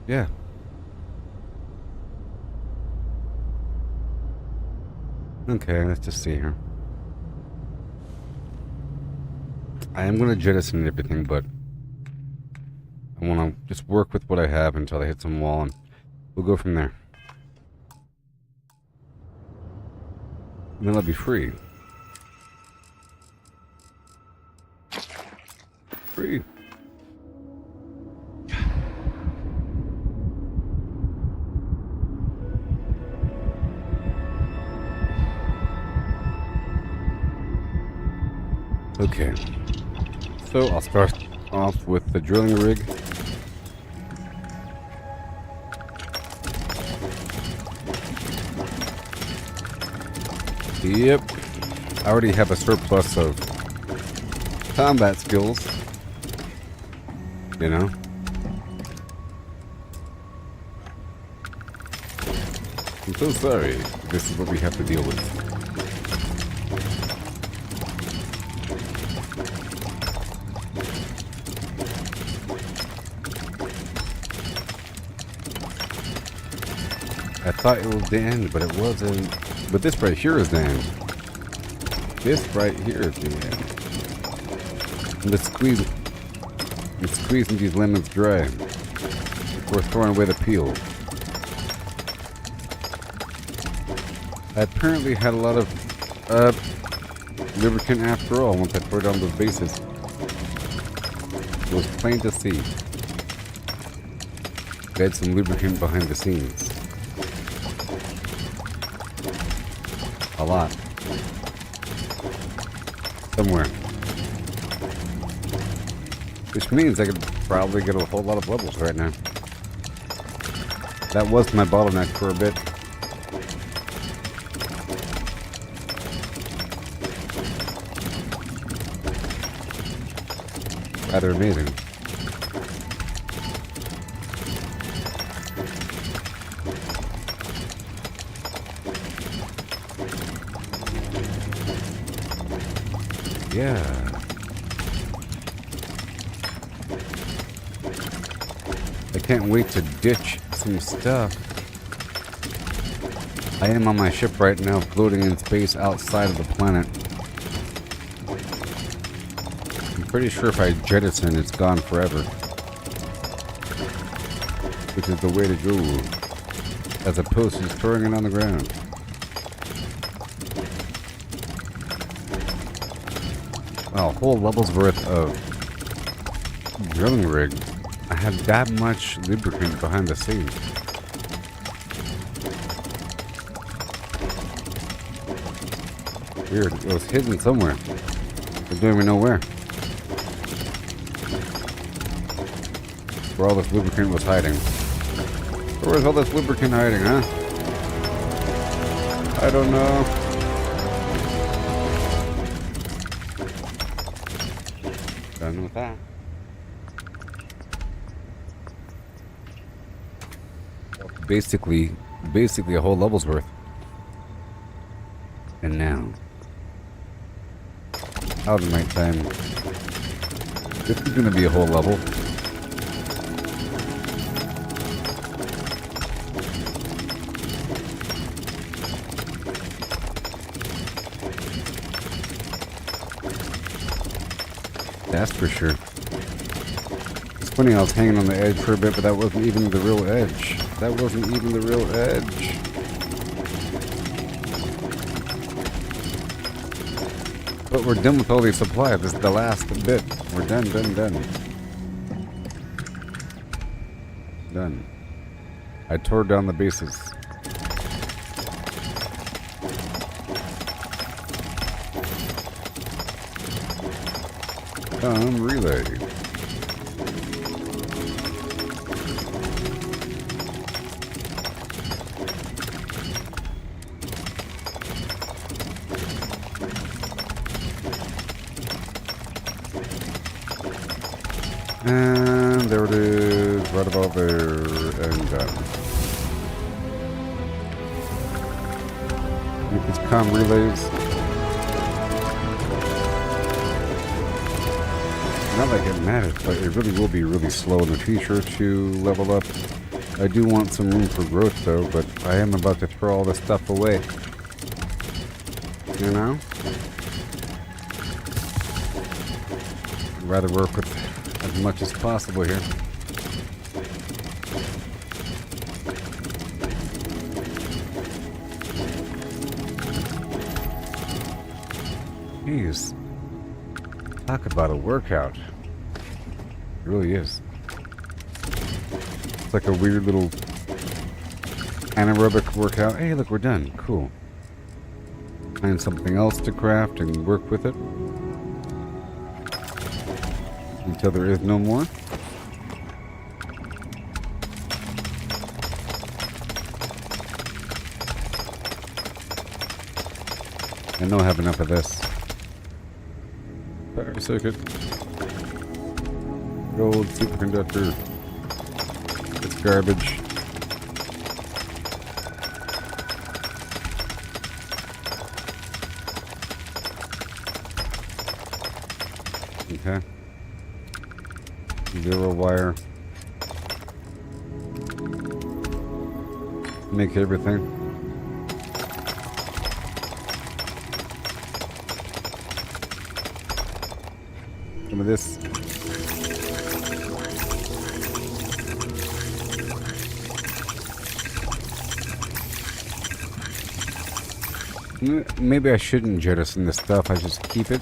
Yeah. Okay, let's just see here. I am going to jettison everything, but I want to just work with what I have until I hit some wall, and we'll go from there. And then I'll be free. Free. Okay. So I'll start off with the drilling rig. Yep. I already have a surplus of combat skills. You know? I'm so sorry. This is what we have to deal with. I thought it was the end, but it wasn't. But this right here is the end. This right here is the end. And I'm squeezing these lemons dry. We're throwing away the peel. I apparently had a lot of lubricant after all once I tore down those bases. It was plain to see. I had some lubricant behind the scenes. A lot. Somewhere. Which means I could probably get a whole lot of levels right now. That was my bottleneck for a bit. Rather amazing. Yeah. I can't wait to ditch some stuff. I am on my ship right now, floating in space outside of the planet. I'm pretty sure if I jettison, it's gone forever. Which is the way to go, as opposed to storing it on the ground. Wow, a whole level's worth of drilling rig. I have that much lubricant behind the scenes. Weird, it was hidden somewhere. I don't even know where. Where all this lubricant was hiding. Where was all this lubricant hiding, huh? I don't know. Done with that. Basically a whole level's worth. And now, out of my time, this is gonna be a whole level. That's for sure. It's funny, I was hanging on the edge for a bit, but that wasn't even the real edge. That wasn't even the real edge. But we're done with all these supplies. This is the last bit. We're done. Done. I tore down the bases. Relay. And there it is, right about there, and done. These comm relays. Not like it matters, but it really will be really slow in the future to level up. I do want some room for growth though, but I am about to throw all this stuff away. You know? I'd rather work with as much as possible here. Jeez. Talk about a workout. It really is. It's like a weird little anaerobic workout. Hey, look, we're done. Cool. Find something else to craft and work with it. Until there is no more. I know I have enough of this. Power circuit. Gold superconductor. It's garbage. Okay. Zero wire. Make everything. Some of this. Maybe I shouldn't jettison this stuff. I just keep it.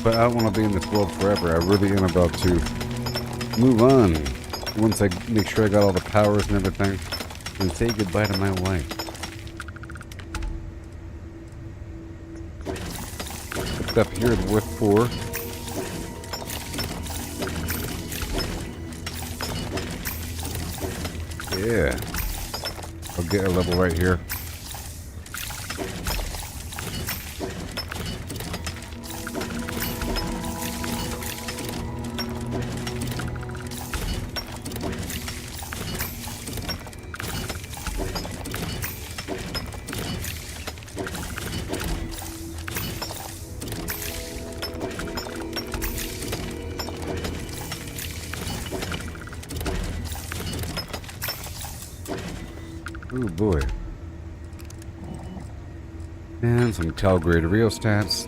But I don't want to be in this world forever. I really am about to move on once I make sure I got all the powers and everything, and say goodbye to my wife. This stuff here is worth 4. Yeah. I'll get a level right here. Oh boy. And some Talgrade rheostats.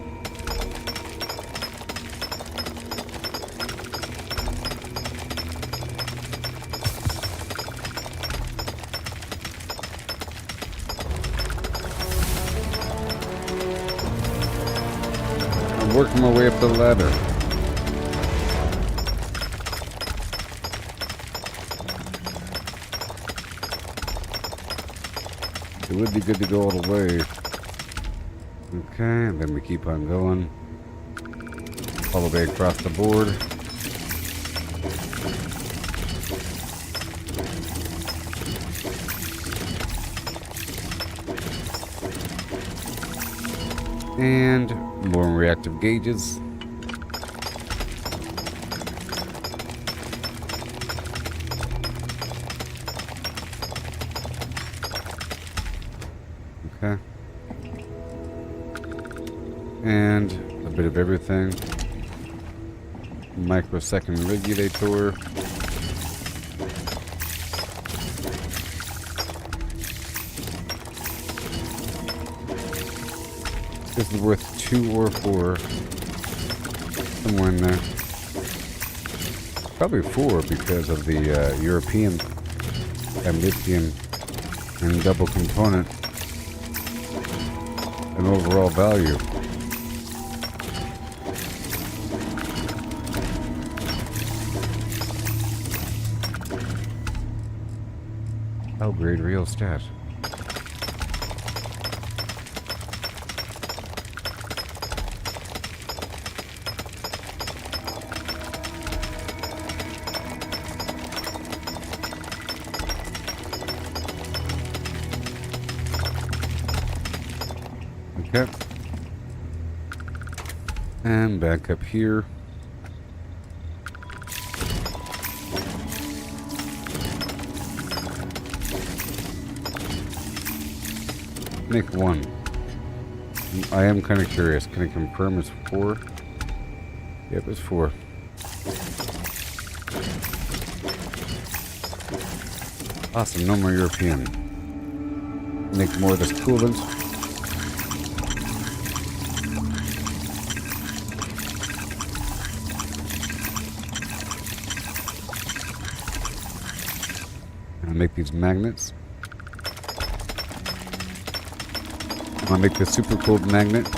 I'm working my way up the ladder. It would be good to go all the way. Okay, and then we keep on going. All the way across the board. And more reactive gauges. Okay. And a bit of everything. Microsecond regulator. This is worth 2 or 4. Somewhere in there. Probably 4 because of the European and lithium and double component and overall value. Upgrade rheostat. Okay. And back up here. Make 1. I am kind of curious. Can I confirm it's 4? Yep, it's 4. Awesome, no more European. Make more of this coolant. And I make these magnets. I'm gonna make this super cooled magnet.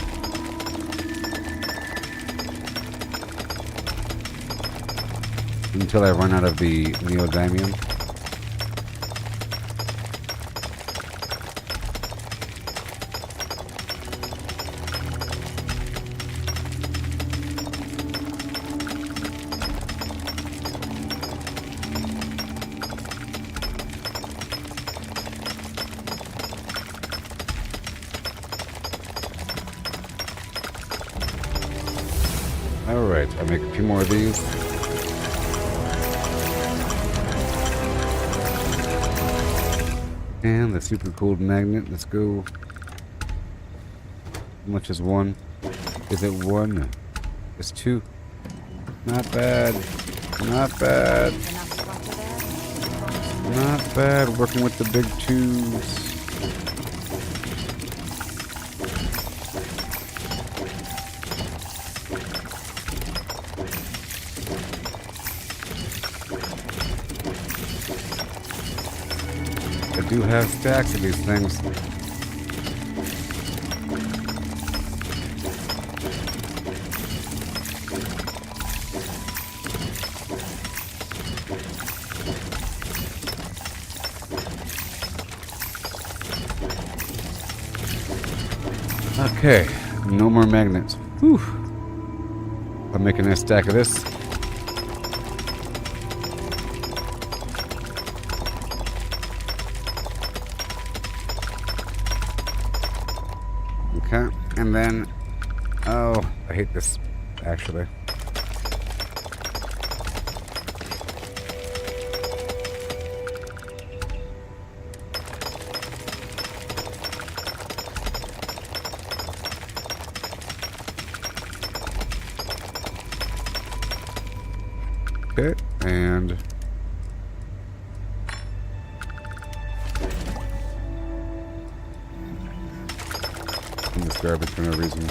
Until I run out of the neodymium. Alright, I'll make a few more of these. And the super cooled magnet, let's go. How much is one? Is it one? It's two. Not bad. Not bad. Not bad, working with the big twos. I do have stacks of these things. Okay, no more magnets. Whew. I'm making a stack of this. Okay, and then, oh, I hate this, actually. Okay, and in this garbage for no reason.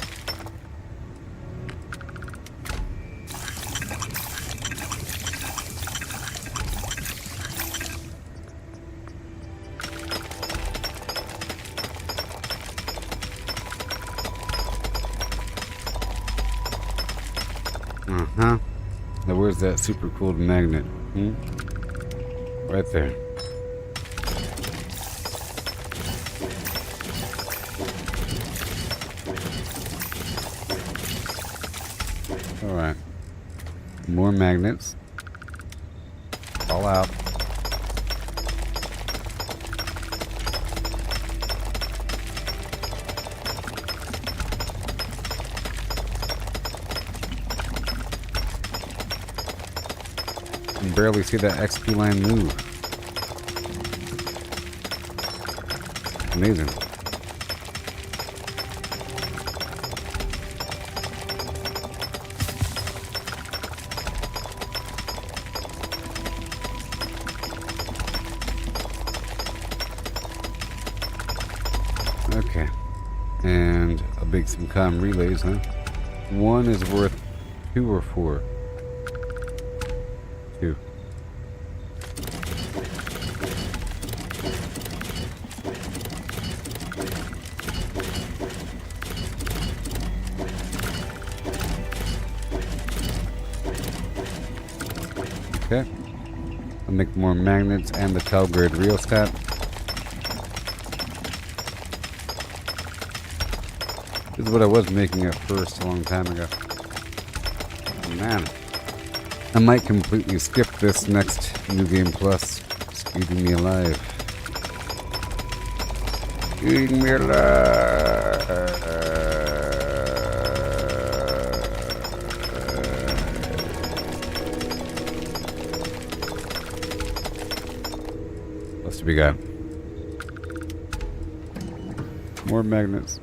Uh-huh. Now where's that super cooled magnet? Right there. Alright. More magnets. All out. You can barely see that XP line move. Amazing. Okay. And I'll make some comm relays, huh? One is worth 2 or 4. 2. Okay. I'll make more magnets and the Telgrade rheostat. This is what I was making at first a long time ago. Man. I might completely skip this next New Game Plus. It's eating me alive. Eating me alive. What's we got? More magnets.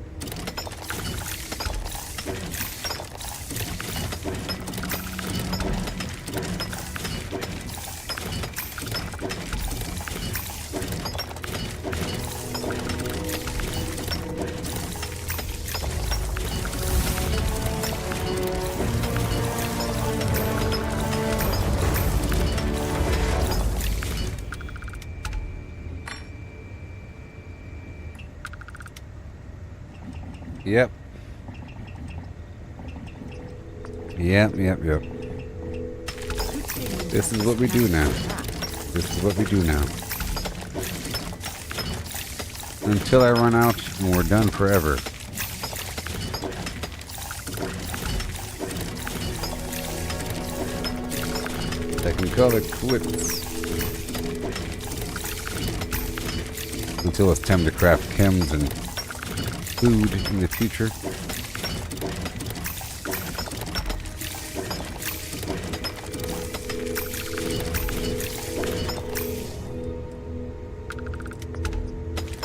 Yep. Yep. This is what we do now. This is what we do now. Until I run out and we're done forever. I can call it quits. Until it's time to craft chems and food in the future.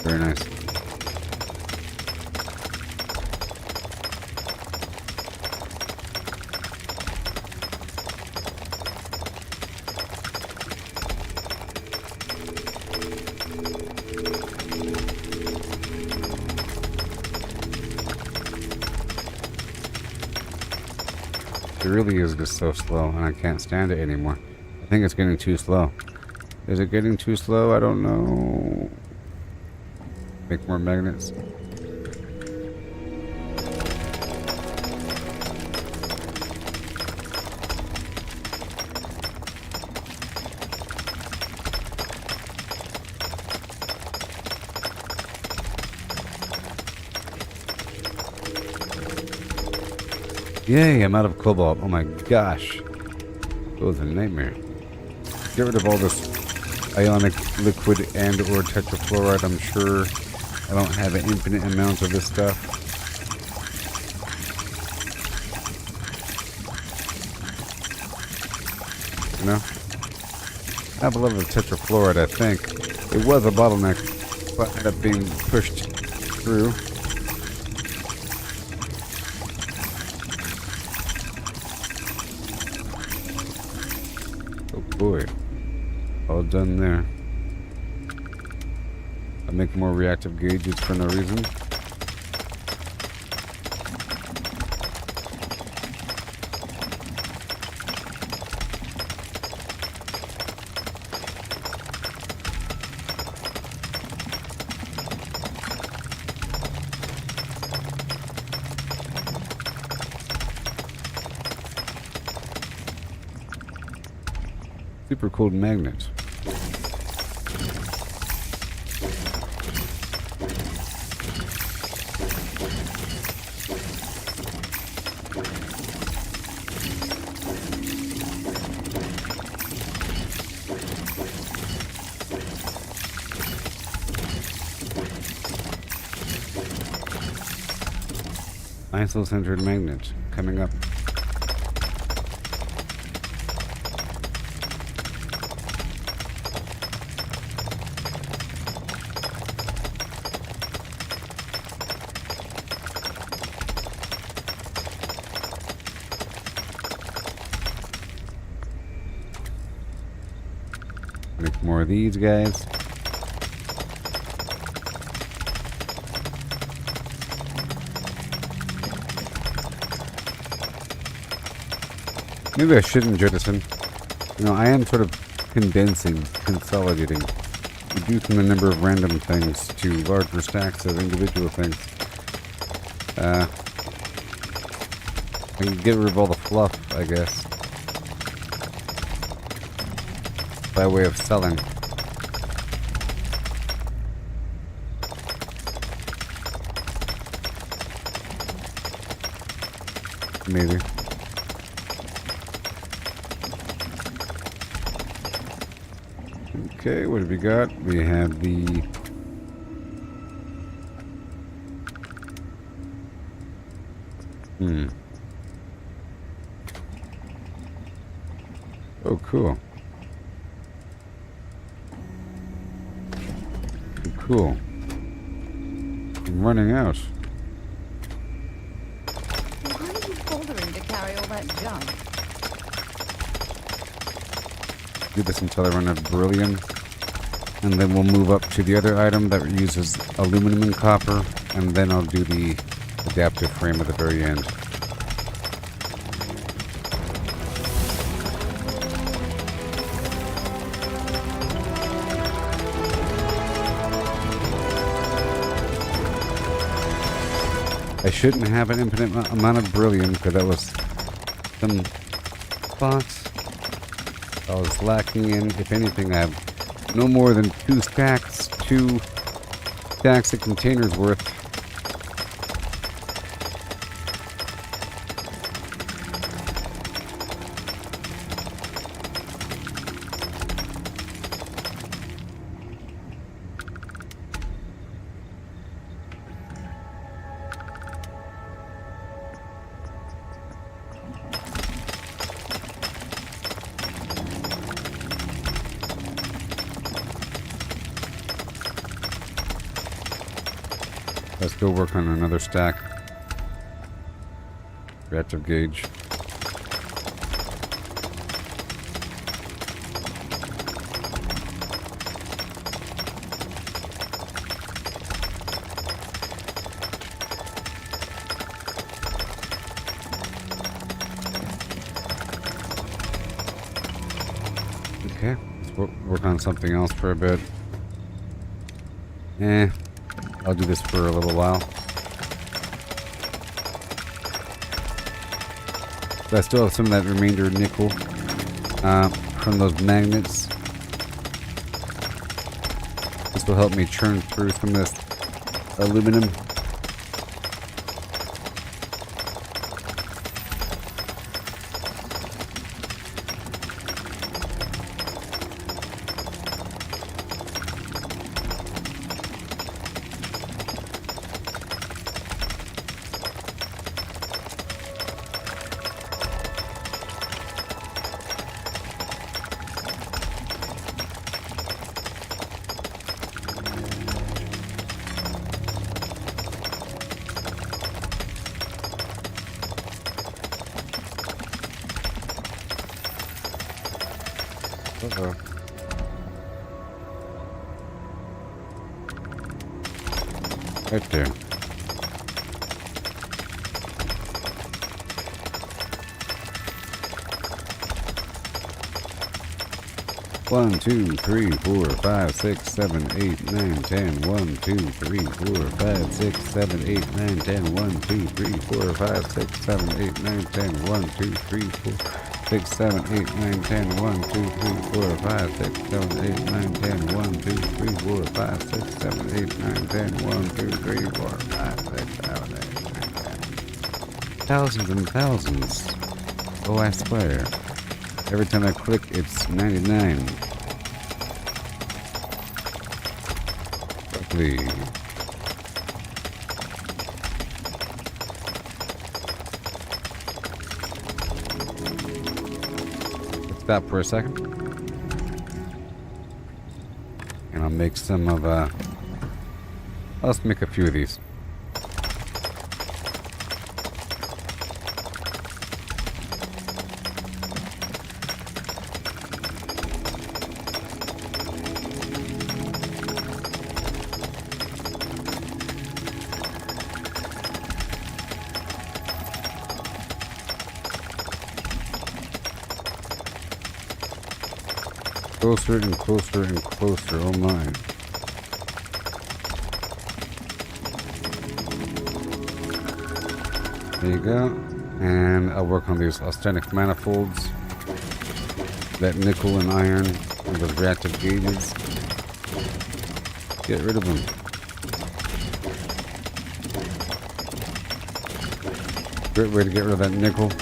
Very nice. It really is just so slow, and I can't stand it anymore. I think it's getting too slow. Is it getting too slow? I don't know. Make more magnets. Yay, I'm out of cobalt. Oh my gosh. It was a nightmare. Get rid of all this ionic liquid and or tetrafluoride. I'm sure I don't have an infinite amount of this stuff. You know? I have a level of tetrafluoride, I think. It was a bottleneck, but ended up being pushed through. Boy, all done there. I make more reactive gauges for no reason. Super cooled magnets. Iso-centered magnet coming up. Make more of these guys. Maybe I shouldn't jettison. You know, I am sort of condensing, consolidating, reducing the number of random things to larger stacks of individual things. I can get rid of all the fluff, I guess. By way of selling. Maybe. Okay, what have we got? We have the oh, cool. Cool. I'm running out. Why are you bothering to carry all that junk? Do this until I run out of beryllium. And then we'll move up to the other item that uses aluminum and copper. And then I'll do the adaptive frame at the very end. I shouldn't have an infinite amount of beryllium because that was some spots I was lacking in. If anything, I have no more than two stacks of containers worth. Let's go work on another stack. Reactive gauge. Okay, let's work on something else for a bit. I'll do this for a little while. But I still have some of that remainder nickel from those magnets. This will help me churn through some of this aluminum. Uh-oh. Right there. One, two, three, 4, 5, 6, 7, 8, 9, 10. 1, 2, 3, 4, 5, 6, 7, 8, 9, 10. 1, 2, 3, 4, 5, 6, 7, 8, 9, 10. 1, 2, 3, 4, 6, 7, 8, 9, 10. 1, 2, 3, 4, 5, 6, 7, 8, 9, 10. 1, 2, 3, 4, 5, 6, 7, 8, 9, 10. 1, 2, 3, 4, 5, 6, 7, 8, 9, 10. Thousands and thousands. Oh, I swear. Every time I click, it's 99. Roughly. Let's stop for a second. And I'll make some of, let's make a few of these. Closer and closer and closer, oh my. There you go. And I'll work on these austenitic manifolds. That nickel and iron and those reactive gauges. Get rid of them. Great way to get rid of that nickel.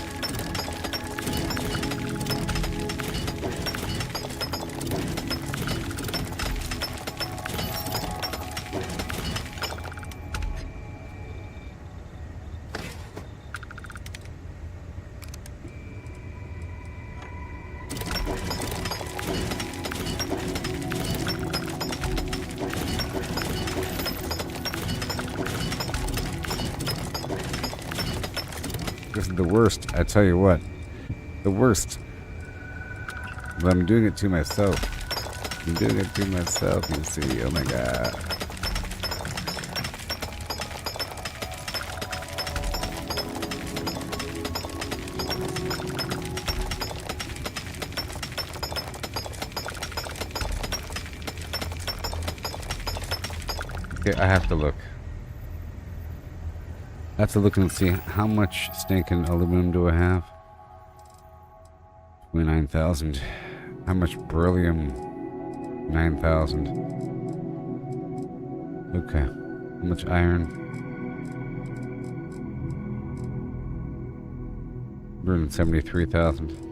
This is the worst, I tell you what. The worst. But I'm doing it to myself. I'm doing it to myself, you see. Oh my god. Okay, I have to look. I have to look and see how much stinking aluminum do I have. 29,000. How much beryllium? 9,000. Okay. How much iron? 173,000.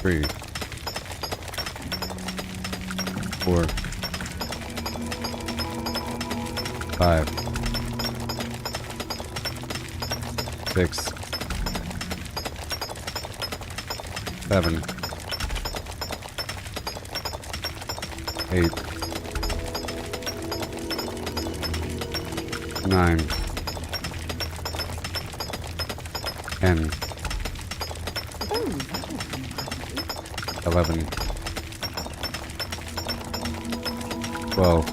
Three, 4, 5, 6, 7, 8, 9, 10, 11, 12,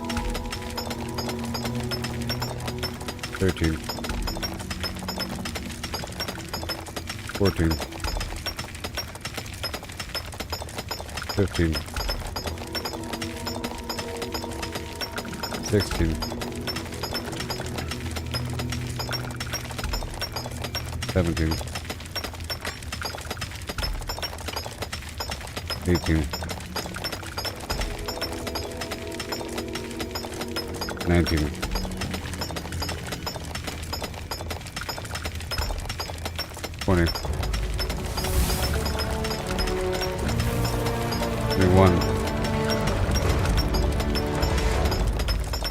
13, 14, 15, 16, 17, 18, 19, 20, 21,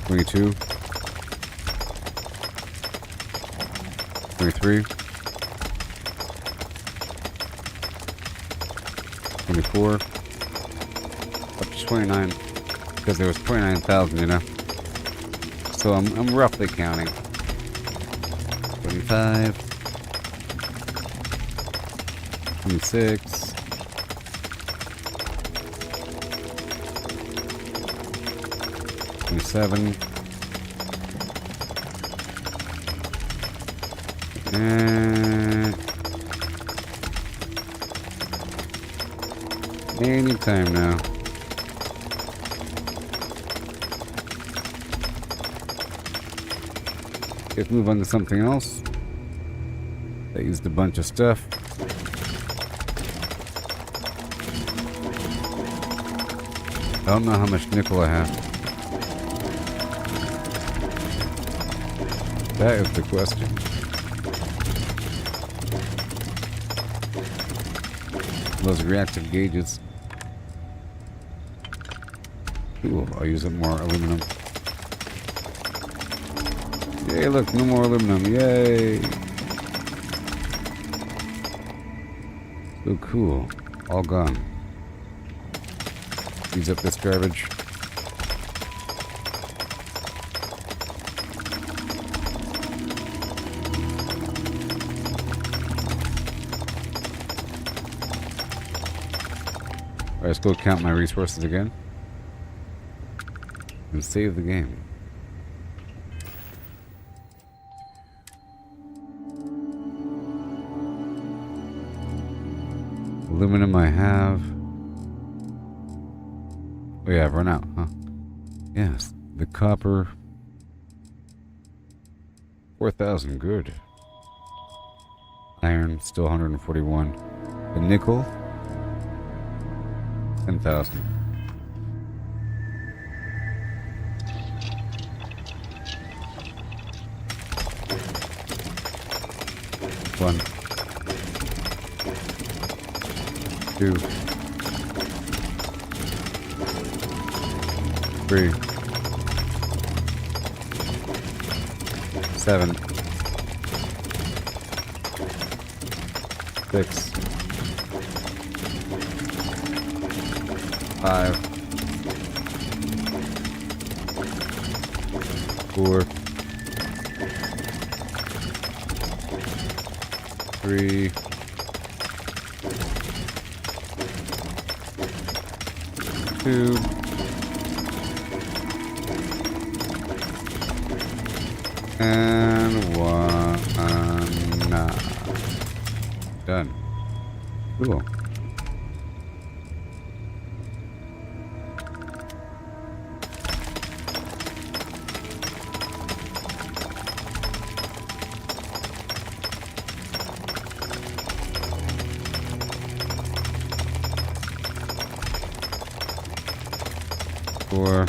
22, 23, 24, up to 29, because there was 29,000, you know. So I'm roughly counting. 25, 26, 27, and anytime now. Let's move on to something else. I used a bunch of stuff. I don't know how much nickel I have. That is the question. Those reactive gauges. Ooh, I'll use up more aluminum. Yay, look, no more aluminum. Yay! So cool. All gone. Use up this garbage. Alright, let's go count my resources again. And save the game. Aluminum I have. Oh yeah, I've run out, huh? Yes, the copper. 4,000, good. Iron, still 141. The nickel, 10,000. One. 2, 3, 7, 6, 5, 4, 3, Two. And one. Done. Cool. Four.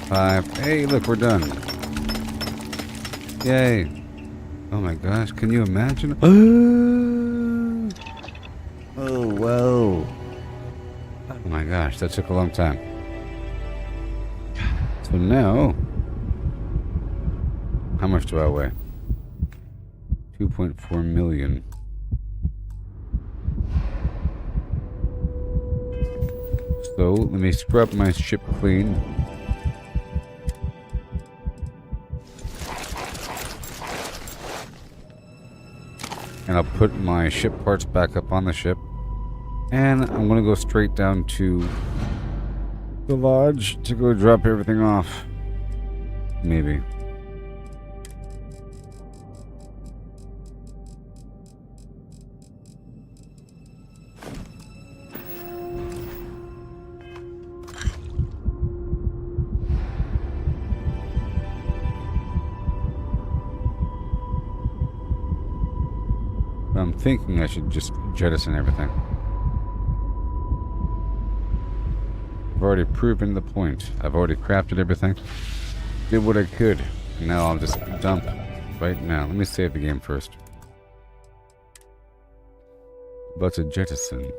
5. Hey, look, we're done. Yay. Oh my gosh, can you imagine? Oh, whoa. Oh my gosh, that took a long time. So now, how much do I weigh? 2.4 million. So, let me scrub my ship clean. And I'll put my ship parts back up on the ship. And I'm going to go straight down to the lodge to go drop everything off. Maybe. I'm thinking I should just jettison everything. I've already proven the point. I've already crafted everything. Did what I could. Now I'll just dump right now. Let me save the game first. About to jettison.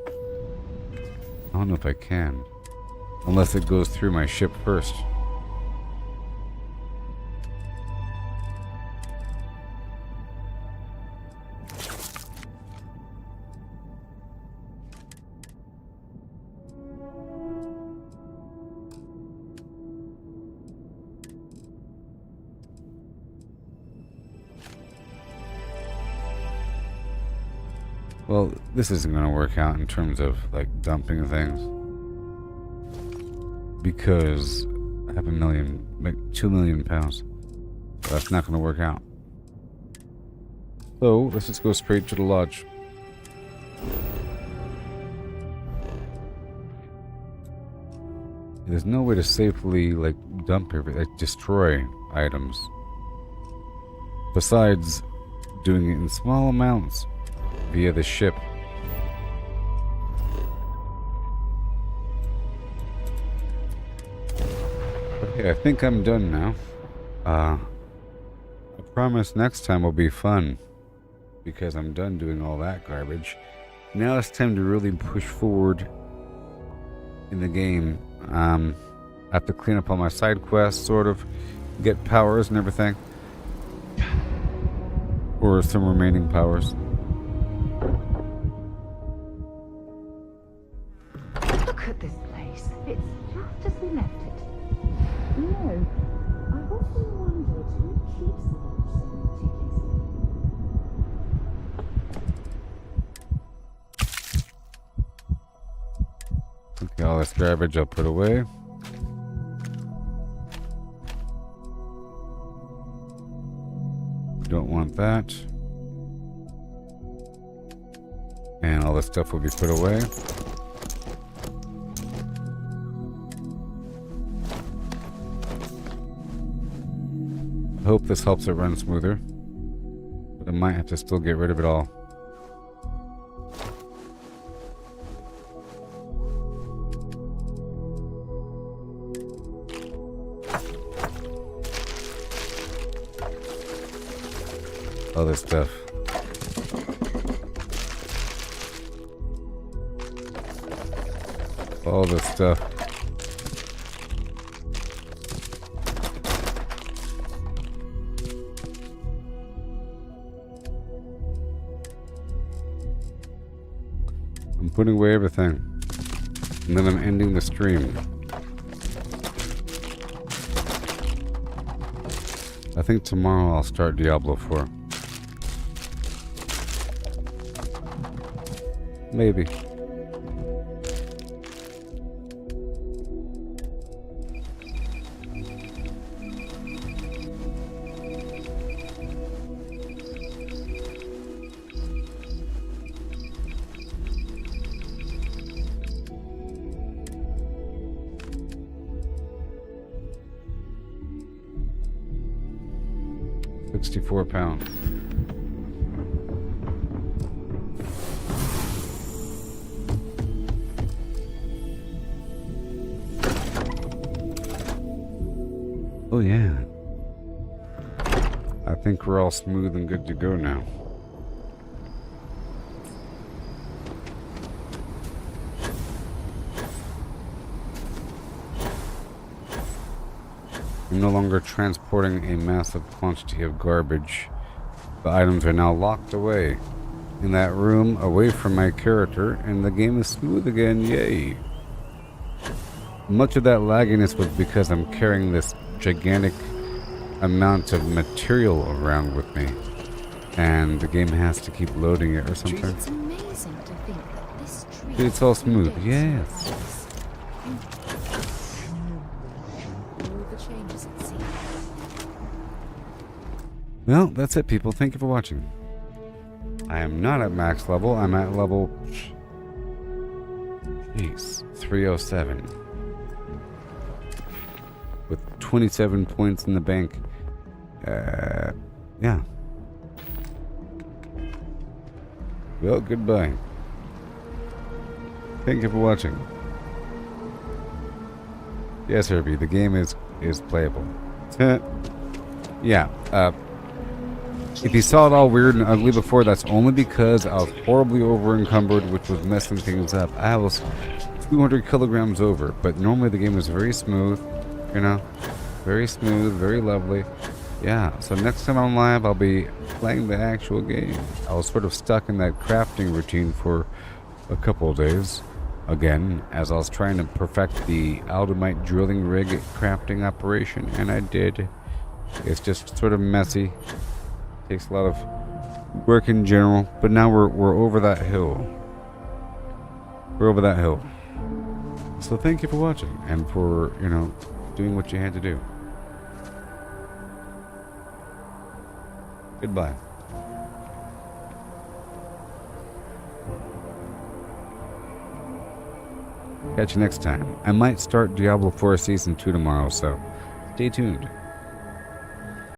I don't know if I can. Unless it goes through my ship first. Well, this isn't going to work out in terms of, like, dumping things. Because I have like 2 million pounds. So that's not going to work out. So, let's just go straight to the lodge. There's no way to safely, like, dump everything, like, destroy items. Besides doing it in small amounts. Via the ship. Okay, I think I'm done now. I promise next time will be fun. Because I'm done doing all that garbage. Now it's time to really push forward in the game. I have to clean up all my side quests, sort of. Get powers and everything. Or some remaining powers. Look at this place. It's just as we left it. You know, I've often wondered who keeps the watch so meticulously. Okay, all this garbage I'll put away. Don't want that. And all this stuff will be put away. I hope this helps it run smoother. But I might have to still get rid of it all. All this stuff. All this stuff. I'm putting away everything. And then I'm ending the stream. I think tomorrow I'll start Diablo 4. Maybe. 64 pounds. Oh yeah. I think we're all smooth and good to go now. I'm no longer transporting a massive quantity of garbage. The items are now locked away in that room away from my character, and the game is smooth again, yay. Much of that lagginess was because I'm carrying this gigantic amount of material around with me, and the game has to keep loading it or something. It's amazing to think that this tree... It's all smooth, yes. Well, that's it, people. Thank you for watching. I am not at max level. I'm at level... Jeez, 307. With 27 points in the bank. Yeah. Well, goodbye. Thank you for watching. Yes, Herbie, the game is playable. Yeah, if you saw it all weird and ugly before, that's only because I was horribly over-encumbered, which was messing things up. I was 200 kilograms over, but normally the game is very smooth, you know? Very smooth, very lovely. Yeah, so next time I'm live, I'll be playing the actual game. I was sort of stuck in that crafting routine for a couple of days. Again, as I was trying to perfect the Aldemite drilling rig crafting operation, and I did. It's just sort of messy. Takes a lot of work in general, but now we're over that hill. We're over that hill. So thank you for watching and for, you know, doing what you had to do. Goodbye. Catch you next time. I might start Diablo 4 Season 2 tomorrow, so stay tuned.